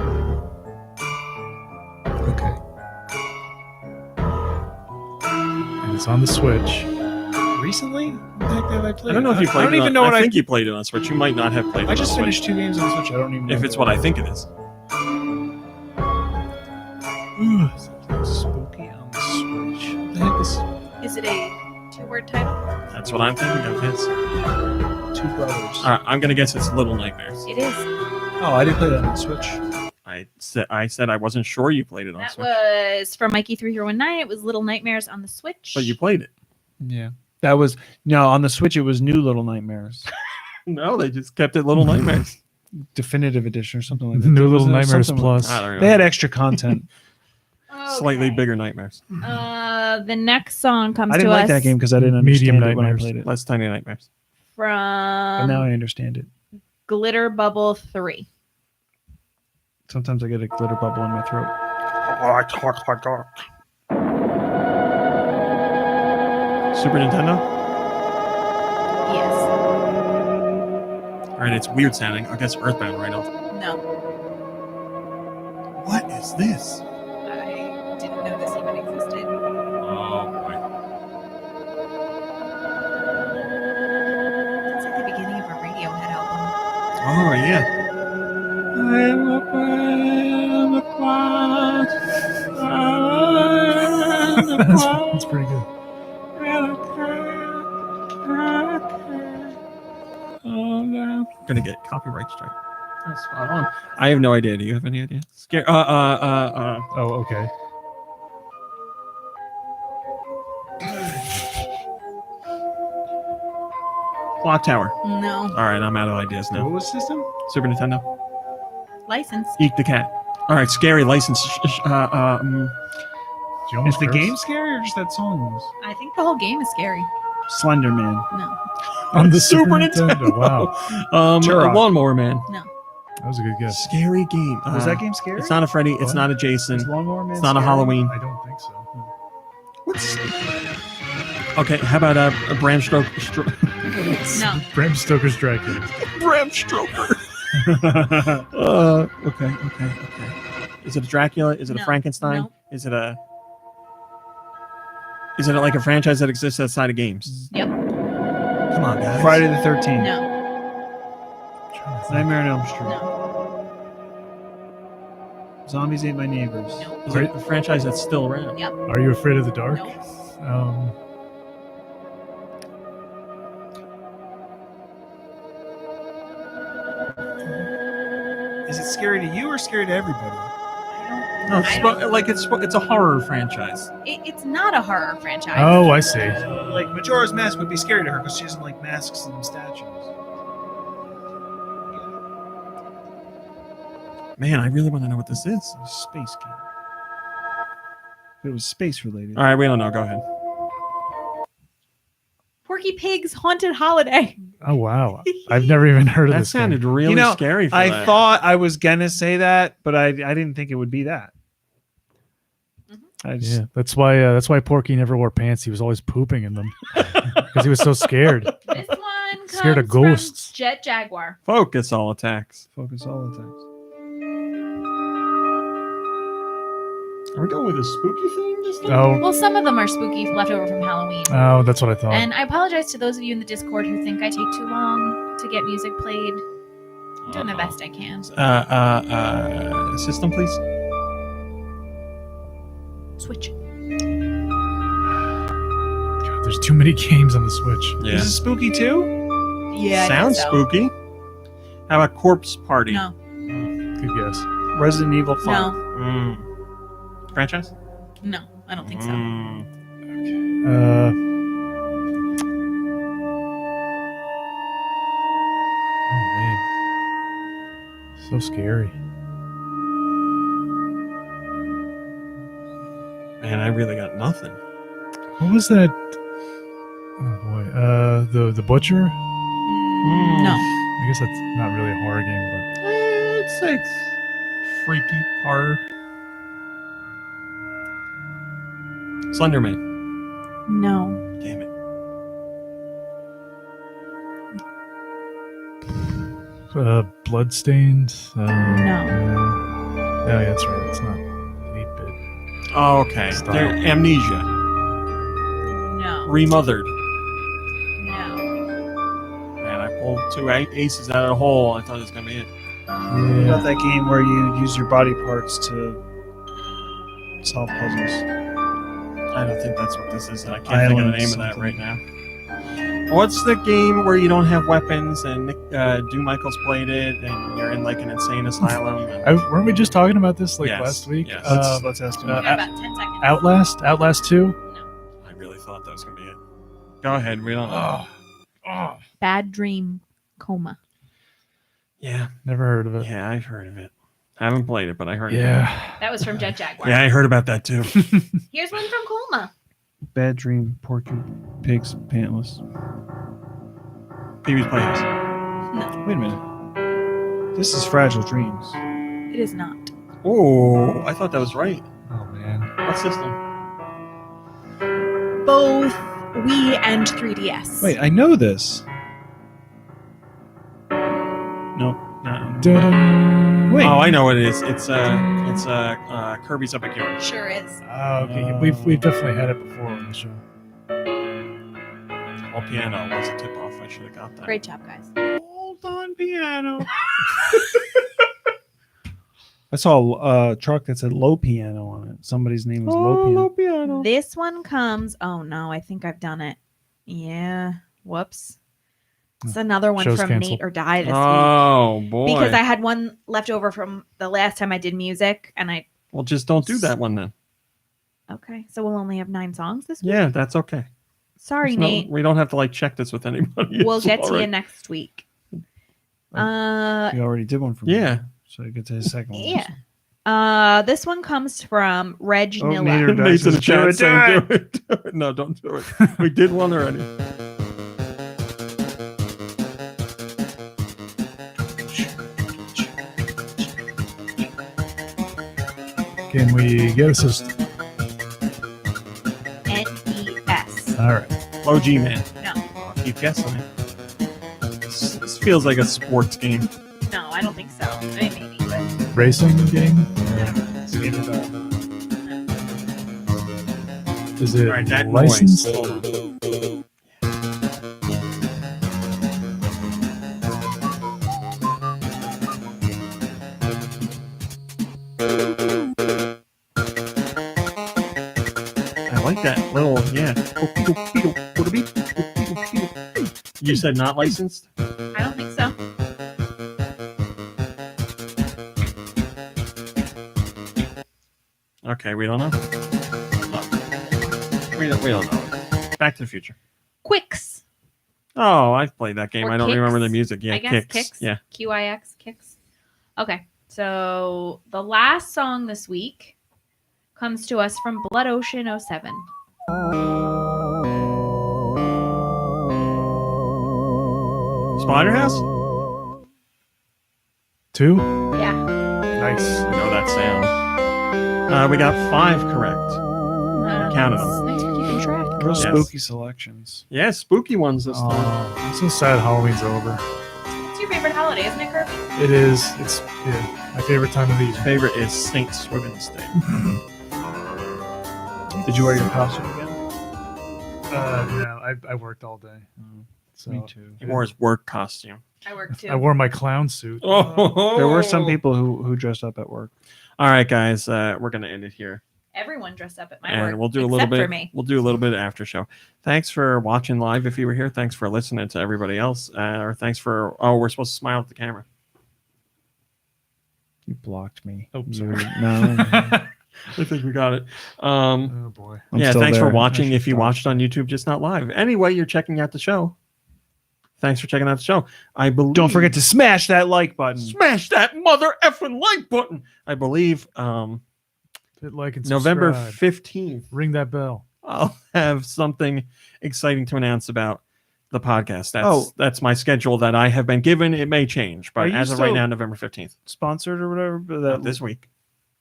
Okay. And it's on the Switch. Recently? What the heck have I played? I don't know if you played. I don't it even on, know what I think you played it on Switch. You might not have played it. I just on finished Switch. 2 games on the Switch. I don't even know. If it's what I think it is. Spooky on the Switch. What the heck is Is it a 2-word title? That's what I'm thinking of. Yes. Two Brothers? All right, I'm gonna guess it's Little Nightmares. It is. Oh, I did play that on the Switch. I said I wasn't sure you played it on That Switch, was from Mikey3319. It was Little Nightmares on the Switch. but you played it. Yeah. That was on the Switch. It was New Little Nightmares, No, they just kept it Little Nightmares. Definitive Edition or something like that. New There was Little Nightmares something- Plus. I don't know. They had extra content. Slightly Okay. bigger nightmares, The next song comes I didn't to like us that game because I didn't Medium understand it when I Nightmares. played it. less tiny nightmares. But from now I understand it. Glitter Bubble 3. Sometimes I get a glitter bubble in my throat. Super Nintendo. All right, it's weird sounding. I guess Earthbound, right? No. What is this? I didn't know this even existed. Oh boy. It's like the beginning of a Radiohead album. Oh yeah. I'm up on the cloud. That's pretty good. Gonna get copyright strike. That's spot on. I have no idea. Do you have any idea? Oh, okay. Clock Tower. No. All right, I'm out of ideas What now. was system? Super Nintendo. License. Eat the cat. All right, scary license. Did you Is almost the curse? game scary or just that song? I think the whole game is scary. Slender Man. No. On the Super Super Nintendo. Nintendo? Wow, Turok. Lawnmower Man. No. that was a good guess. Scary game. Was that game scary? It's not a Freddy. It's What? not a Jason. Is Lawnmower Man It's not a scary? Halloween. I don't think so. Okay, how about Bram Stoker? No. Bram Stoker's Dracula. Bram Stoker. Okay. Is it a Dracula? Is it a No. Frankenstein? No. Is it like a franchise that exists outside of games? Yep. Come on, guys. Friday the 13th. No. Nightmare on Elm Street. No. Zombies Ate My Neighbors. No. Is it a franchise that's still around? Yep. Are you afraid of the dark? No. Is it scary to you or scary to everybody? No, it's a horror franchise. It's not a horror franchise. Oh, I see. Like Majora's Mask would be scary to her because she doesn't like masks and statues. Man, I really want to know what this is. It's a space game. If it was space related. All right, we don't know. Go ahead. Porky Pig's Haunted Holiday. Oh, wow. I've never even heard of That this game. sounded really scary. For I that. thought I was gonna say that, but I didn't think it would be that. I just, Yeah, that's why Porky never wore pants. He was always pooping in them because he was so scared. This one Scared of comes from ghosts. Jet Jaguar. Focus all attacks. Focus all the time. Are we going with a spooky theme this time? Oh, Well, some of them are spooky, left over from Halloween. oh, that's what I thought. And I apologize to those of you in the Discord who think I take too long to get music played. I'm doing the best I can. System, please. Switch. God, there's too many games on the Switch. Yeah. Is it spooky too? Yeah. I Sounds guess so. spooky. How about Corpse Party? No. Good guess. Resident Evil 5. No. Franchise? No. I don't think so. Oh man, so scary. Man, I really got nothing. What was that? Oh boy, the butcher. No. I guess that's not really a horror game, It's like freaky horror. Slenderman. No. Damn it. but No. Bloodstains. No, yeah, that's right. It's not 8-bit. Oh, okay. Style. They're Amnesia. No. Remothered. No. Man, I pulled two aces out of the hole. I thought it was going to be it. What about that game where you use your body parts to solve puzzles? I don't think that's what this is, and I can't think of the Island name of that something. right now. What's the game where you don't have weapons and Nick Michaels played it and you're in like an insane asylum? And, Weren't we just talking about this Yes, last week? yes. Let's ask him. We got about 10 seconds. Outlast 2. No. I really thought that was going to be it. Go ahead. We don't know. Bad Dream Coma. Yeah. Never heard of it. Yeah, I've heard of it. I haven't played it, but I heard of Yeah. That was from Jet it. Jaguar. Yeah, I heard about that too. Here's one from Coma. Bad Dream, Porky Pigs, Pantless. Pee-wee's Playhouse. No, Wait a minute. This is Fragile Dreams. it is not. Oh, I thought that was right. Oh man. What system? Both Wii and 3DS. Wait, I know this. No. No. Dun. Wait. Oh, I know what it is. It's Kirby's Epic Yarn. Sure is. Oh, okay. We've definitely had it before on the show. All piano was a tip off. I should have got that. Great job, guys. Hold on, piano. I saw a truck that said low piano on it. Somebody's name was low piano. This one comes. Oh no, I think I've done it. Yeah. Whoops. It's another one Show's from canceled. Nate or Die this week. Oh boy! Because I had one left over from the last time I did music, and I. Well, just don't do that one then. Okay, so we'll only have 9 songs this week. Yeah, that's okay. Sorry, It's no- Nate. we don't have to like check this with anybody. We'll It's get all to you right. next week. You already did one for me. Yeah. So I get to his second one. Yeah. This one comes from Reg Oh, Nilla. Nader Dice Nate's in the says, chat "Do saying, it." do it. No, don't do it. We did one already. Can we get a system? NES. All right. Low G man. No, Keep guessing it. This feels like a sports game. no, I don't think so. I mean, maybe, but Racing game? Is it All right, that licensed? noise. Hold on. I like that little, yeah. You said not licensed? I don't think so. Okay, we don't know. Oh. We don't know. Back to the Future. Quicks. Oh, I've played that game. Or I don't remember the Kicks? music. Yeah, I guess Kicks. Yeah. QIX Kicks. Okay, so the last song this week comes to us from Blood Ocean 07. Spider House? 2? Yeah. Nice. I know that sound. We got 5 correct. Counted them. Thanks for keeping track. Real Yes. spooky selections. Yeah, spooky ones this time. Oh, I'm so sad Halloween's over. It's your favorite holiday, isn't it, Kirby? It is. It's my favorite time of the year. Favorite is Saint Swithin's Day. Did you wear your costume again? No, I worked all day. So Me too. He wore his work costume. I work too. I wore my clown suit. Oh, There were some people who dressed up at work. All right, guys, we're gonna end it here, Everyone dressed up at my and work. we'll do a little except bit. for me. We'll do a little bit of after show. Thanks for watching live if you were here. Thanks for listening to everybody else. Or thanks for. Oh, we're supposed to smile at the camera. You blocked me. Oh, You- sorry. No. I think we got it. Oh boy. I'm Yeah, still thanks for there. I watching. should If you talk. watched on YouTube, just not live. Anyway, you're checking out the show. Thanks for checking out the show. I believe. Don't forget to smash that like button. smash that mother effing like button. I believe Hit like and November subscribe. 15th, Ring that bell. I'll have something exciting to announce about the podcast. Oh. That's my schedule that I have been given. It may change, Are but you as of right still- now, November 15th. Sponsored or whatever. But Not this week.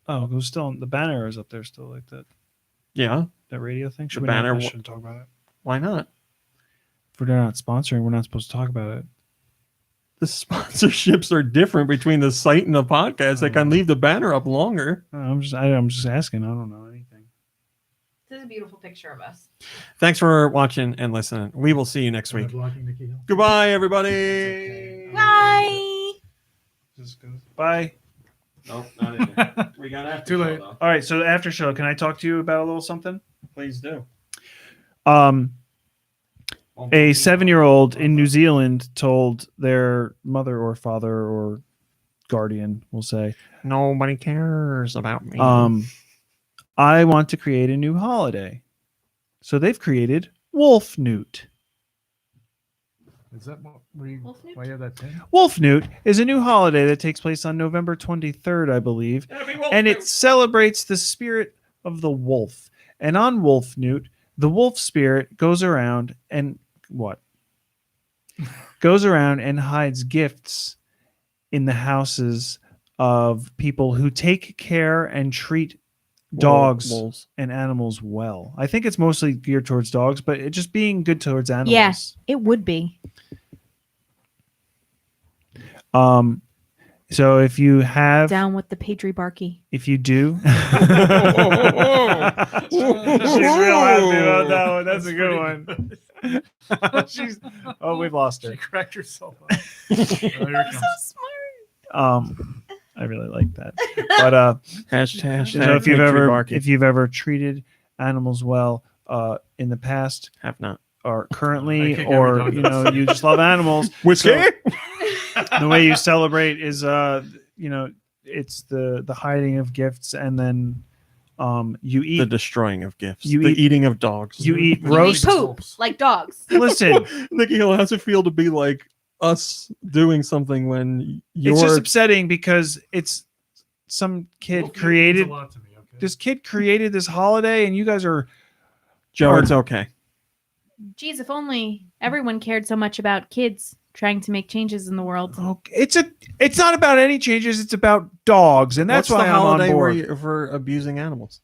Oh, it was still the banner is up there still like that. Yeah. That radio thing. Should The we not- banner I wa- shouldn't talk about it. Why not? If they're not sponsoring, we're not supposed to talk about it. The sponsorships are different between the site and the podcast. They can leave the banner up longer. I'm just asking. I don't know anything. This is a beautiful picture of us. Thanks for watching and listening. We will see you next Am I week. blocking Nikki Hill? Goodbye, everybody. Bye. Just go. Bye. Nope, not in there. We got after Too show, late. though. All right. So after show, can I talk to you about a little something? Please do. A 7-year-old in New Zealand told their mother or father or guardian, we'll say, Nobody cares about me. I want to create a new holiday. So they've created Wolf Newt. Is that where you, Wolf Newt? why you have that pin? Wolf Newt is a new holiday that takes place on November 23rd, I believe, and it celebrates the spirit of the wolf. And on Wolf Newt, the wolf spirit goes around and what? Goes around and hides gifts in the houses of people who take care and treat dogs Wolves. and animals well. I think it's mostly geared towards dogs, but it just being good towards animals. Yeah. It would be. So if you have, Down with the patriarchy. if you do, she's real happy about that one. That's a good one. She's we've lost her. She cracked herself up. Oh, here it I'm comes. so smart. I really like that. But Hashtag so patriarchy. if you've ever treated animals well in the past have not or I currently, kick every or dog you that's- know you just love animals, whiskey. the way you celebrate is it's the hiding of gifts, and then you The eat destroying of gifts. You the eat- eating of dogs. you eat You eat roast. poop like dogs. Listen, Nikki Hill, how's it feel to be like us doing something when you're it's just upsetting because it's some kid Wolf meat means created a lot to me, okay? this kid created this holiday, and you guys are Joe? Or- It's okay. Geez, if only everyone cared so much about kids trying to make changes in the world. okay. It's not about any changes. It's about dogs, and that's What's why the I'm on holiday board. for abusing animals?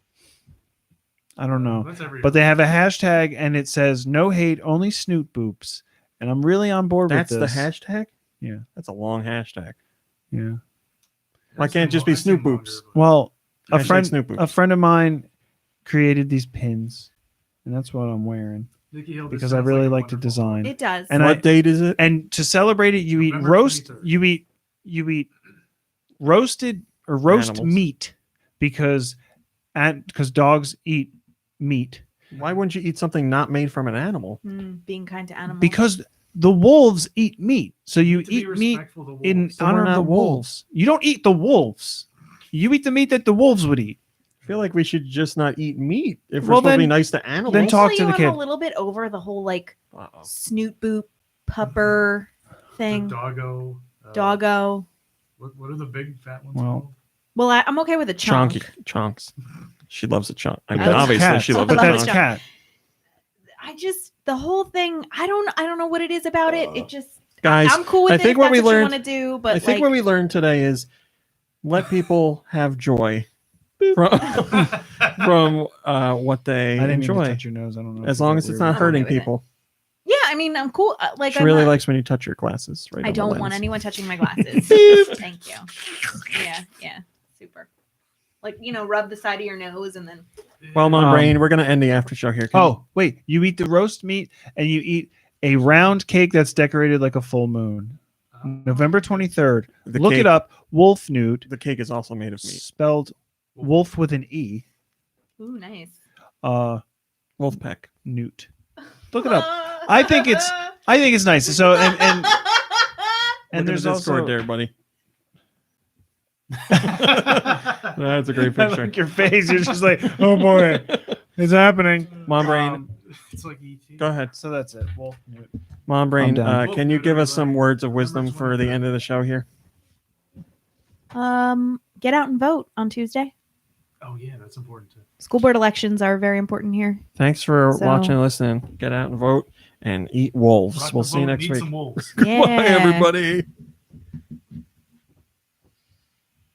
I don't know. That's every But they have a hashtag and it says no hate, only snoot boops. And I'm really on board That's with the this. hashtag. Yeah. That's a long hashtag. Yeah. Why can't it just be Snoop Boops? Well, a Hashtag Snoop Boops. friend of mine created these pins, and that's what I'm wearing Nikki Hill, this because I sounds really a like the wonderful design. It does. And What date is it? And to celebrate it, you eat November roast. 23rd. You eat roasted or roast Animals. meat because dogs eat meat. Why wouldn't you eat something not made from an animal? Being kind to animals. Because the wolves eat meat, so you To be eat meat respectful to in wolves. So honor we're of the not wolves. You don't eat the wolves. You eat the meat that the wolves would eat. I feel like we should just not eat meat if we're Well, supposed to be then- nice to animals. then talk Actually, to the I'm kid. a little bit over the whole like Uh-oh. snoot boop pupper thing. The doggo. Doggo. What are the big fat ones Well, called? Well, I'm okay with a chunk. Chunky chonks. She loves a chunk. I mean, That's obviously cat. she loves But a that's chunk. cat. I just the whole thing. I don't know what it is about it. It just Guys, I'm cool with I it. think If what that's we what you learned. want to do, but I think what we learned today is let people have joy from what they I didn't mean to enjoy, touch your nose. I don't know. as if you long got as it's weird not with that. hurting with it. people. yeah, I mean, I'm cool. Like She I'm really not- likes when you touch your glasses. Right. I on the don't want lens. anyone touching my glasses. Thank you. Yeah, super. Like rub the side of your nose and then. Well, my Um, brain, we're gonna end the after show here. Oh, wait. You eat the roast meat and you eat a round cake that's decorated like a full moon. November 23rd. The Look cake- it up. Wolf Newt, The cake is also made of meat. spelled wolf with an E. Ooh, nice. Wolfpack. Newt. Look it up. I think it's nice. So and Look at there's the Discord also there, buddy. That's a great I picture. like your face. You're just like, oh boy, it's happening. Mom brain, It's like E.T. go ahead. So that's it. Wolf Newt. Mom brain, done. can you give us some words of wisdom for the end of the show here? Get out and vote on Tuesday. Oh yeah, that's important too. School board elections are very important here. Thanks for So- watching and listening. Get out and vote and eat wolves. Rock We'll the see you boat, next eat week. some wolves. Yeah. Bye, everybody.